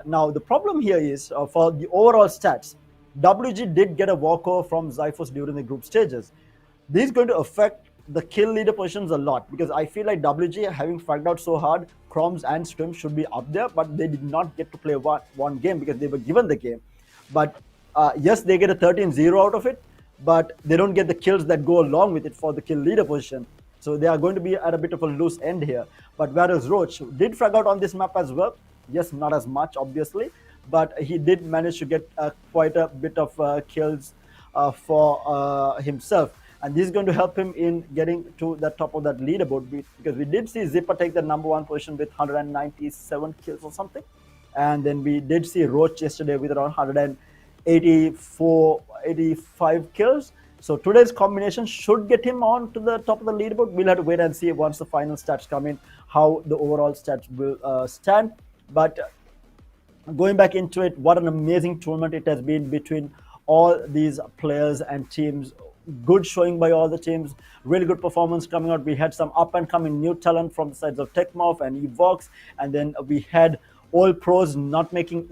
Now, the problem here is for the overall stats, WG did get a walkover from Zyphos during the group stages. This is going to affect the kill leader positions a lot, because I feel like WG, having fragged out so hard, Chroms and Scrim should be up there, but they did not get to play one game because they were given the game. But yes, they get a 13-0 out of it, but they don't get the kills that go along with it for the kill leader position. So they are going to be at a bit of a loose end here. But whereas Roach did frag out on this map as well, yes, not as much obviously, but he did manage to get quite a bit of kills for himself. And this is going to help him in getting to the top of that leaderboard, because we did see Zipper take the #1 position with 197 kills or something. And then we did see Roach yesterday with around 185 kills. So today's combination should get him on to the top of the leaderboard. We'll have to wait and see once the final stats come in, how the overall stats will stand. But going back into it, what an amazing tournament it has been between all these players and teams. Good showing by all the teams, really good performance coming out. We had some up and coming new talent from the sides of Techmorph and Evox, and then we had old pros not making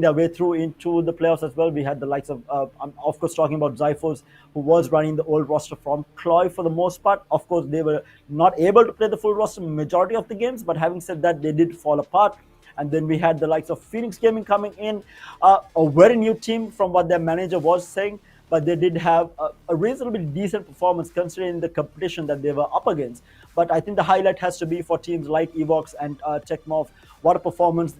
their way through into the playoffs as well. We had the likes of I'm of course talking about Zyphos, who was running the old roster from Cloy for the most part. Of course, they were not able to play the full roster majority of the games, but having said that, they did fall apart. And then we had the likes of Phoenix Gaming coming in, a very new team from what their manager was saying, but they did have a reasonably decent performance considering the competition that they were up against. But I think the highlight has to be for teams like Evox and Techmov. What a performance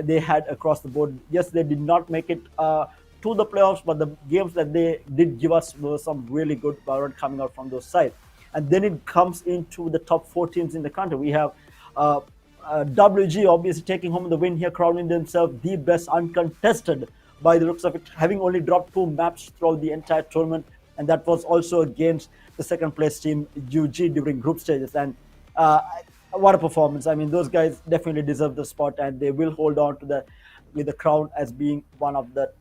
they had across the board. Yes, they did not make it to the playoffs, but the games that they did give us were some really good Valorant coming out from those sides. And then it comes into the top four teams in the country. We have uh, WG obviously taking home the win here, crowning themselves the best uncontested by the looks of it, having only dropped 2 maps throughout the entire tournament, and that was also against the second place team UG during group stages. And uh, what a performance! I mean, those guys definitely deserve the spot, and they will hold on to the crown as being one of the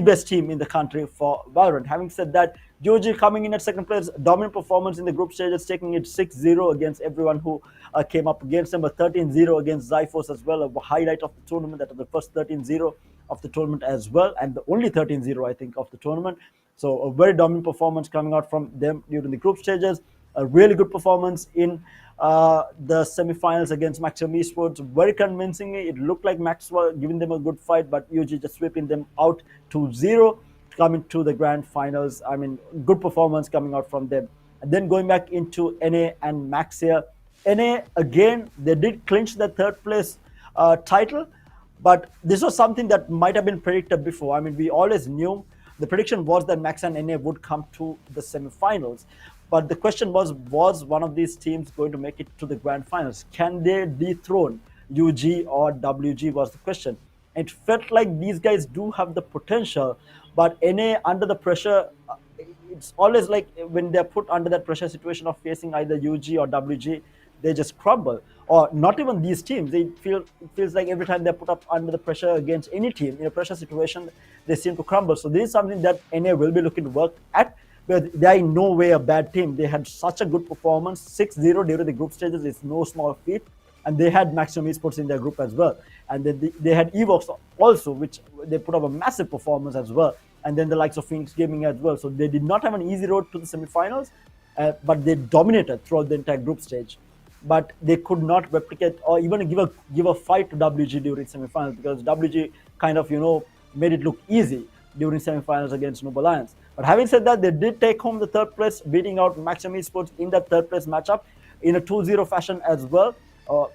best team in the country for Valorant. Having said that, Georgia coming in at second place, dominant performance in the group stages, taking it 6-0 against everyone who came up against them, but 13-0 against Zyphos as well, a highlight of the tournament. That was the first 13-0 of the tournament as well, and the only 13-0, I think, of the tournament. So a very dominant performance coming out from them during the group stages. A really good performance in the semi-finals against Maximum Esports. Very convincingly, it looked like Max were giving them a good fight, but UG just sweeping them out 2-0 to come into the grand finals. I mean, good performance coming out from them. And then going back into NA and Max here. NA, again, they did clinch the third place title, but this was something that might have been predicted before. I mean, we always knew the prediction was that Max and NA would come to the semifinals. But the question was one of these teams going to make it to the grand finals? Can they dethrone UG or WG was the question. It felt like these guys do have the potential, but NA under the pressure, it's always like when they're put under that pressure situation of facing either UG or WG, they just crumble. Or not even these teams. It feels like every time they're put up under the pressure against any team in a pressure situation, they seem to crumble. So this is something that NA will be looking to work at. But they are in no way a bad team. They had such a good performance. 6-0 during the group stages is no small feat. And they had Maximum Esports in their group as well. And then they had Evox also, which they put up a massive performance as well. And then the likes of Phoenix Gaming as well. So they did not have an easy road to the semifinals, but they dominated throughout the entire group stage. But they could not replicate or even give a fight to WG during semifinals, because WG kind of made it look easy during semifinals against Noob Alliance. But having said that, they did take home the third place, beating out Maximum Esports in that third place matchup in a 2-0 fashion as well.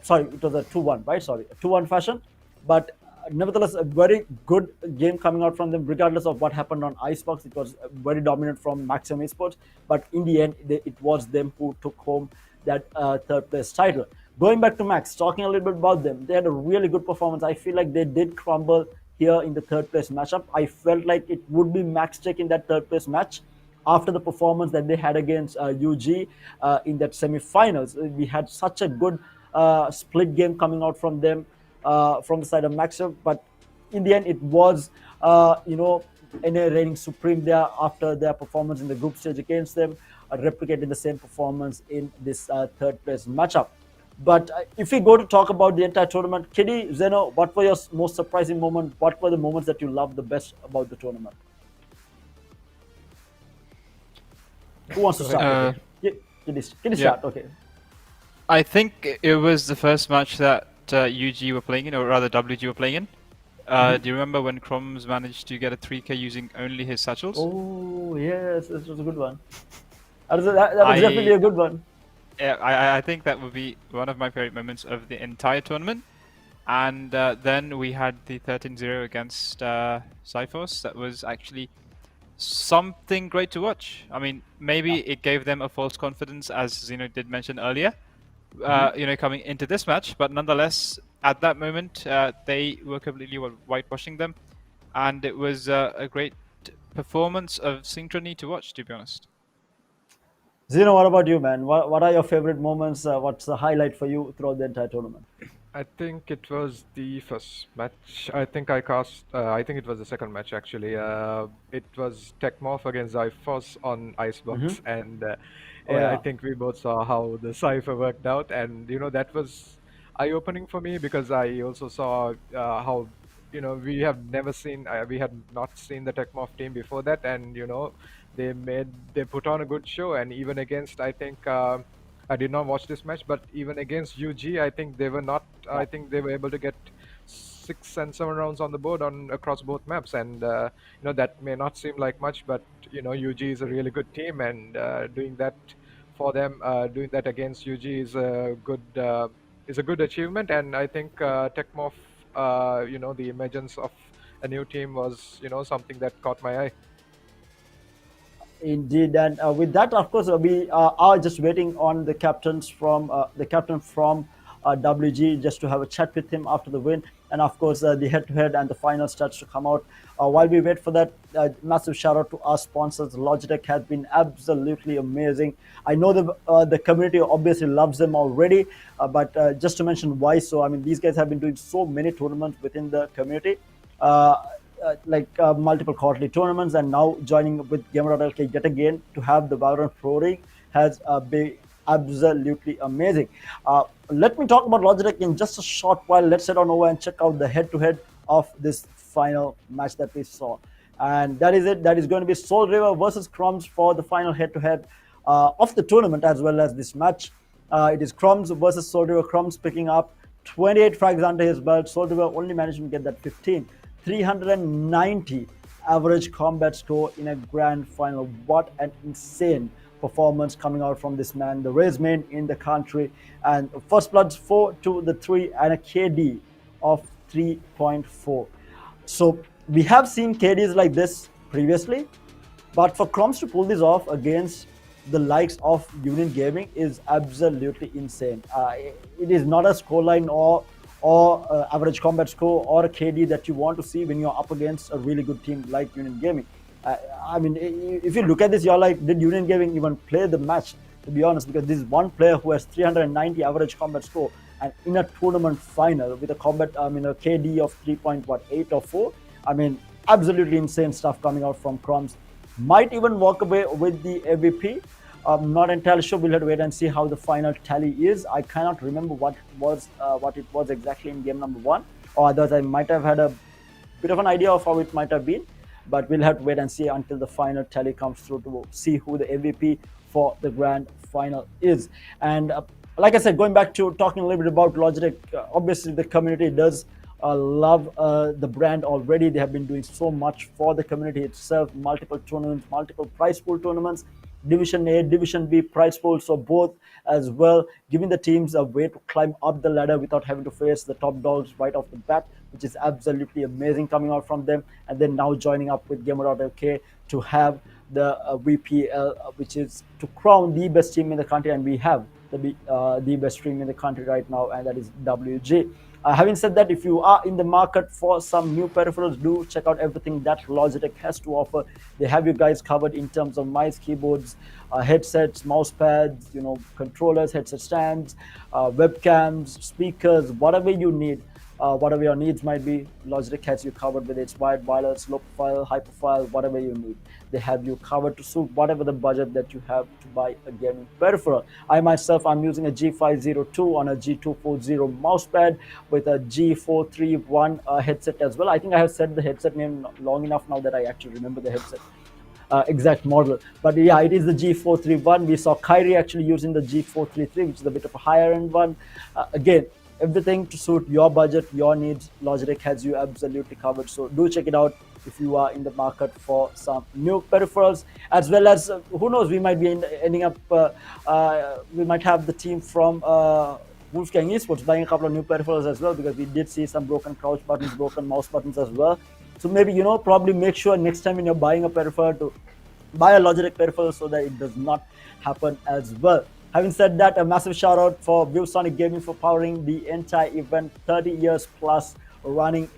Sorry, it was a 2-1, right? Sorry, a 2-1 fashion. But nevertheless, a very good game coming out from them, regardless of what happened on Icebox. It was very dominant from Maximum Esports. But in the end, it was them who took home that third place title. Going back to Max, talking a little bit about them, they had a really good performance. I feel like they did crumble here in the third place matchup. I felt like it would be Max taking that third place match after the performance that they had against UG in that semi-finals. We had such a good split game coming out from them from the side of Max, but in the end it was NA reigning supreme there after their performance in the group stage against them, replicating the same performance in this third place matchup. But if we go to talk about the entire tournament, Kiddy, Zeno, what were your most surprising moment? What were the moments that you loved the best about the tournament? Who wants to start? Kiddy start. Okay. I think it was the first match that UG were playing in, or rather WG were playing in. Do you remember when Chroms managed to get a 3K using only his satchels? Oh, yes, this was a good one. That was definitely a good one. Yeah, I think that would be one of my favorite moments of the entire tournament. And then we had the 13-0 against Cyphos. That was actually something great to watch. I mean, maybe it gave them a false confidence, as Zeno did mention earlier, coming into this match. But nonetheless, at that moment, they were completely whitewashing them. And it was a great performance of synchrony to watch, to be honest. Zeno, what about you, man? What are your favorite moments? What's the highlight for you throughout the entire tournament? I think it was the first match. I think I cast. I think it was the second match actually. It was Techmorph against Zyphos on Icebox, and Oh, yeah. I think we both saw how the cipher worked out, and that was eye-opening for me because I also saw how we have never seen we had not seen the Tecmof team before that, and they put on a good show, and even against I think. I did not watch this match, but even against UG, I think they were not. I think they were able to get 6 and 7 rounds on the board on across both maps, and that may not seem like much, but UG is a really good team, and doing that for them, doing that against UG is a good achievement, and I think Tecmof, the emergence of a new team was something that caught my eye. Indeed, and with that, of course, we are just waiting on the captain from WG, just to have a chat with him after the win, and of course, the head-to-head and the final stats to come out. While we wait for that, massive shout out to our sponsors. Logitech has been absolutely amazing. I know the community obviously loves them already, but just to mention why. So, I mean, these guys have been doing so many tournaments within the community. Uh, Multiple quarterly tournaments, and now joining with Gamer.LK yet again to have the Valorant Pro League has been absolutely amazing. Let me talk about Logitech in just a short while. Let's head on over and check out the head-to-head of this final match that we saw. And that is it. That is going to be Soul River versus Crumbs for the final head-to-head of the tournament as well as this match. It is Crumbs versus Soul River. Crumbs picking up 28 frags under his belt. Soul River only managed to get that 15. 390 average combat score in a grand final. What an insane performance coming out from this man, the raise main in the country. And first bloods 4-3 and a KD of 3.4. So we have seen KDs like this previously, but for Crumbs to pull this off against the likes of Union Gaming is absolutely insane. It is not a scoreline or average combat score or a KD that you want to see when you're up against a really good team like Union Gaming. I mean, if you look at this, you're like, did Union Gaming even play the match? To be honest, because this is one player who has 390 average combat score, and in a tournament final with a a KD of 3.8 or 4. I mean, absolutely insane stuff coming out from Crumbs. Might even walk away with the MVP. I'm not entirely sure. We'll have to wait and see how the final tally is. I cannot remember what it was exactly in game number 1, or others I might have had a bit of an idea of how it might have been, but we'll have to wait and see until the final tally comes through to see who the MVP for the grand final is. And like I said, going back to talking a little bit about Logitech, obviously the community does love the brand already. They have been doing so much for the community itself, multiple tournaments, multiple prize pool tournaments, Division A, Division B prize pools, so both as well, giving the teams a way to climb up the ladder without having to face the top dogs right off the bat, which is absolutely amazing coming out from them. And then now joining up with Gamer.LK to have the VPL, which is to crown the best team in the country, and we have the best team in the country right now, and that is WG. Having said that, if you are in the market for some new peripherals, do check out everything that Logitech has to offer. They have you guys covered in terms of mice, keyboards, headsets, mouse pads, controllers, headset stands, webcams, speakers, whatever you need. Whatever your needs might be, Logitech has you covered with its wired, wireless, low profile, high profile, whatever you need. They have you covered to suit whatever the budget that you have to buy a gaming peripheral. I myself, I'm using a G502 on a G240 mousepad with a G431 headset as well. I think I have said the headset name long enough now that I actually remember the headset. Exact model, but yeah, it is the G431. We saw Kyrie actually using the G433, which is a bit of a higher end one. Again, everything to suit your budget, your needs. Logitech has you absolutely covered. So do check it out if you are in the market for some new peripherals, as well as who knows, we might be ending up. We might have the team from Wolfgang Esports buying a couple of new peripherals as well, because we did see some broken crouch buttons, broken mouse buttons as well. So maybe probably make sure next time when you're buying a peripheral to buy a Logitech peripheral so that it does not happen as well. Having said that, a massive shout out for Viewsonic Gaming for powering the entire event. 30 years plus running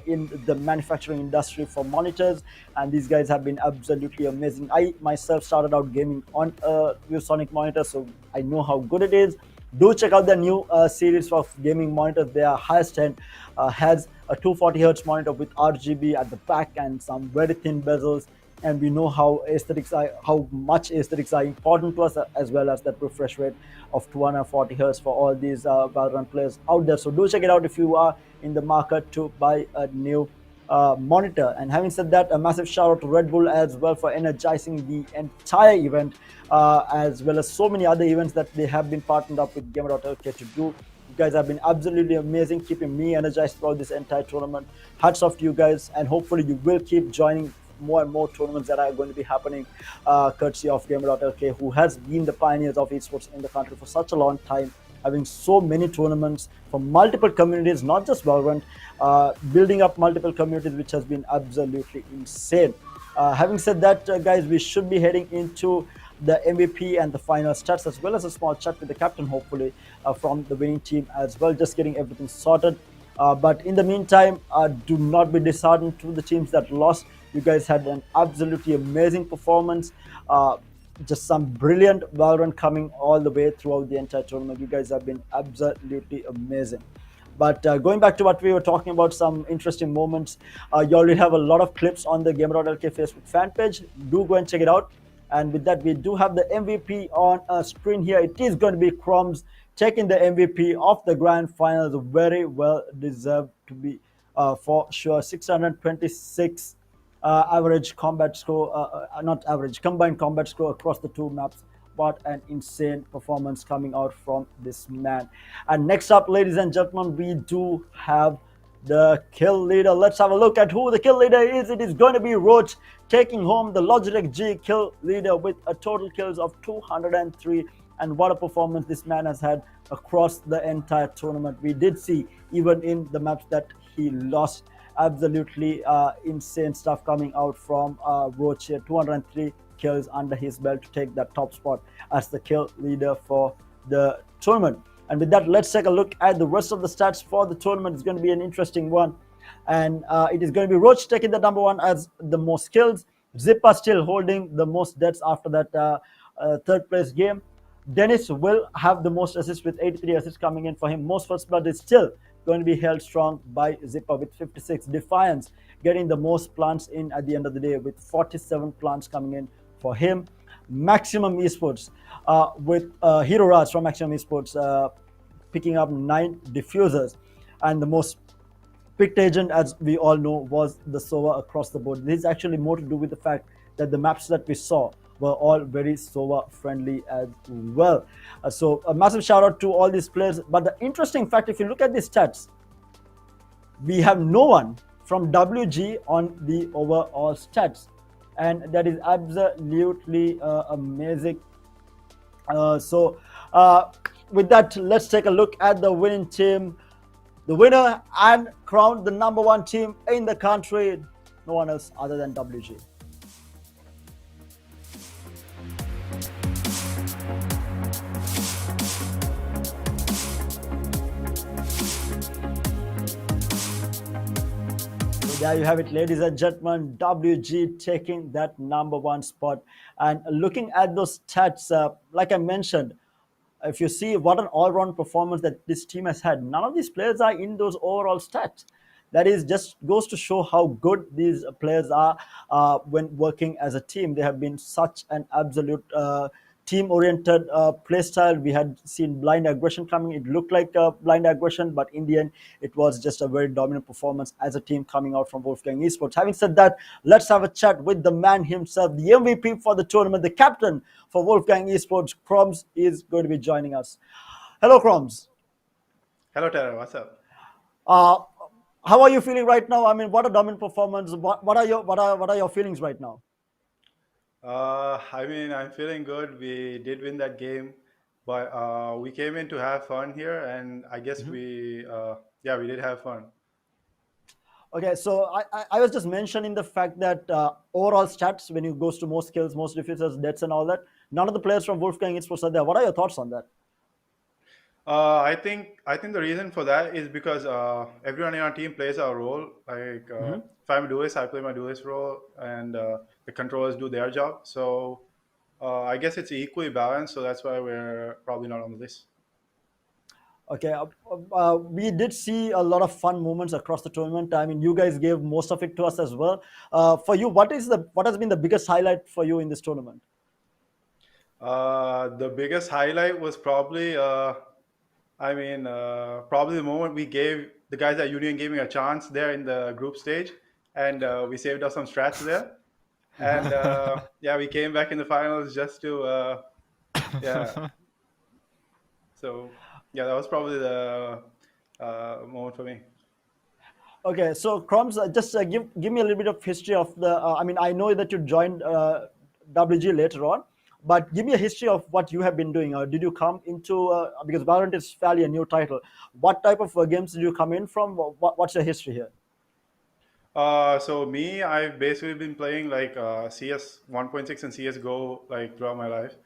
in the manufacturing industry for monitors, and these guys have been absolutely amazing. I myself started out gaming on a Viewsonic monitor, so I know how good it is. Do check out the new series of gaming monitors. Their highest end has a 240Hz monitor with RGB at the back and some very thin bezels. and we know how much aesthetics are important to us, as well as that refresh rate of 240 hertz for all these Valorant players out there. So do check it out if you are in the market to buy a new monitor. And having said that, a massive shout out to Red Bull as well for energizing the entire event, as well as so many other events that they have been partnered up with Gamer.LK to do. You guys have been absolutely amazing, keeping me energized throughout this entire tournament. Hats off to you guys, and hopefully you will keep joining more and more tournaments that are going to be happening, courtesy of Gamer.LK, who has been the pioneers of esports in the country for such a long time, having so many tournaments from multiple communities, not just Valorant, building up multiple communities, which has been absolutely insane. Having said that, guys, we should be heading into the MVP and the final stats, as well as a small chat with the captain, hopefully, from the winning team as well, just getting everything sorted. But in the meantime, do not be disheartened to the teams that lost. You guys had an absolutely amazing performance. Just some brilliant Valorant coming all the way throughout the entire tournament. You guys have been absolutely amazing. But going back to what we were talking about, some interesting moments. You already have a lot of clips on the Gamer.LK Facebook fan page. Do go and check it out. And with that, we do have the MVP on a screen here. It is going to be Chroms taking the MVP of the grand finals. Very well deserved to be, for sure. 626 average combat score, not average, combined combat score across the two maps. What an insane performance coming out from this man. And next up, ladies and gentlemen, we do have the kill leader. Let's have a look at who the kill leader is. It is going to be Roach taking home the Logitech G kill leader with a total kills of 203. And what a performance this man has had across the entire tournament. We did see, even in the maps that he lost, absolutely insane stuff coming out from Roach here. 203 kills under his belt to take that top spot as the kill leader for the tournament. And with that, let's take a look at the rest of the stats for the tournament. It's going to be an interesting one. And it is going to be Roach taking the number one as the most kills. Zipper still holding the most deaths after that third place game. Dennis will have the most assists with 83 assists coming in for him. Most first blood is still going to be held strong by Zipper with 56. Defiance getting the most plants in at the end of the day with 47 plants coming in for him. Maximum Esports with Hero Raj from Maximum Esports picking up 9 diffusers. And the most picked agent, as we all know, was the Sova across the board. This is actually more to do with the fact that the maps that we saw were all very Sova friendly as well. So a massive shout out to all these players. But the interesting fact, if you look at these stats, we have no one from WG on the overall stats, and that is absolutely amazing. With that, let's take a look at the winning team. The winner and crowned the number one team in the country, no one else other than WG. There you have it, ladies and gentlemen. WG taking that number one spot. And looking at those stats, like I mentioned, if you see what an all-round performance that this team has had, none of these players are in those overall stats. That is just goes to show how good these players are when working as a team. They have been such an absolute team-oriented play style. We had seen blind aggression coming. It looked like blind aggression, but in the end, it was just a very dominant performance as a team coming out from Wolfgang Esports. Having said that, let's have a chat with the man himself, the MVP for the tournament, the captain for Wolfgang Esports. Kroms is going to be joining us. Hello, Kroms. Hello, Tara. What's up? Uh, how are you feeling right now? I mean, what a dominant performance. What are your feelings right now? I mean, I'm feeling good. We did win that game, but we came in to have fun here, and I guess yeah, we did have fun. Okay, so I was just mentioning the fact that overall stats, when it goes to most kills, most defenses, deaths, and all that, none of the players from Wolfgang Esports are there. What are your thoughts on that? I think the reason for that is because everyone in our team plays our role. Like if I'm a duelist, I play my duelist role, and the controllers do their job. So I guess it's equally balanced. So that's why we're probably not on the list. Okay, we did see a lot of fun moments across the tournament. I mean, you guys gave most of it to us as well. For you, what has been the biggest highlight for you in this tournament? The biggest highlight was probably, probably the moment we gave the guys at Union Gaming a chance there in the group stage, and we saved us some strats there. And yeah, we came back in the finals just to, yeah. So yeah, that was probably the moment for me. Okay, so Crumbs, just give me a little bit of history of the. I mean, I know that you joined WG later on, but give me a history of what you have been doing. Did you come into because Valorant is fairly a new title? What type of games did you come in from? What's your history here? So me, I've basically been playing like CS 1.6 and CS:GO like throughout my life,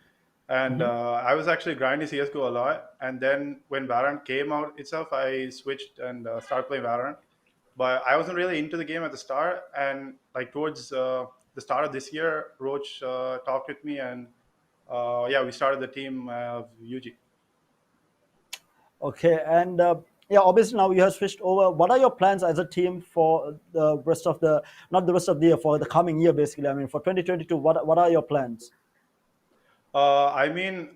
and I was actually grinding CS:GO a lot. And then when Valorant came out itself, I switched and started playing Valorant. But I wasn't really into the game at the start, and like towards the start of this year, Roach talked with me, and yeah, we started the team of UG. Okay, and yeah, obviously now you have switched over. What are your plans as a team for the rest of the, not the rest of the year, for the coming year, basically? I mean, for 2022, what are your plans? I mean,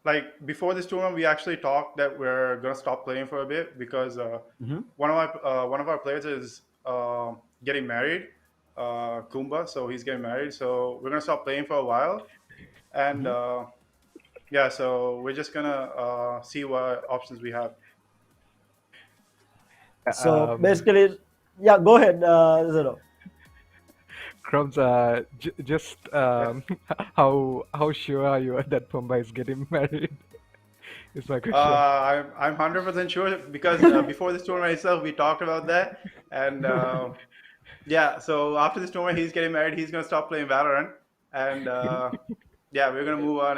like before this tournament, we actually talked that we're gonna stop playing for a bit because one of our players is getting married, Kumba. So he's getting married. So we're gonna stop playing for a while, and yeah, so we're just gonna see what options we have. So basically, yeah, go ahead, Zero. Crumbs, just Yeah. how sure are you that Pumba is getting married? Is my question. I'm 100% sure because before this tournament itself, we talked about that, and yeah. So after this tournament, he's getting married. He's gonna stop playing Valorant, and yeah, we're gonna move on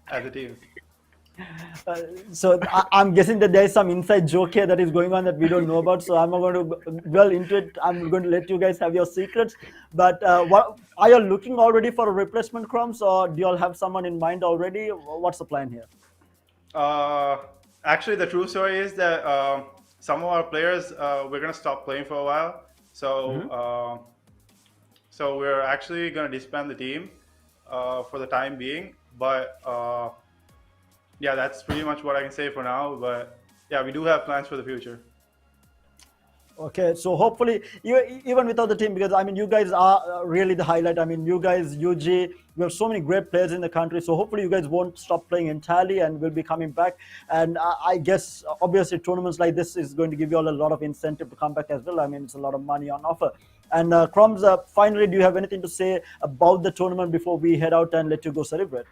as a team. So I'm guessing that there is some inside joke here that is going on that we don't know about. So I'm not going to dwell into it. I'm going to let you guys have your secrets. But what are you looking already for a replacement, Crumbs, or do you all have someone in mind already? What's the plan here? Uh, Actually, the true story is that some of our players we're gonna stop playing for a while. So so we're actually gonna disband the team for the time being. But yeah, that's pretty much what I can say for now. But yeah, we do have plans for the future. Okay, so hopefully, even without the team, because I mean, you guys are really the highlight. I mean, you guys, UG, we have so many great players in the country. So hopefully, you guys won't stop playing entirely and will be coming back. And I guess, obviously, tournaments like this is going to give you all a lot of incentive to come back as well. I mean, it's a lot of money on offer. And Crumbs, finally, do you have anything to say about the tournament before we head out and let you go celebrate?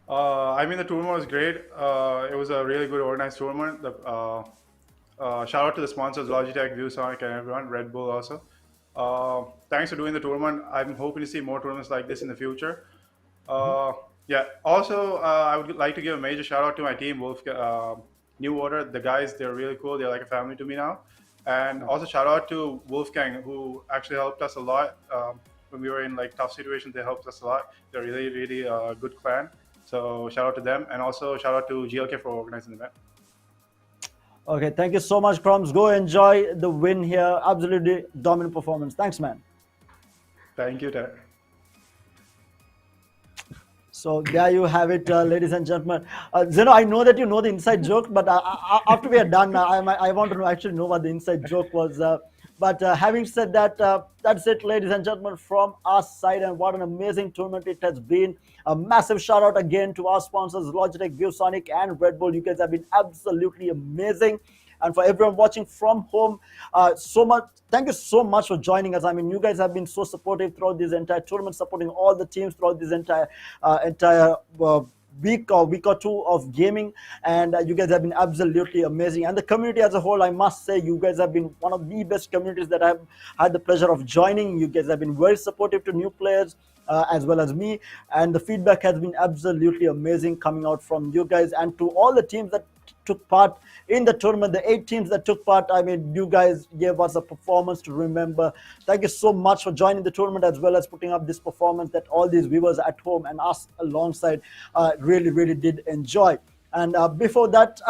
I mean, the tournament was great. It was a really good organized tournament. Shout out to the sponsors, Logitech, Viewsonic, and everyone, Red Bull also. Thanks for doing the tournament. I'm hoping to see more tournaments like this in the future. Uh, yeah. Also, I would like to give a major shout out to my team, New Order. The guys, they're really cool. They're like a family to me now. And also shout out to Wolfgang, who actually helped us a lot when we were in like tough situations. They helped us a lot. They're really, really good clan. So shout out to them, and also shout out to GLK for organizing the event. Okay, thank you so much, Crumbs. Go enjoy the win here. Absolutely dominant performance. Thanks, man. Thank you, Ted. So there you have it, ladies and gentlemen. Zeno, I know that you know the inside joke, but after we are done, I want to actually know what the inside joke was. But having said that, that's it, ladies and gentlemen, from our side. And what an amazing tournament it has been. A massive shout out again to our sponsors, Logitech, Viewsonic, and Red Bull. You guys have been absolutely amazing. And for everyone watching from home, so much. Thank you so much for joining us. I mean, you guys have been so supportive throughout this entire tournament, supporting all the teams throughout this entire week or two of gaming, and you guys have been absolutely amazing. And the community as a whole, I must say, you guys have been one of the best communities that I've had the pleasure of joining. You guys have been very supportive to new players. As well as me, and the feedback has been absolutely amazing coming out from you guys, and to all the teams that took part in the tournament, the 8 teams that took part. I mean, you guys gave us a performance to remember. Thank you so much for joining the tournament as well as putting up this performance that all these viewers at home and us alongside really, really did enjoy. And before that,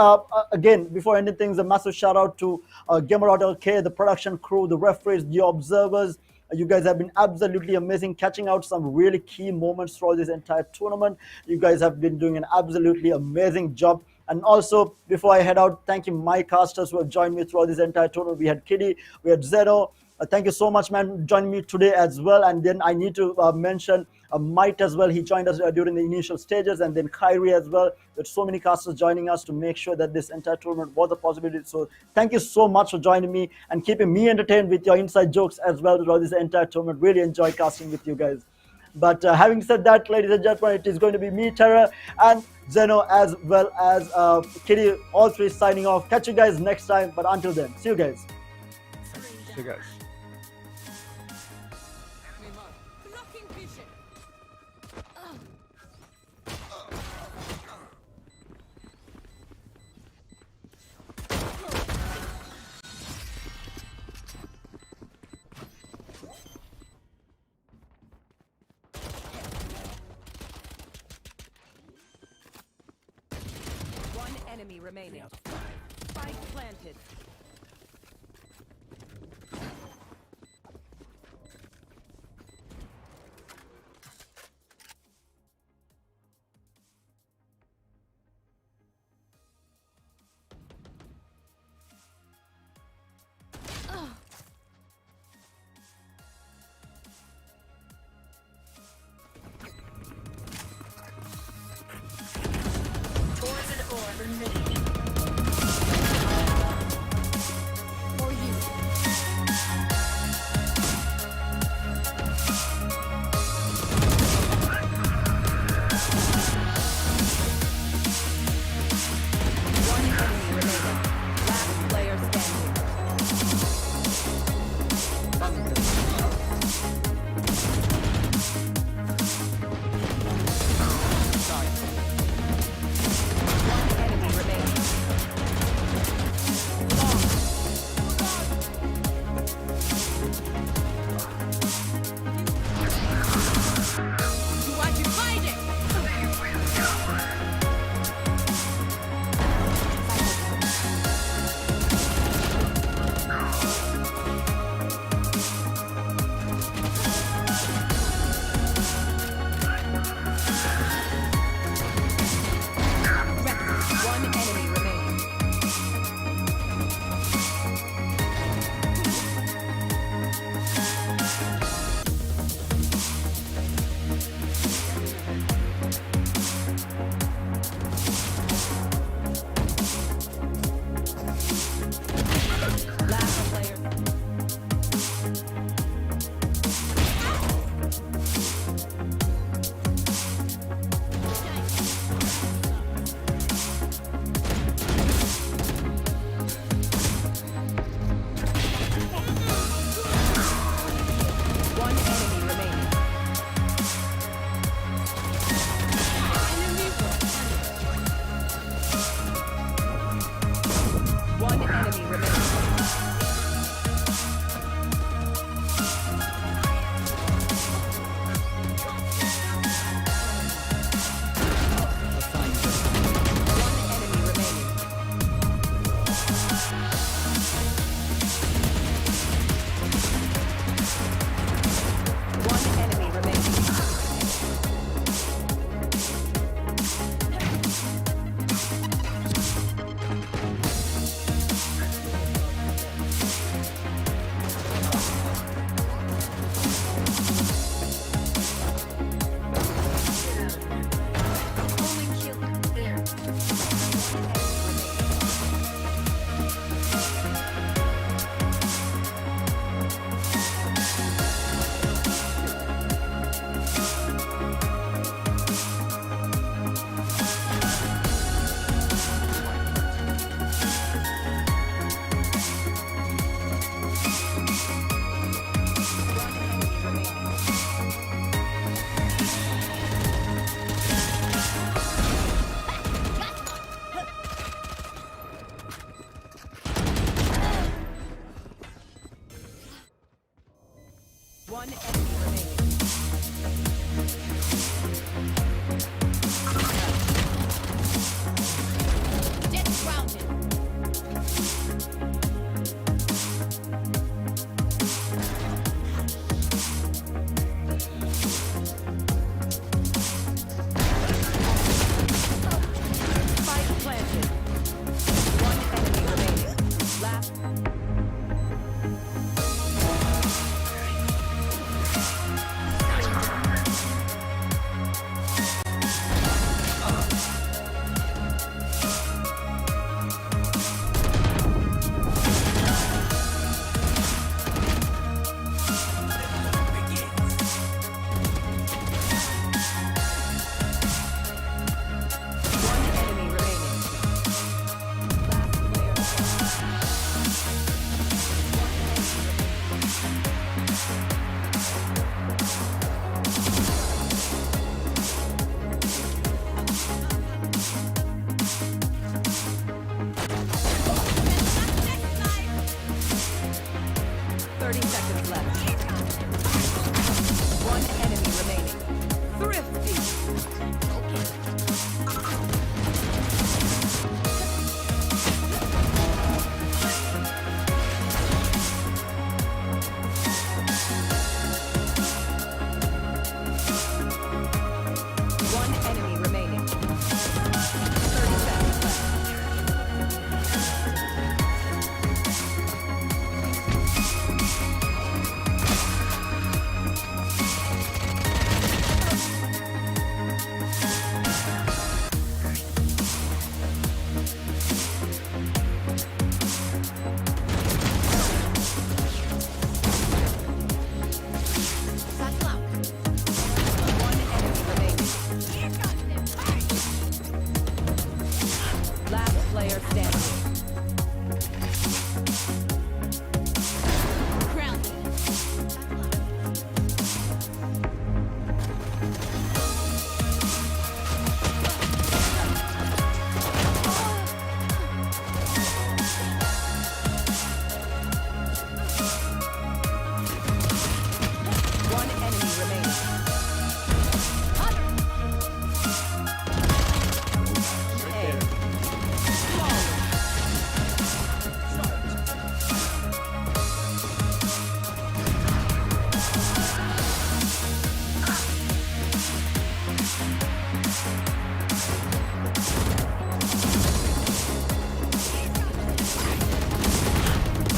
again, before anything, a massive shout out to Gamer.LK, the production crew, the referees, the observers. You guys have been absolutely amazing, catching out some really key moments throughout this entire tournament. You guys have been doing an absolutely amazing job. And also, before I head out, thank you, my casters who have joined me throughout this entire tournament. We had Kitty, we had Zeno. Thank you so much, man, joining me today as well. And then I need to mention Might as well. He joined us during the initial stages, and then Kyrie as well. There's so many casters joining us to make sure that this entire tournament was a possibility. So thank you so much for joining me and keeping me entertained with your inside jokes as well throughout this entire tournament. Really enjoy casting with you guys. But having said that, ladies and gentlemen, it is going to be me, Tara, and Zeno, as well as Kitty, all three signing off. Catch you guys next time. But until then, see you guys. See you guys. Blocking vision. One enemy remaining. Spike planted. For you. One enemy remaining. Last player standing. One enemy remaining. You want to find it? One enemy remaining. Last player. One enemy remaining. One enemy remaining. One enemy remaining. One enemy remaining. 30 seconds left. One enemy remaining. Thrifty. One enemy remaining. 30 seconds left. Satchel out. One enemy remaining. Last player standing. Grounded. One enemy remaining. A.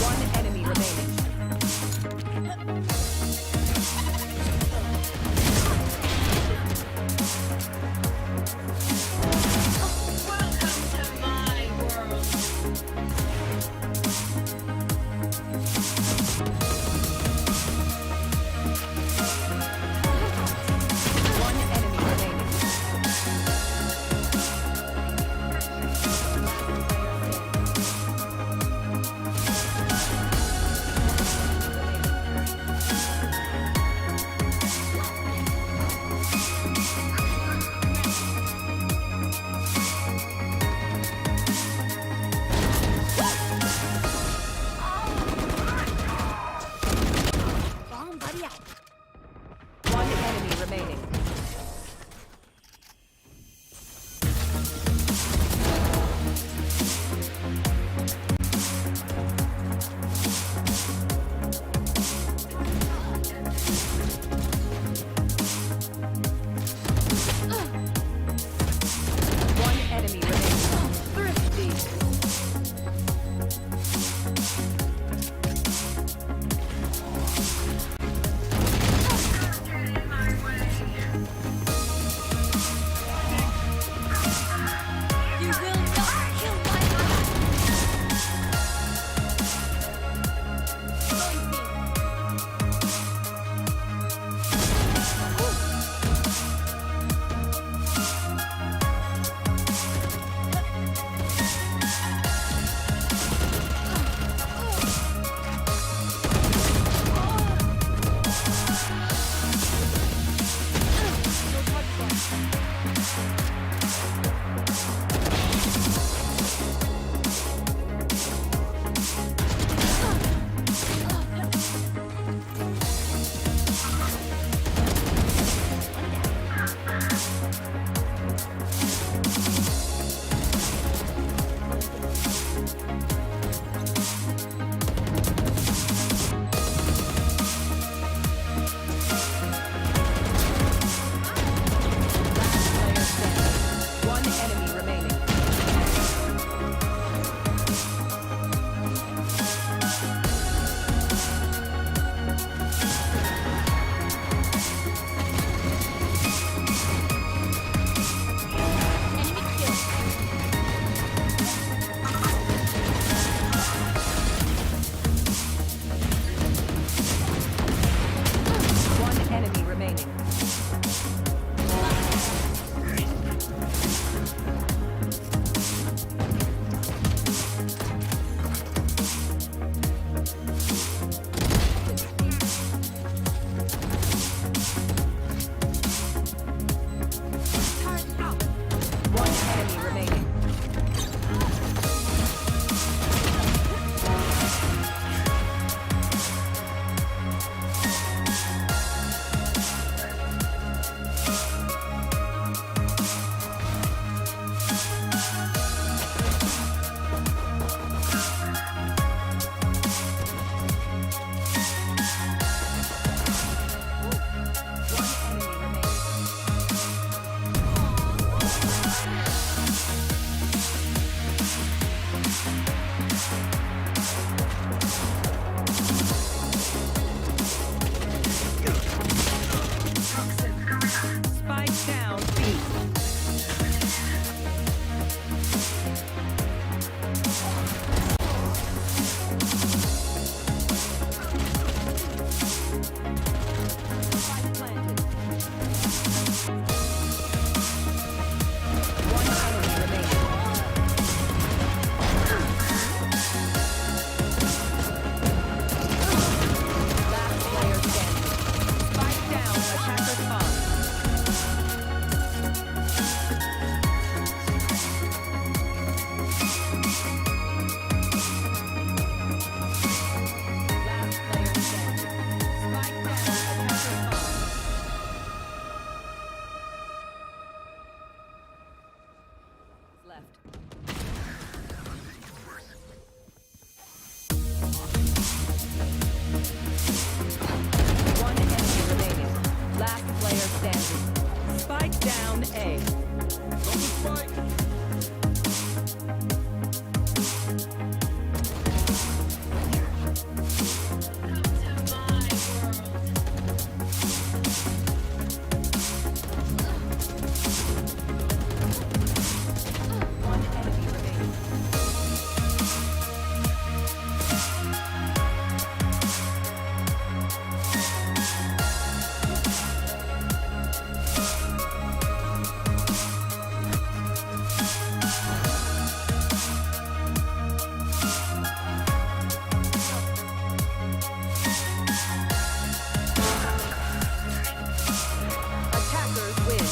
One enemy remaining. One enemy remaining. Bomb buddy out. One enemy remaining. One enemy remaining. Thrifty. You will not kill my ally. Going B. No charges left. Player standing. One enemy remaining. Enemy kill. Spike down B. Spike planted. One enemy remaining. Last player standing. Spike down. Attacker spawn. Last player standing. Spike down. Attacker spawn. Left. One enemy remaining. Last player standing. Spike down A. One enemy remaining. Attackers win.